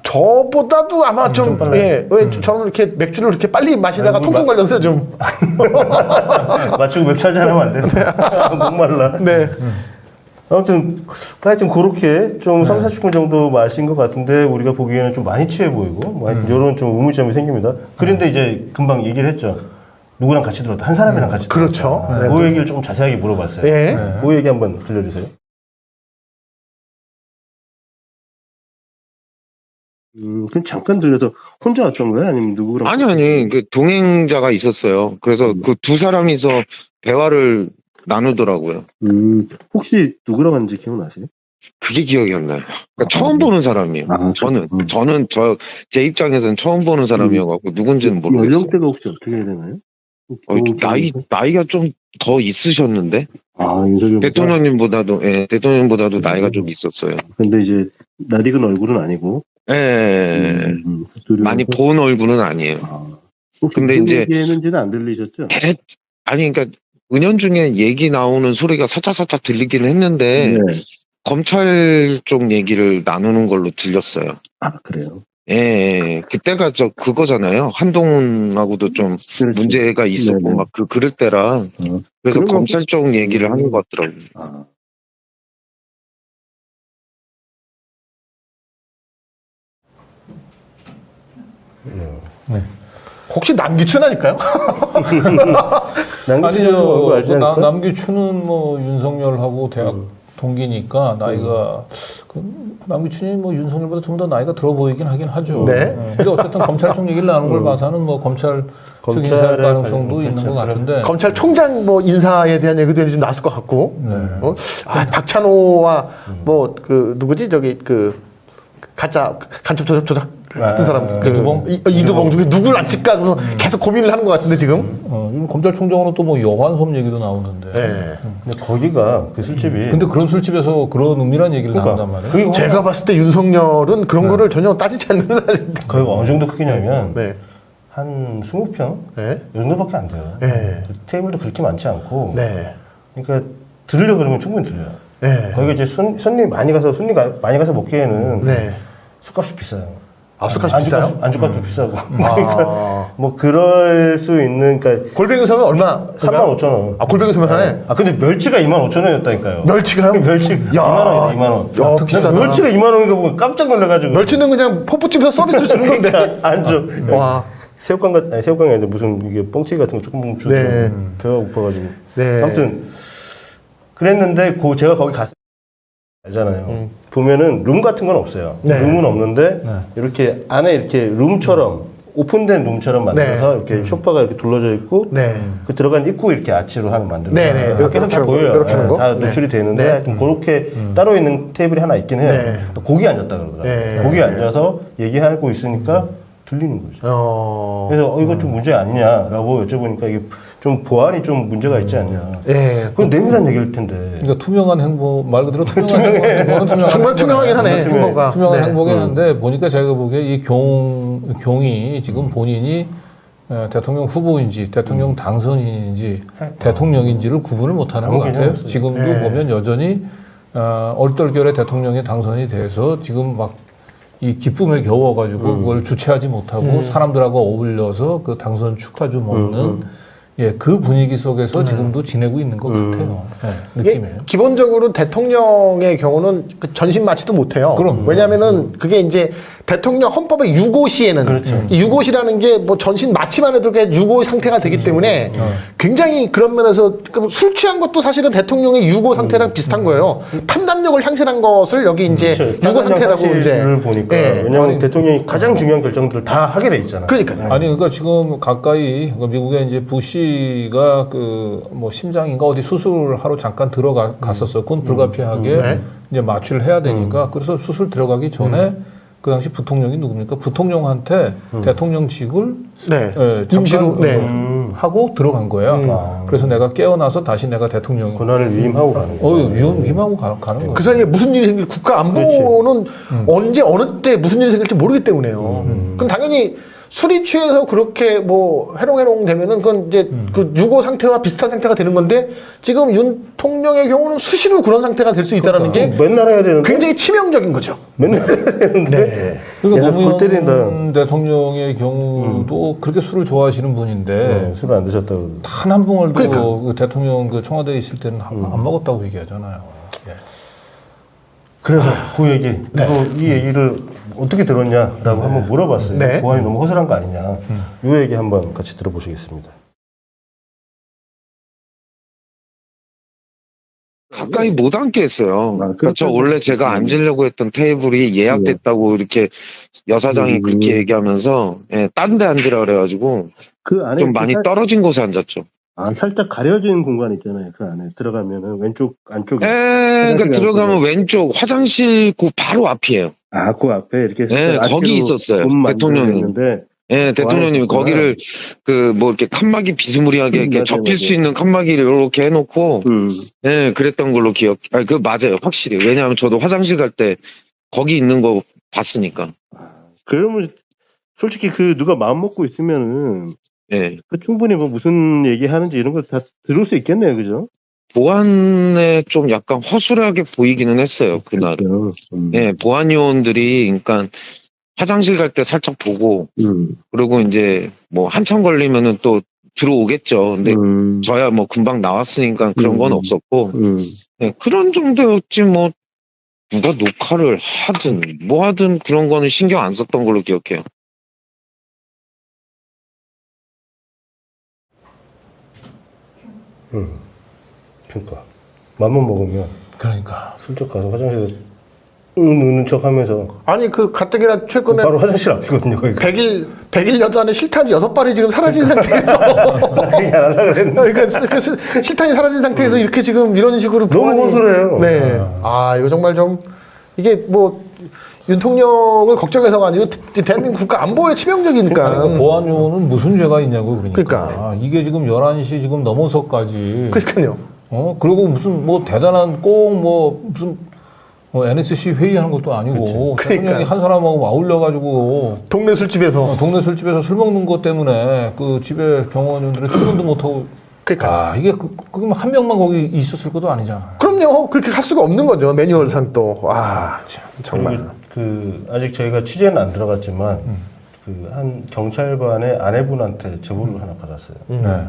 Speaker 1: 저보다도 아마 좀, 왜 저는 이렇게 맥주를 이렇게 빨리 마시다가 통풍 걸려서 좀.
Speaker 3: 맞추고 맥주 한잔 하면 안 돼? 목말라.
Speaker 1: 네.
Speaker 3: 아무튼 하여튼 그렇게 좀 3, 40분 정도 마신 것 같은데 우리가 보기에는 좀 많이 취해 보이고 뭐 하여튼 이런 좀 의문점이 생깁니다. 그런데 이제 금방 얘기를 했죠. 누구랑 같이 들었다. 한 사람이랑 같이
Speaker 1: 그렇죠.
Speaker 3: 들었다.
Speaker 1: 네.
Speaker 3: 그 얘기를 좀 자세하게 물어봤어요.
Speaker 1: 예.
Speaker 4: 네.
Speaker 3: 그 얘기 한번 들려주세요.
Speaker 5: 그럼 잠깐 들려서 혼자 왔던 거예요? 아니면 누구랑?
Speaker 2: 아니, 그 동행자가 있었어요. 그래서 그 두 사람이서 대화를 나누더라고요.
Speaker 5: 혹시 누구랑 왔는지 기억나세요?
Speaker 2: 그게 기억이 안 나요. 그러니까 처음 보는 사람이에요.
Speaker 5: 아,
Speaker 2: 저는 제 입장에서는 처음 보는 사람이어갖고 누군지는 모르겠어요.
Speaker 5: 연령대가 혹시 어떻게 되나요?
Speaker 2: 나이가 좀 더 있으셨는데?
Speaker 5: 아, 윤석열
Speaker 2: 대통령님보다도 나이가 좀 있었어요.
Speaker 5: 근데 이제 낯익은 얼굴은 아니고.
Speaker 2: 예, 많이
Speaker 5: 둘이서?
Speaker 2: 본 얼굴은 아니에요.
Speaker 5: 혹시
Speaker 2: 근데
Speaker 5: 무슨
Speaker 2: 이제
Speaker 5: 얘기했는지는 안 들리셨죠?
Speaker 2: 아니, 그러니까, 은연중에 얘기 나오는 소리가 살짝 들리기는 했는데,
Speaker 5: 네.
Speaker 2: 검찰 쪽 얘기를 나누는 걸로 들렸어요.
Speaker 5: 아, 그래요.
Speaker 2: 예. 그때가 그거잖아요. 한동훈하고도 좀
Speaker 5: 그렇죠.
Speaker 2: 문제가 있었고,
Speaker 5: 네네.
Speaker 2: 막 그럴 때라, 그래서
Speaker 5: 그러면-
Speaker 2: 검찰 쪽 얘기를 하는 것 같더라고요.
Speaker 5: 아.
Speaker 1: 혹시 남기춘 아닐까요?
Speaker 3: 남기춘 얼굴 알지
Speaker 4: 아니죠.
Speaker 3: 않을까?
Speaker 4: 남기춘은 뭐 윤석열하고 대학 동기니까 나이가 남기춘이 뭐 윤석열보다 좀 더 나이가 들어 보이긴 하긴 하죠.
Speaker 1: 네.
Speaker 4: 근데 어쨌든 검찰 쪽 얘기를 나누는 걸 봐서는 뭐 검찰 쪽 인사할 가능성도 있는 것 같은데.
Speaker 1: 검찰총장 뭐 인사에 대한 얘기도 좀 나왔을 것 같고. 박찬호와 뭐 그 누구지 저기 그 가짜 간첩 조작 같은 사람
Speaker 4: 이두봉?
Speaker 1: 이두봉 중에 누굴 안 칠까 그래서 계속 고민을 하는 것 같은데 지금.
Speaker 4: 검찰총장으로 또 뭐 여환섭 얘기도 나오는데.
Speaker 1: 네.
Speaker 3: 근데 거기가 그 술집이.
Speaker 4: 근데 그런 술집에서 그런 은밀한 얘기를
Speaker 3: 그러니까
Speaker 4: 나눈단 말이에요.
Speaker 3: 그게
Speaker 1: 제가 봤을 때 윤석열은 그런 거를 전혀 따지지 않는 사람인데.
Speaker 3: 거기가 어느 정도 크기냐면
Speaker 1: 네.
Speaker 3: 한 20평?
Speaker 1: 네.
Speaker 3: 이 정도밖에 안 돼요.
Speaker 1: 네.
Speaker 3: 테이블도 그렇게 많지 않고.
Speaker 1: 네.
Speaker 3: 그러니까 들으려고 그러면 충분히 들려요.
Speaker 1: 네.
Speaker 3: 거기가 이제 손님 많이 가서 먹기에는
Speaker 1: 네.
Speaker 3: 술값이 비싸요.
Speaker 1: 아, 술값이 비싸요?
Speaker 3: 안주값도 비싸고. 그러니까 뭐 그럴 수 있는, 그러니까
Speaker 1: 골뱅이 소면 얼마?
Speaker 3: 35,000원.
Speaker 1: 아, 골뱅이 소면 하네?
Speaker 3: 아, 근데 멸치가 25,000원이었다니까요.
Speaker 1: 멸치가요?
Speaker 3: 멸치
Speaker 1: 야.
Speaker 3: 2만원이다, 2만원.
Speaker 1: 야, 비싸다.
Speaker 3: 멸치가 2만원인 거 보고 깜짝 놀라가지고.
Speaker 1: 멸치는 그냥 포프집에서 서비스로 주는 건데.
Speaker 3: 안 줘.
Speaker 1: 와.
Speaker 3: 새우깡이 아니라 무슨 이게 뻥튀기 같은 거 조금 주더라고요.
Speaker 1: 네.
Speaker 3: 배가 고파가지고.
Speaker 1: 네.
Speaker 3: 아무튼 그랬는데 제가 거기 갔을 때 알잖아요. 보면은 룸 같은 건 없어요.
Speaker 1: 네.
Speaker 3: 룸은 없는데 이렇게 안에 이렇게 룸처럼 오픈된 룸처럼 만들어서
Speaker 1: 네.
Speaker 3: 이렇게 소파가 이렇게 둘러져 있고
Speaker 1: 네.
Speaker 3: 그 들어간 입구 이렇게 아치로 하는 만들어.
Speaker 1: 네, 네.
Speaker 3: 밖에서 다
Speaker 1: 이렇게
Speaker 3: 보여요.
Speaker 1: 이렇게 하는 거?
Speaker 3: 다
Speaker 1: 네.
Speaker 3: 노출이 되는데
Speaker 1: 네.
Speaker 3: 하여튼 그렇게 따로 있는 테이블이 하나 있긴 해요.
Speaker 1: 네.
Speaker 3: 거기 앉았다 그러더라고요.
Speaker 1: 네.
Speaker 3: 거기 앉아서 얘기하고 있으니까 들리는 거죠. 그래서 이거 좀 문제 아니냐라고 여쭤보니까 이게 좀 보안이 좀 문제가 있지 않냐.
Speaker 1: 예.
Speaker 3: 그건 내밀한 얘기일 텐데.
Speaker 4: 그러니까 투명한 행보 말 그대로 투명한 행보는
Speaker 1: 정말 투명하긴 하네,
Speaker 3: 투명해.
Speaker 1: 행보가.
Speaker 4: 투명한
Speaker 1: 네.
Speaker 4: 행보긴 한데 보니까 제가 보기에 이 경이 지금 본인이 대통령 후보인지 대통령 당선인인지 대통령인지를 구분을 못하는 것
Speaker 3: 아무개념
Speaker 4: 같아요.
Speaker 3: 없어요.
Speaker 4: 지금도
Speaker 1: 네.
Speaker 4: 보면 여전히 얼떨결에 대통령이 당선이 돼서 지금 막 이 기쁨에 겨워가지고 그걸 주체하지 못하고 사람들하고 어울려서 그 당선 축하주 먹는 예, 그 분위기 속에서 지금도 지내고 있는 것 같아요. 예,
Speaker 1: 이게
Speaker 4: 느낌에.
Speaker 1: 기본적으로 대통령의 경우는 그 전신 마치도 못해요.
Speaker 4: 그럼.
Speaker 1: 왜냐하면은 그게 이제 대통령 헌법의 유고시에는
Speaker 3: 그렇죠.
Speaker 1: 이 유고시라는 게 뭐 전신 마치만 해도 그게 유고 상태가 되기 때문에 굉장히 그런 면에서 술 취한 것도 사실은 대통령의 유고 상태랑 비슷한 거예요. 판단력을 향실한 것을 여기 이제 유고 상태라고 이제
Speaker 3: 를 보니까
Speaker 1: 예.
Speaker 3: 왜냐하면
Speaker 4: 아니,
Speaker 3: 대통령이 가장 중요한 결정들을 다 하게 돼 있잖아요.
Speaker 1: 그러니까요.
Speaker 4: 아니 그러니까 지금 가까이 그러니까 미국에 이제 부시가 그 뭐 심장인가 어디 수술하러 잠깐 들어갔었어요. 그건 불가피하게
Speaker 1: 네.
Speaker 4: 이제 마취를 해야 되니까 그래서 수술 들어가기 전에 그 당시 부통령이 누굽니까? 부통령한테 대통령직을
Speaker 1: 네.
Speaker 4: 예, 잠깐
Speaker 1: 임시로 네.
Speaker 4: 하고 들어간 거예요. 그래서 내가 깨어나서 다시 내가 대통령.
Speaker 3: 권한을 위임하고 가는 거예요.
Speaker 4: 위임하고 가는 거예요.
Speaker 1: 그 사이에 무슨 일이 생길 국가 안보는 언제 어느 때 무슨 일이 생길지 모르기 때문에요. 그럼 당연히 술이 취해서 그렇게 뭐 해롱해롱 되면은 그건 이제 그 유고 상태와 비슷한 상태가 되는 건데 지금 윤 통령의 경우는 수시로 그런 상태가 될 수 있다라는 게
Speaker 3: 맨날 해야 되는데
Speaker 1: 굉장히 치명적인 거죠.
Speaker 3: 맨날 해야 되는데
Speaker 1: 네.
Speaker 4: 그러니까
Speaker 3: 야, 골 때린다.
Speaker 4: 노무현 대통령의 경우도 그렇게 술을 좋아하시는 분인데
Speaker 3: 술을 안 드셨다고 그러더라고요.
Speaker 4: 단 한 봉을도
Speaker 1: 그러니까.
Speaker 4: 그 대통령 그 청와대에 있을 때는 안 먹었다고 얘기하잖아요. 예.
Speaker 3: 그래서 그 얘기, 이 얘기를 어떻게 들었냐라고 한번 물어봤어요.
Speaker 1: 네.
Speaker 3: 보안이 너무 허술한 거 아니냐. 이 얘기 한번 같이 들어보시겠습니다.
Speaker 2: 가까이 못 앉게 했어요. 그러니까 저
Speaker 5: 그렇다고.
Speaker 2: 원래 제가 앉으려고 했던 테이블이 예약됐다고 이렇게 여사장이 그렇게 얘기하면서 예, 딴 데 앉으라 그래가지고
Speaker 5: 그 안에
Speaker 2: 좀 많이 떨어진 곳에 앉았죠.
Speaker 5: 살짝 가려진 공간 있잖아요. 그 안에 들어가면은 왼쪽 안쪽에.
Speaker 2: 예, 그러니까
Speaker 5: 화장실
Speaker 2: 들어가면
Speaker 5: 안쪽에.
Speaker 2: 왼쪽 화장실 그 바로 앞이에요.
Speaker 5: 그 앞에 이렇게
Speaker 2: 예, 거기 있었어요. 대통령님.
Speaker 5: 있는데
Speaker 2: 예, 대통령님이
Speaker 5: 있었구나.
Speaker 2: 거기를 그 뭐 이렇게 칸막이 비스무리하게 이렇게
Speaker 5: 맞아요,
Speaker 2: 접힐 수
Speaker 5: 맞아요.
Speaker 2: 있는 칸막이를 이렇게 해놓고 예, 그랬던 걸로 그 맞아요, 확실히. 왜냐하면 저도 화장실 갈 때 거기 있는 거 봤으니까.
Speaker 5: 그러면 솔직히 그 누가 마음 먹고 있으면은
Speaker 2: 예,
Speaker 5: 그 충분히 뭐 무슨 얘기하는지 이런 거 다 들을 수 있겠네요, 그죠?
Speaker 2: 보안에 좀 약간 허술하게 보이기는 했어요, 그날.
Speaker 5: 그렇죠.
Speaker 2: 예, 보안 요원들이 그러니까 화장실 갈 때 살짝 보고 그리고 이제 뭐 한참 걸리면은 또 들어오겠죠. 근데 저야 뭐 금방 나왔으니까 그런 건 없었고 예, 그런 정도였지 뭐 누가 녹화를 하든 뭐 하든 그런 거는 신경 안 썼던 걸로 기억해요.
Speaker 5: 그러니까 맘만 먹으면
Speaker 4: 그러니까.
Speaker 5: 슬쩍 가서 화장실에 우는 척 하면서
Speaker 1: 아니 그 가뜩이나 최근에
Speaker 5: 바로 화장실 앞이거든요. 거기가.
Speaker 1: 100일 여단의 실탄이 6발이 지금 사라진 상태에서
Speaker 5: 얘기 안 하려고 그랬는데
Speaker 1: 그러니까 그 실탄이 사라진 상태에서 이렇게 지금 이런 식으로
Speaker 5: 너무
Speaker 1: 보안이-
Speaker 5: 허술해요.
Speaker 1: 네. 이거 정말 좀 이게 뭐 윤통령을 걱정해서가 아니고 대한민국 국가 안보에 치명적이니까.
Speaker 4: 그러니까 보안 요원은 무슨 죄가 있냐고 그러니까.
Speaker 1: 그러니까.
Speaker 4: 이게 지금 11시 지금 넘어서까지
Speaker 1: 그러니까요.
Speaker 4: 그리고 무슨 뭐 대단한 꼭 뭐 무슨 NSC 회의하는 것도 아니고
Speaker 1: 그러니까.
Speaker 4: 대통령이 한 사람하고 아울려 가지고
Speaker 1: 동네 술집에서.
Speaker 4: 동네 술집에서 술 먹는 것 때문에 그 집에 병원원들이 출근도 못 하고
Speaker 1: 그러니까.
Speaker 4: 이게 그게 한 명만 거기 있었을 것도 아니잖아.
Speaker 1: 그럼요. 그렇게 할 수가 없는 거죠. 매뉴얼상 또. 참, 정말.
Speaker 5: 그리고 그 아직 저희가 취재는 안 들어갔지만 그 한 경찰관의 아내분한테 제보를 하나 받았어요.
Speaker 4: 네.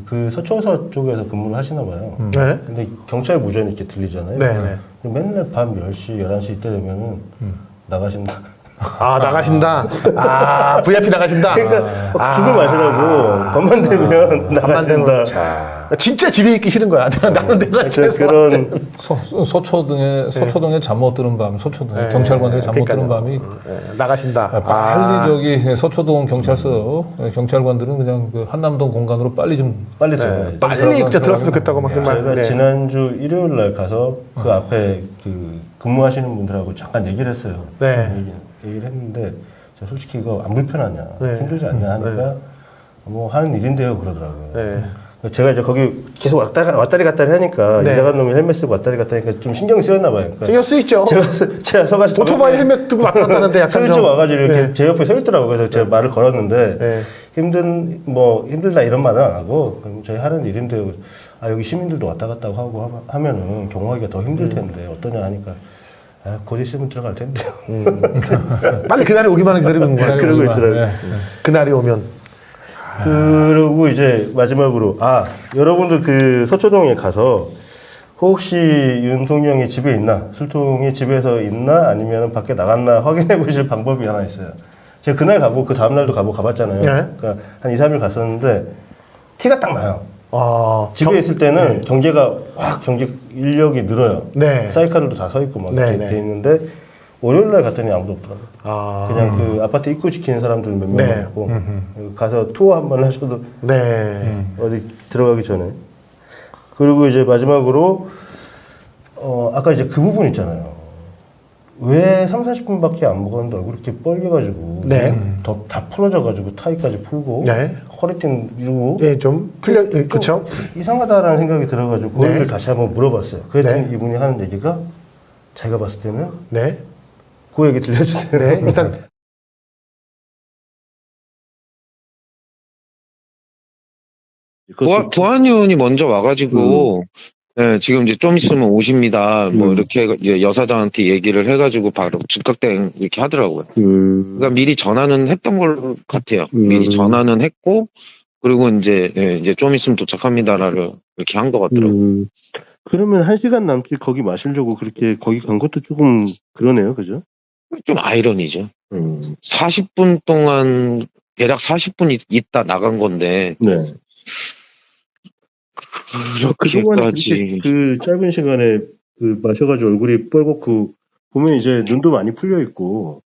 Speaker 5: 그 서초서 쪽에서 근무를 하시나 봐요.
Speaker 1: 네.
Speaker 5: 근데 경찰 무전이 이렇게 들리잖아요.
Speaker 1: 네.
Speaker 5: 맨날 밤 10시, 11시 이때 되면은 나가신다.
Speaker 1: 나가신다. VIP 나가신다.
Speaker 5: 그러니까 죽을 마시라고 밤만 되면
Speaker 1: 밤만 되면.
Speaker 5: 나가신다.
Speaker 1: 진짜 집에 있기 싫은 거야. 나는 내가 집에서
Speaker 5: 그런
Speaker 4: 서초동에 잠 못 드는 밤, 서초동 경찰관들이 잠 못 드는 밤이
Speaker 1: 나가신다.
Speaker 4: 빨리 저기 서초동 경찰서 경찰관들은 그냥 그 한남동 공간으로 빨리 좀
Speaker 5: 빨리 들어가야죠.
Speaker 1: 빨리 진짜 들어갔으면 좋겠다고 막 정말.
Speaker 5: 저희가
Speaker 1: 네.
Speaker 5: 지난주 일요일 날 가서 그 앞에 그 근무하시는 분들하고 잠깐 얘기를 했어요.
Speaker 1: 네.
Speaker 5: 얘기를 했는데 제가 솔직히 이거 안 불편하냐,
Speaker 1: 네.
Speaker 5: 힘들지 않냐 하니까 뭐 하는 일인데요 그러더라고요.
Speaker 1: 네.
Speaker 5: 제가 이제 거기 계속 왔다리 갔다리 하니까
Speaker 1: 네.
Speaker 5: 이사간 놈이 헬멧 쓰고 왔다리 갔다리 하니까 좀 신경이 쓰였나 봐요. 그러니까
Speaker 1: 신경 쓰이죠.
Speaker 5: 제가 서가지고
Speaker 1: 오토바이 헬멧 두고 왔다 갔다 하는데 약간
Speaker 5: 슬쩍
Speaker 1: 좀.
Speaker 5: 와가지고 이렇게
Speaker 1: 네.
Speaker 5: 제 옆에 서 있더라고요. 그래서 제가 말을 걸었는데
Speaker 1: 네.
Speaker 5: 힘들다 이런 말은 안 하고 그럼 저희 하는 일인데 여기 시민들도 왔다 갔다 하고 하면은 경호하기가 더 힘들 텐데 어떠냐 하니까 곧 있으면 들어갈 텐데요.
Speaker 1: 빨리 그날이 오기만 기다리고 있는 거야.
Speaker 5: 그러고 있더라고요.
Speaker 1: 그날이 오면.
Speaker 5: 그리고 이제 마지막으로 여러분들 그 서초동에 가서 혹시 윤통령이 집에 있나, 술통이 집에서 있나 아니면 밖에 나갔나 확인해 보실 방법이 하나 있어요. 제가 그날 가고 그 다음 날도 가봤잖아요.
Speaker 1: 네.
Speaker 5: 그러니까 한 2, 3일 갔었는데 티가 딱 나요. 집에
Speaker 1: 경-
Speaker 5: 있을 때는 경계가 경계 인력이 늘어요.
Speaker 1: 네.
Speaker 5: 사이카들도 다 서 있고 막
Speaker 1: 네,
Speaker 5: 이렇게
Speaker 1: 네.
Speaker 5: 돼 있는데 월요일 날 갔더니 아무도 없더라고요. 그냥 그 아파트 입구 지키는 사람들 몇 명
Speaker 1: 네.
Speaker 5: 있고 가서 투어 한번 하셔도
Speaker 1: 네.
Speaker 5: 어디 들어가기 전에. 그리고 이제 마지막으로 아까 이제 그 부분 있잖아요. 왜 3, 40분밖에 안 먹었는데 얼굴이 이렇게 뻘개가지고
Speaker 1: 네.
Speaker 5: 다 풀어져가지고 타이까지 풀고
Speaker 1: 네.
Speaker 5: 허리띠 이러고
Speaker 1: 예, 좀 풀려, 그쵸?
Speaker 5: 이상하다라는 생각이 들어가지고 그
Speaker 1: 네.
Speaker 5: 얘기를 다시 한번 물어봤어요. 그랬더니
Speaker 1: 네.
Speaker 5: 이분이 하는 얘기가 제가 봤을 때는
Speaker 1: 네.
Speaker 5: 그 얘기 들려주세요.
Speaker 1: 네. 일단,
Speaker 2: 보안 요원이 먼저 와가지고 예, 지금 이제 좀 있으면 오십니다. 뭐 이렇게 이제 여사장한테 얘기를 해가지고 바로 즉각대응 이렇게 하더라고요. 그러니까 미리 전화는 했던 걸 같아요. 미리 전화는 했고 그리고 이제 좀 있으면 도착합니다라를 이렇게 한 것 같더라고요.
Speaker 5: 그러면 1시간 남짓 거기 마시려고 그렇게 거기 간 것도 조금 그러네요, 그죠?
Speaker 2: 좀 아이러니죠. 40분 동안 대략 40분 있다 나간 건데
Speaker 5: 네.
Speaker 2: 그렇게까지.
Speaker 5: 그 짧은 시간에 그 마셔가지고 얼굴이 뻘겋고 보면 이제 눈도 많이 풀려 있고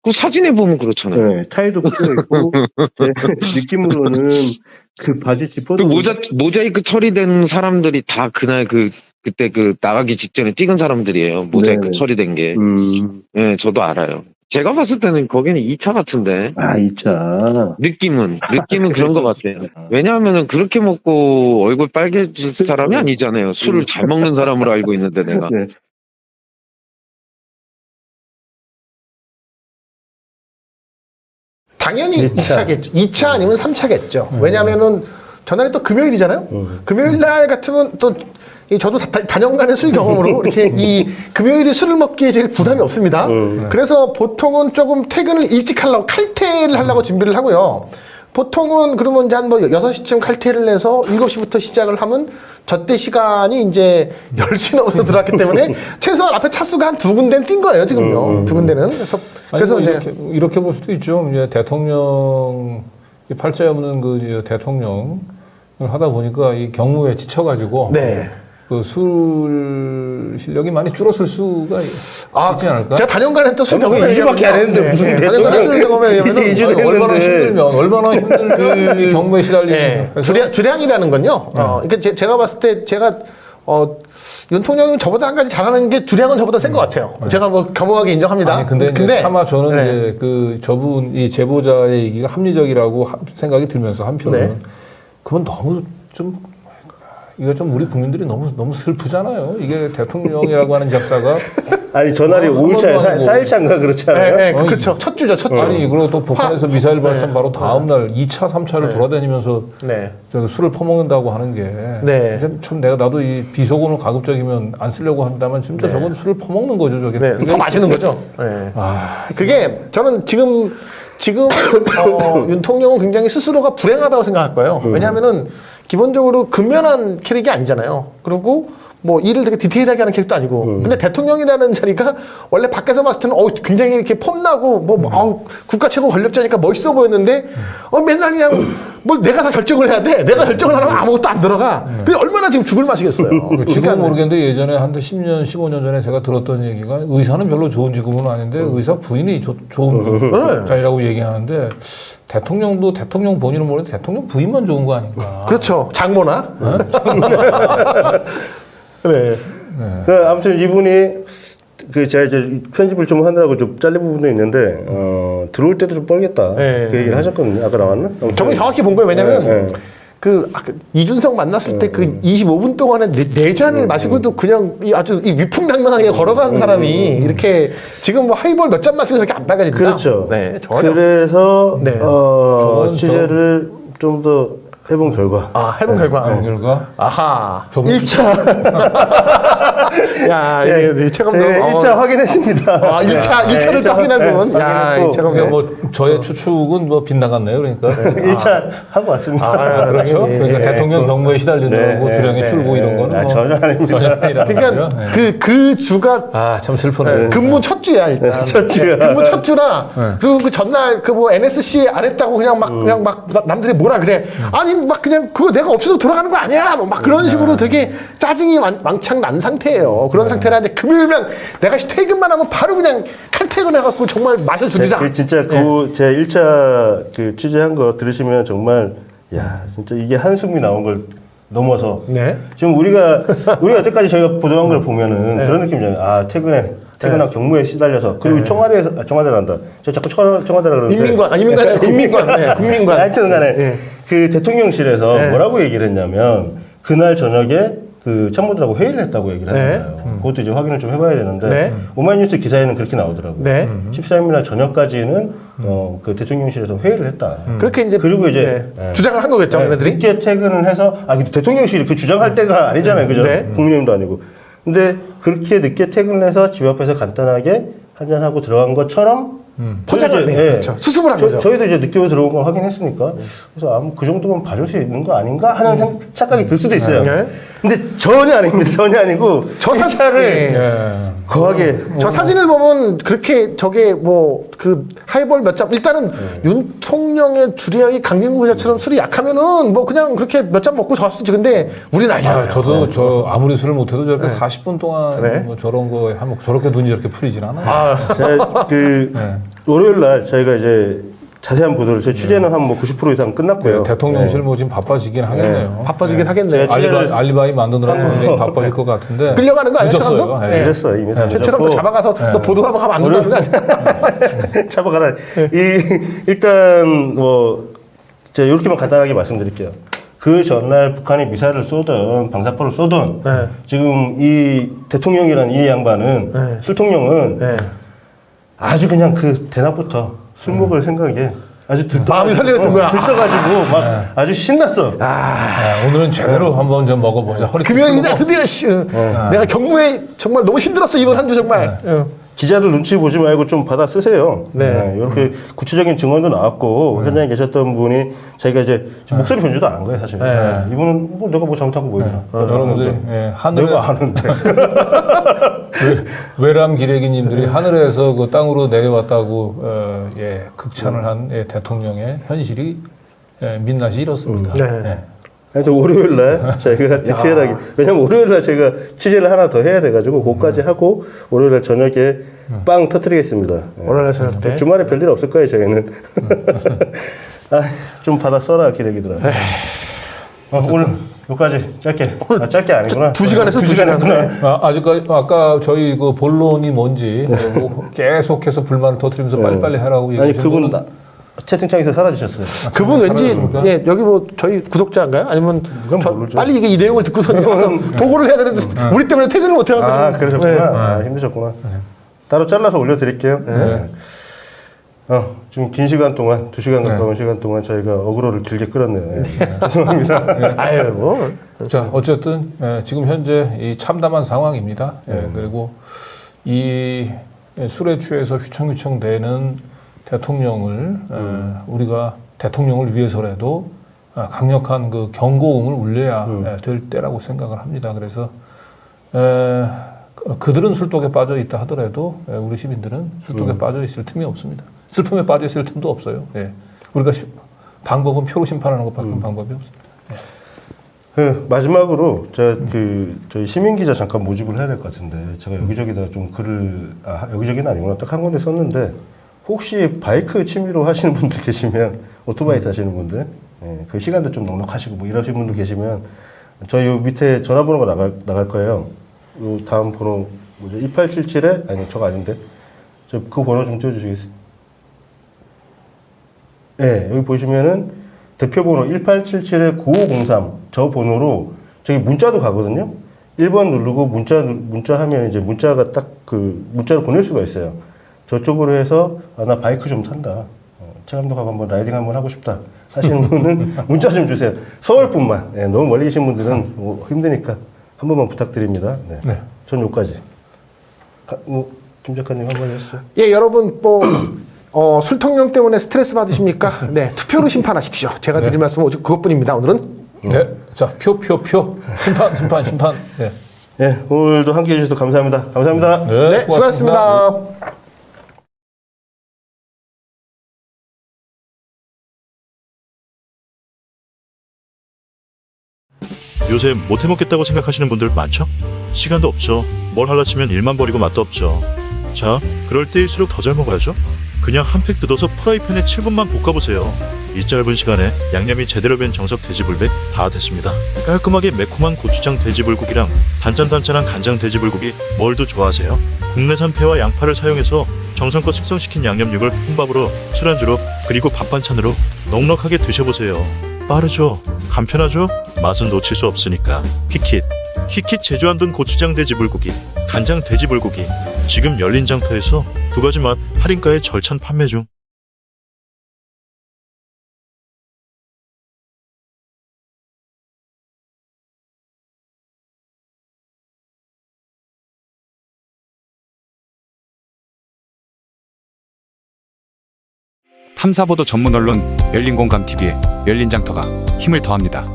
Speaker 2: 그 사진에 보면 그렇잖아요.
Speaker 5: 네, 타이도 풀려 있고 제 느낌으로는 그 바지
Speaker 2: 그
Speaker 5: 지퍼도
Speaker 2: 모자이크 처리된 사람들이 다 그날 그때 그 나가기 직전에 찍은 사람들이에요. 모자이크
Speaker 5: 네네.
Speaker 2: 처리된 게. 예, 저도 알아요. 제가 봤을 때는 거기는 2차 같은데.
Speaker 5: 아, 2차.
Speaker 2: 느낌은 그런 것 같아요. 왜냐하면은 그렇게 먹고 얼굴 빨개질 사람이 아니잖아요. 술을 잘 먹는 사람으로 알고 있는데 내가.
Speaker 5: 네.
Speaker 1: 당연히
Speaker 5: 2차.
Speaker 1: 2차겠죠. 2차 아니면 3차겠죠. 왜냐면은 전날이 또 금요일이잖아요. 금요일 날 같으면 또 저도 다년간의 술 경험으로 이렇게 이 금요일에 술을 먹기에 제일 부담이 없습니다. 그래서 보통은 조금 퇴근을 일찍 하려고 칼퇴를 하려고 준비를 하고요. 보통은 그러면 이제 한 뭐 6시쯤 칼퇴를 해서 7시부터 시작을 하면 저때 시간이 이제 10시 넘어서 들어왔기 때문에 최소한 앞에 차수가 한 2군데는 뛴 거예요, 지금요. 2군데는. 그래서
Speaker 4: 아니, 뭐
Speaker 1: 이제
Speaker 4: 이렇게 볼 수도 있죠. 이제 대통령 이 팔자에 없는 그 이제 대통령을 하다 보니까 이 경무에 지쳐가지고
Speaker 1: 네.
Speaker 4: 그 술 실력이 많이 줄었을 수가 있지 않을까?
Speaker 1: 제가 다년간 했던 술 경험이
Speaker 5: 2주밖에 안 했는데 무슨
Speaker 1: 다년간 술 경험에
Speaker 5: 이제 2주
Speaker 4: 아니, 얼마나
Speaker 5: 됐는데.
Speaker 4: 힘들면 얼마나 힘들면 이 경무에 시달리는
Speaker 1: 네. 주량이라는 건요. 그러니까 제가 봤을 때 제가 윤통령이 저보다 한 가지 잘하는 게 주량은 저보다 센 것 같아요. 제가 뭐 겸허하게 인정합니다.
Speaker 4: 아니 근데 이제 차마 저는
Speaker 1: 네.
Speaker 4: 이제 그 저분 이 제보자의 얘기가 합리적이라고 생각이 들면서 한편으로는
Speaker 1: 네.
Speaker 4: 그건 너무 좀 이거 좀 우리 국민들이 너무 슬프잖아요. 이게 대통령이라고 하는 작자가
Speaker 5: 아니 전날이 5일차에 4일차인가 그렇지 않아요?
Speaker 1: 네, 네, 그렇죠. 첫 주죠, 첫 주.
Speaker 4: 아니 그리고 또 북한에서 미사일 발사 바로 다음 날 2차, 3차를
Speaker 1: 네.
Speaker 4: 돌아다니면서
Speaker 1: 네.
Speaker 4: 저 술을 퍼먹는다고 하는 게
Speaker 1: 네.
Speaker 4: 참 나도 이 비속어는 가급적이면 안 쓰려고 한다면 진짜 저건 술을 퍼먹는 거죠, 저게.
Speaker 1: 네,
Speaker 4: 그게
Speaker 1: 더 마시는 거죠. 네.
Speaker 4: 아,
Speaker 1: 그게 저는 지금 윤통령은 굉장히 스스로가 불행하다고 생각할 거예요. 왜냐하면은 기본적으로 근면한 캐릭이 아니잖아요. 그리고 뭐 일을 되게 디테일하게 하는 캐릭도 아니고. 근데 대통령이라는 자리가 원래 밖에서 봤을 때는 굉장히 이렇게 폼나고 국가 최고 권력자니까 멋있어 보였는데 맨날 그냥 뭘 내가 다 결정을 해야 돼. 내가 결정을 안 하면 아무것도 안 들어가. 그래 얼마나 지금 죽을 맛이겠어요.
Speaker 4: 지금은 모르겠는데 예전에 한 10년, 15년 전에 제가 들었던 얘기가 의사는 별로 좋은 직업은 아닌데 의사 부인이 좋은 자리라고 얘기하는데 대통령도 대통령 본인은 모르는데 대통령 부인만 좋은 거 아닌가.
Speaker 1: 그렇죠. 장모나. 네.
Speaker 5: 그 아무튼 이분이 그 제가 이제 편집을 좀 하느라고 좀 잘린 부분도 있는데 들어올 때도 좀 뻘겠다
Speaker 1: 네.
Speaker 5: 그 얘기를 하셨거든요. 아까 나왔나?
Speaker 1: 저는 정확히 본 거예요. 왜냐면
Speaker 5: 네, 네.
Speaker 1: 그 이준석 만났을 때 그 25분 동안에 네 잔을 마시고도 그냥 아주 위풍당당하게 걸어가는 사람이 이렇게 지금 뭐 하이볼 몇 잔 마시고 저렇게 안 빨개진다.
Speaker 5: 그렇죠.
Speaker 1: 네, 전혀.
Speaker 5: 그래서
Speaker 1: 네.
Speaker 5: 취재를 좀 더 해본 결과
Speaker 1: 해본 결과.
Speaker 4: 결과
Speaker 1: 아하.
Speaker 5: 1차
Speaker 1: 야, 이게 최근도
Speaker 5: 1차 확인했습니다.
Speaker 1: 1차를 또 확인하면. 야,
Speaker 5: 확인했고.
Speaker 1: 2차가
Speaker 4: 그러니까 뭐 저의 추측은 뭐 빗나갔네요. 그러니까
Speaker 5: 1차 하고 왔습니다.
Speaker 4: 그렇죠.
Speaker 1: 당연히.
Speaker 4: 그러니까 대통령 경무에 시달리느라고 주량이 줄고 이런 거는 뭐
Speaker 5: 전혀 아닙니다.
Speaker 4: 전혀 아니라
Speaker 1: 그러니까 그 주가
Speaker 4: 참 슬프네.
Speaker 1: 근무 첫 주야 일단.
Speaker 5: 첫 주야.
Speaker 1: 근무 첫 주라. 그리고 그 전날 그 뭐 NSC 안 했다고 그냥 막 남들이 뭐라 그래. 아니 막 그냥 그거 내가 없어도 돌아가는 거 아니야. 뭐 막 그런 식으로 되게 짜증이 왕창 난 상태예요. 그런 상태라 이제 금요일날 내가 퇴근만 하면 바로 그냥 칼퇴근해갖고 정말 마셔주리라.
Speaker 5: 그 진짜 제 1차 그 취재한 거 들으시면 정말 야 진짜 이게 한숨이 나온 걸 넘어서
Speaker 1: 네.
Speaker 5: 지금 우리가 여태까지 저희가 보도한 걸 보면은 그런 느낌이잖아요. 퇴근하고 경무에 시달려서 그리고 청와대란다. 저 자꾸 청와대라 그러는데
Speaker 1: 인민관 아니면 국민관. 네, 국민관.
Speaker 5: 하여튼 간에 그 대통령실에서
Speaker 1: 네.
Speaker 5: 뭐라고 얘기를 했냐면 그날 저녁에 그 참모들하고 회의를 했다고 얘기를 하는
Speaker 1: 네.
Speaker 5: 거예요. 그것도 이제 확인을 좀 해봐야 되는데
Speaker 1: 네.
Speaker 5: 오마이뉴스 기사에는 그렇게 나오더라고요.
Speaker 1: 네.
Speaker 5: 13일날 저녁까지는 그 대통령실에서 회의를 했다.
Speaker 1: 그렇게 이제
Speaker 5: 그리고 이제
Speaker 1: 주장을 한 거겠죠, 얘네들이.
Speaker 5: 늦게 퇴근을 해서 근데 대통령실이 그 주장할 때가 아니잖아요, 그죠?
Speaker 1: 네.
Speaker 5: 국민의힘도 아니고. 근데 그렇게 늦게 퇴근을 해서 집 앞에서 간단하게 한잔 하고 들어간 것처럼
Speaker 1: 포장을 해. 그렇죠. 수습을 한 거죠.
Speaker 5: 저희도 이제 늦게 들어온 걸 확인했으니까 그래서 그 정도면 봐줄 수 있는 거 아닌가 하는 착각이 들 수도 있어요.
Speaker 1: 네.
Speaker 5: 근데 전혀 아닙니다. 전혀 아니고
Speaker 1: 저
Speaker 5: 이 차를
Speaker 4: 예.
Speaker 5: 거하게
Speaker 1: 저 사진을 보면 그렇게 저게 뭐 그 하이볼 몇 잔 일단은 윤통령의 주량이 강진구 회장처럼 술이 약하면은 뭐 그냥 그렇게 몇 잔 먹고 좋았지. 근데 우리는 아니잖아요.
Speaker 4: 저도 저 아무리 술을 못해도 저렇게 40분 동안
Speaker 1: 네.
Speaker 4: 뭐 저런 거 하면 저렇게 눈이 저렇게 풀리진 않아요.
Speaker 5: 제가 그
Speaker 4: 네.
Speaker 5: 월요일 날 저희가 이제 자세한 보도를 제 취재는 한 뭐 90% 이상 끝났고요.
Speaker 4: 대통령실 뭐 지금 바빠지긴 하겠네요.
Speaker 1: 바빠지긴 하겠네요.
Speaker 5: 제가 취재를
Speaker 4: 알리바이 만드느라고 굉장히 바빠질 것 같은데.
Speaker 1: 끌려가는 거 아니야?
Speaker 4: 늦었어요.
Speaker 1: 최강도?
Speaker 4: 예.
Speaker 5: 늦었어요. 이미 다
Speaker 1: 최강도
Speaker 5: 늦었고.
Speaker 1: 잡아가서 너 보도하면 하면 안 된다는 거 아니야?
Speaker 5: 잡아가라. 일단 뭐 제가 이렇게만 간단하게 말씀드릴게요. 그 전날 북한이 미사일을 쏘든 방사포를 쏘든
Speaker 1: 네.
Speaker 5: 지금 이 대통령이라는 이 양반은
Speaker 1: 네.
Speaker 5: 술통령은
Speaker 1: 네.
Speaker 5: 아주 그냥 그 대낮부터 술 먹을 생각에 아주
Speaker 1: 마음이 설레었던 거야.
Speaker 5: 들떠가지고 막 아주 신났어.
Speaker 4: 예, 오늘은 제대로 한번 좀 먹어보자. 허리
Speaker 1: 금요일이다 드디어 씨. 내가 경무에 정말 너무 힘들었어 이번 한 주 정말.
Speaker 5: 기자들 눈치 보지 말고 좀 받아 쓰세요.
Speaker 1: 네.
Speaker 5: 이렇게 구체적인 증언도 나왔고 현장에 계셨던 분이 자기가 이제 목소리 변조도 안 한 거예요 사실.
Speaker 1: 네.
Speaker 5: 이분은 뭐 내가 뭐 잘못한 거 뭐 있나?
Speaker 4: 여러분들이 예, 하늘에
Speaker 5: 내가 아는데.
Speaker 4: 외람 기레기님들이 하늘에서 그 땅으로 내려왔다고 예, 극찬을 한 예, 대통령의 현실이 예, 민낯이 이렇습니다.
Speaker 1: 네.
Speaker 4: 예.
Speaker 5: 그래서 월요일 날 저희가 디테일하게 왜냐면 월요일 날 제가 취재를 하나 더 해야 돼가지고 그거까지 하고 월요일 날 저녁에 빵 터뜨리겠습니다. 예.
Speaker 1: 월요일 저녁 때.
Speaker 5: 주말에 별일 없을 거예요 저희는. 좀 받아 써라 기레기들아. 오늘 여기까지 짧게. 짧게 아니구나.
Speaker 1: 2시간에서
Speaker 5: 2시간 했구나.
Speaker 4: 아직까지 아까 저희 그 본론이 뭔지 뭐 계속해서 불만을 터뜨리면서 빨리빨리 하라고
Speaker 5: 아니
Speaker 4: 얘기하신
Speaker 5: 그분
Speaker 4: 분은
Speaker 5: 채팅창에서 사라지셨어요.
Speaker 1: 그분 왠지
Speaker 4: 사라졌습니까?
Speaker 1: 예, 여기 뭐 저희 구독자인가요? 아니면
Speaker 5: 모르죠.
Speaker 1: 빨리 이게 이 내용을 듣고서 가서 보고를 해야 되는데 우리 때문에 퇴근을 못 해가지고.
Speaker 5: 아 그러셨구나. 힘드셨구나. 따로 잘라서 올려드릴게요. 네. 지금 긴 시간 동안 2시간 가까운 시간 동안 저희가 어그로를 길게 끌었네요. 네. 죄송합니다.
Speaker 1: 아유 뭐.
Speaker 4: 자 어쨌든 예, 지금 현재 이 참담한 상황입니다. 예, 그리고 이 술에 취해서 휘청휘청 대는 대통령을 우리가 대통령을 위해서라도 강력한 그 경고음을 울려야 될 때라고 생각을 합니다. 그래서 그들은 술독에 빠져 있다 하더라도 우리 시민들은 술독에 빠져 있을 틈이 없습니다. 슬픔에 빠져 있을 틈도 없어요. 예. 우리가 방법은 표로 심판하는 것밖에 방법이 없습니다.
Speaker 5: 마지막으로 제가 저희 시민 기자 잠깐 모집을 해야 될 것 같은데 제가 여기저기다 좀 글을 여기저기는 아니구나 딱 한 군데 썼는데 혹시 바이크 취미로 하시는 분들 계시면 오토바이 타시는 분들 그 시간도 좀 넉넉하시고 뭐 이러신 분들 계시면 저희 요 밑에 전화번호가 나갈 거예요. 요 다음 번호 뭐죠? 2877에 아니 저거 아닌데 저 그 번호 좀 띄워주시겠어요? 네, 여기 보시면은 대표번호 1877-9503 저 번호로 저기 문자도 가거든요. 1번 누르고 문자 하면 이제 문자가 딱 그 문자로 보낼 수가 있어요. 저쪽으로 해서 나 바이크 좀 탄다. 체감도 가고 한번 라이딩 한번 하고 싶다 하시는 분은 문자 좀 주세요. 서울뿐만. 네, 너무 멀리 계신 분들은 뭐 힘드니까 한 번만 부탁드립니다. 네.
Speaker 4: 네.
Speaker 5: 전 여기까지. 김 작가님 한 번 하시죠.
Speaker 1: 예, 여러분 뭐 술통령 때문에 스트레스 받으십니까? 네, 투표로 심판하십시오. 제가 드릴 말씀은 오직 그것뿐입니다. 오늘은.
Speaker 4: 네. 자, 표. 심판. 네.
Speaker 5: 네, 오늘도 함께 해주셔서 감사합니다. 감사합니다.
Speaker 1: 네, 수고하셨습니다.
Speaker 6: 요새 못 해먹겠다고 생각하시는 분들 많죠? 시간도 없죠. 뭘 하려 치면 일만 버리고 맛도 없죠. 자, 그럴 때일수록 더 잘 먹어야죠. 그냥 한 팩 뜯어서 프라이팬에 7분만 볶아보세요. 이 짧은 시간에 양념이 제대로 된 정석 돼지불백 다 됐습니다. 깔끔하게 매콤한 고추장 돼지불고기랑 단짠단짠한 간장 돼지불고기 뭘 더 좋아하세요? 국내산 폐와 양파를 사용해서 정성껏 숙성시킨 양념육을 혼밥으로 술안주로 그리고 밥 반찬으로 넉넉하게 드셔보세요. 빠르죠? 간편하죠? 맛은 놓칠 수 없으니까 킥킷 제주안돈 고추장 돼지불고기 간장 돼지불고기 지금 열린 장터에서 2가지 맛 할인가에 절찬 판매 중.
Speaker 7: 탐사보도 전문 언론 열린공감TV에 열린장터가 힘을 더합니다.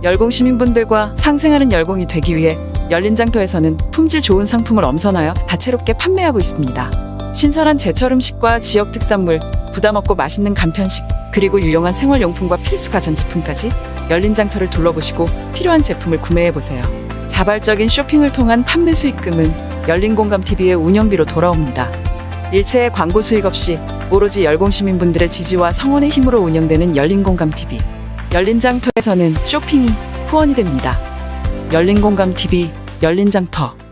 Speaker 7: 열공 시민분들과 상생하는 열공이 되기 위해 열린장터에서는 품질 좋은 상품을 엄선하여 다채롭게 판매하고 있습니다. 신선한 제철 음식과 지역 특산물, 부담 없고 맛있는 간편식, 그리고 유용한 생활용품과 필수 가전제품까지 열린장터를 둘러보시고 필요한 제품을 구매해보세요. 자발적인 쇼핑을 통한 판매 수익금은 열린공감TV의 운영비로 돌아옵니다. 일체의 광고 수익 없이 오로지 열공시민분들의 지지와 성원의 힘으로 운영되는 열린공감TV. 열린장터에서는 쇼핑이 후원이 됩니다. 열린공감TV, 열린장터.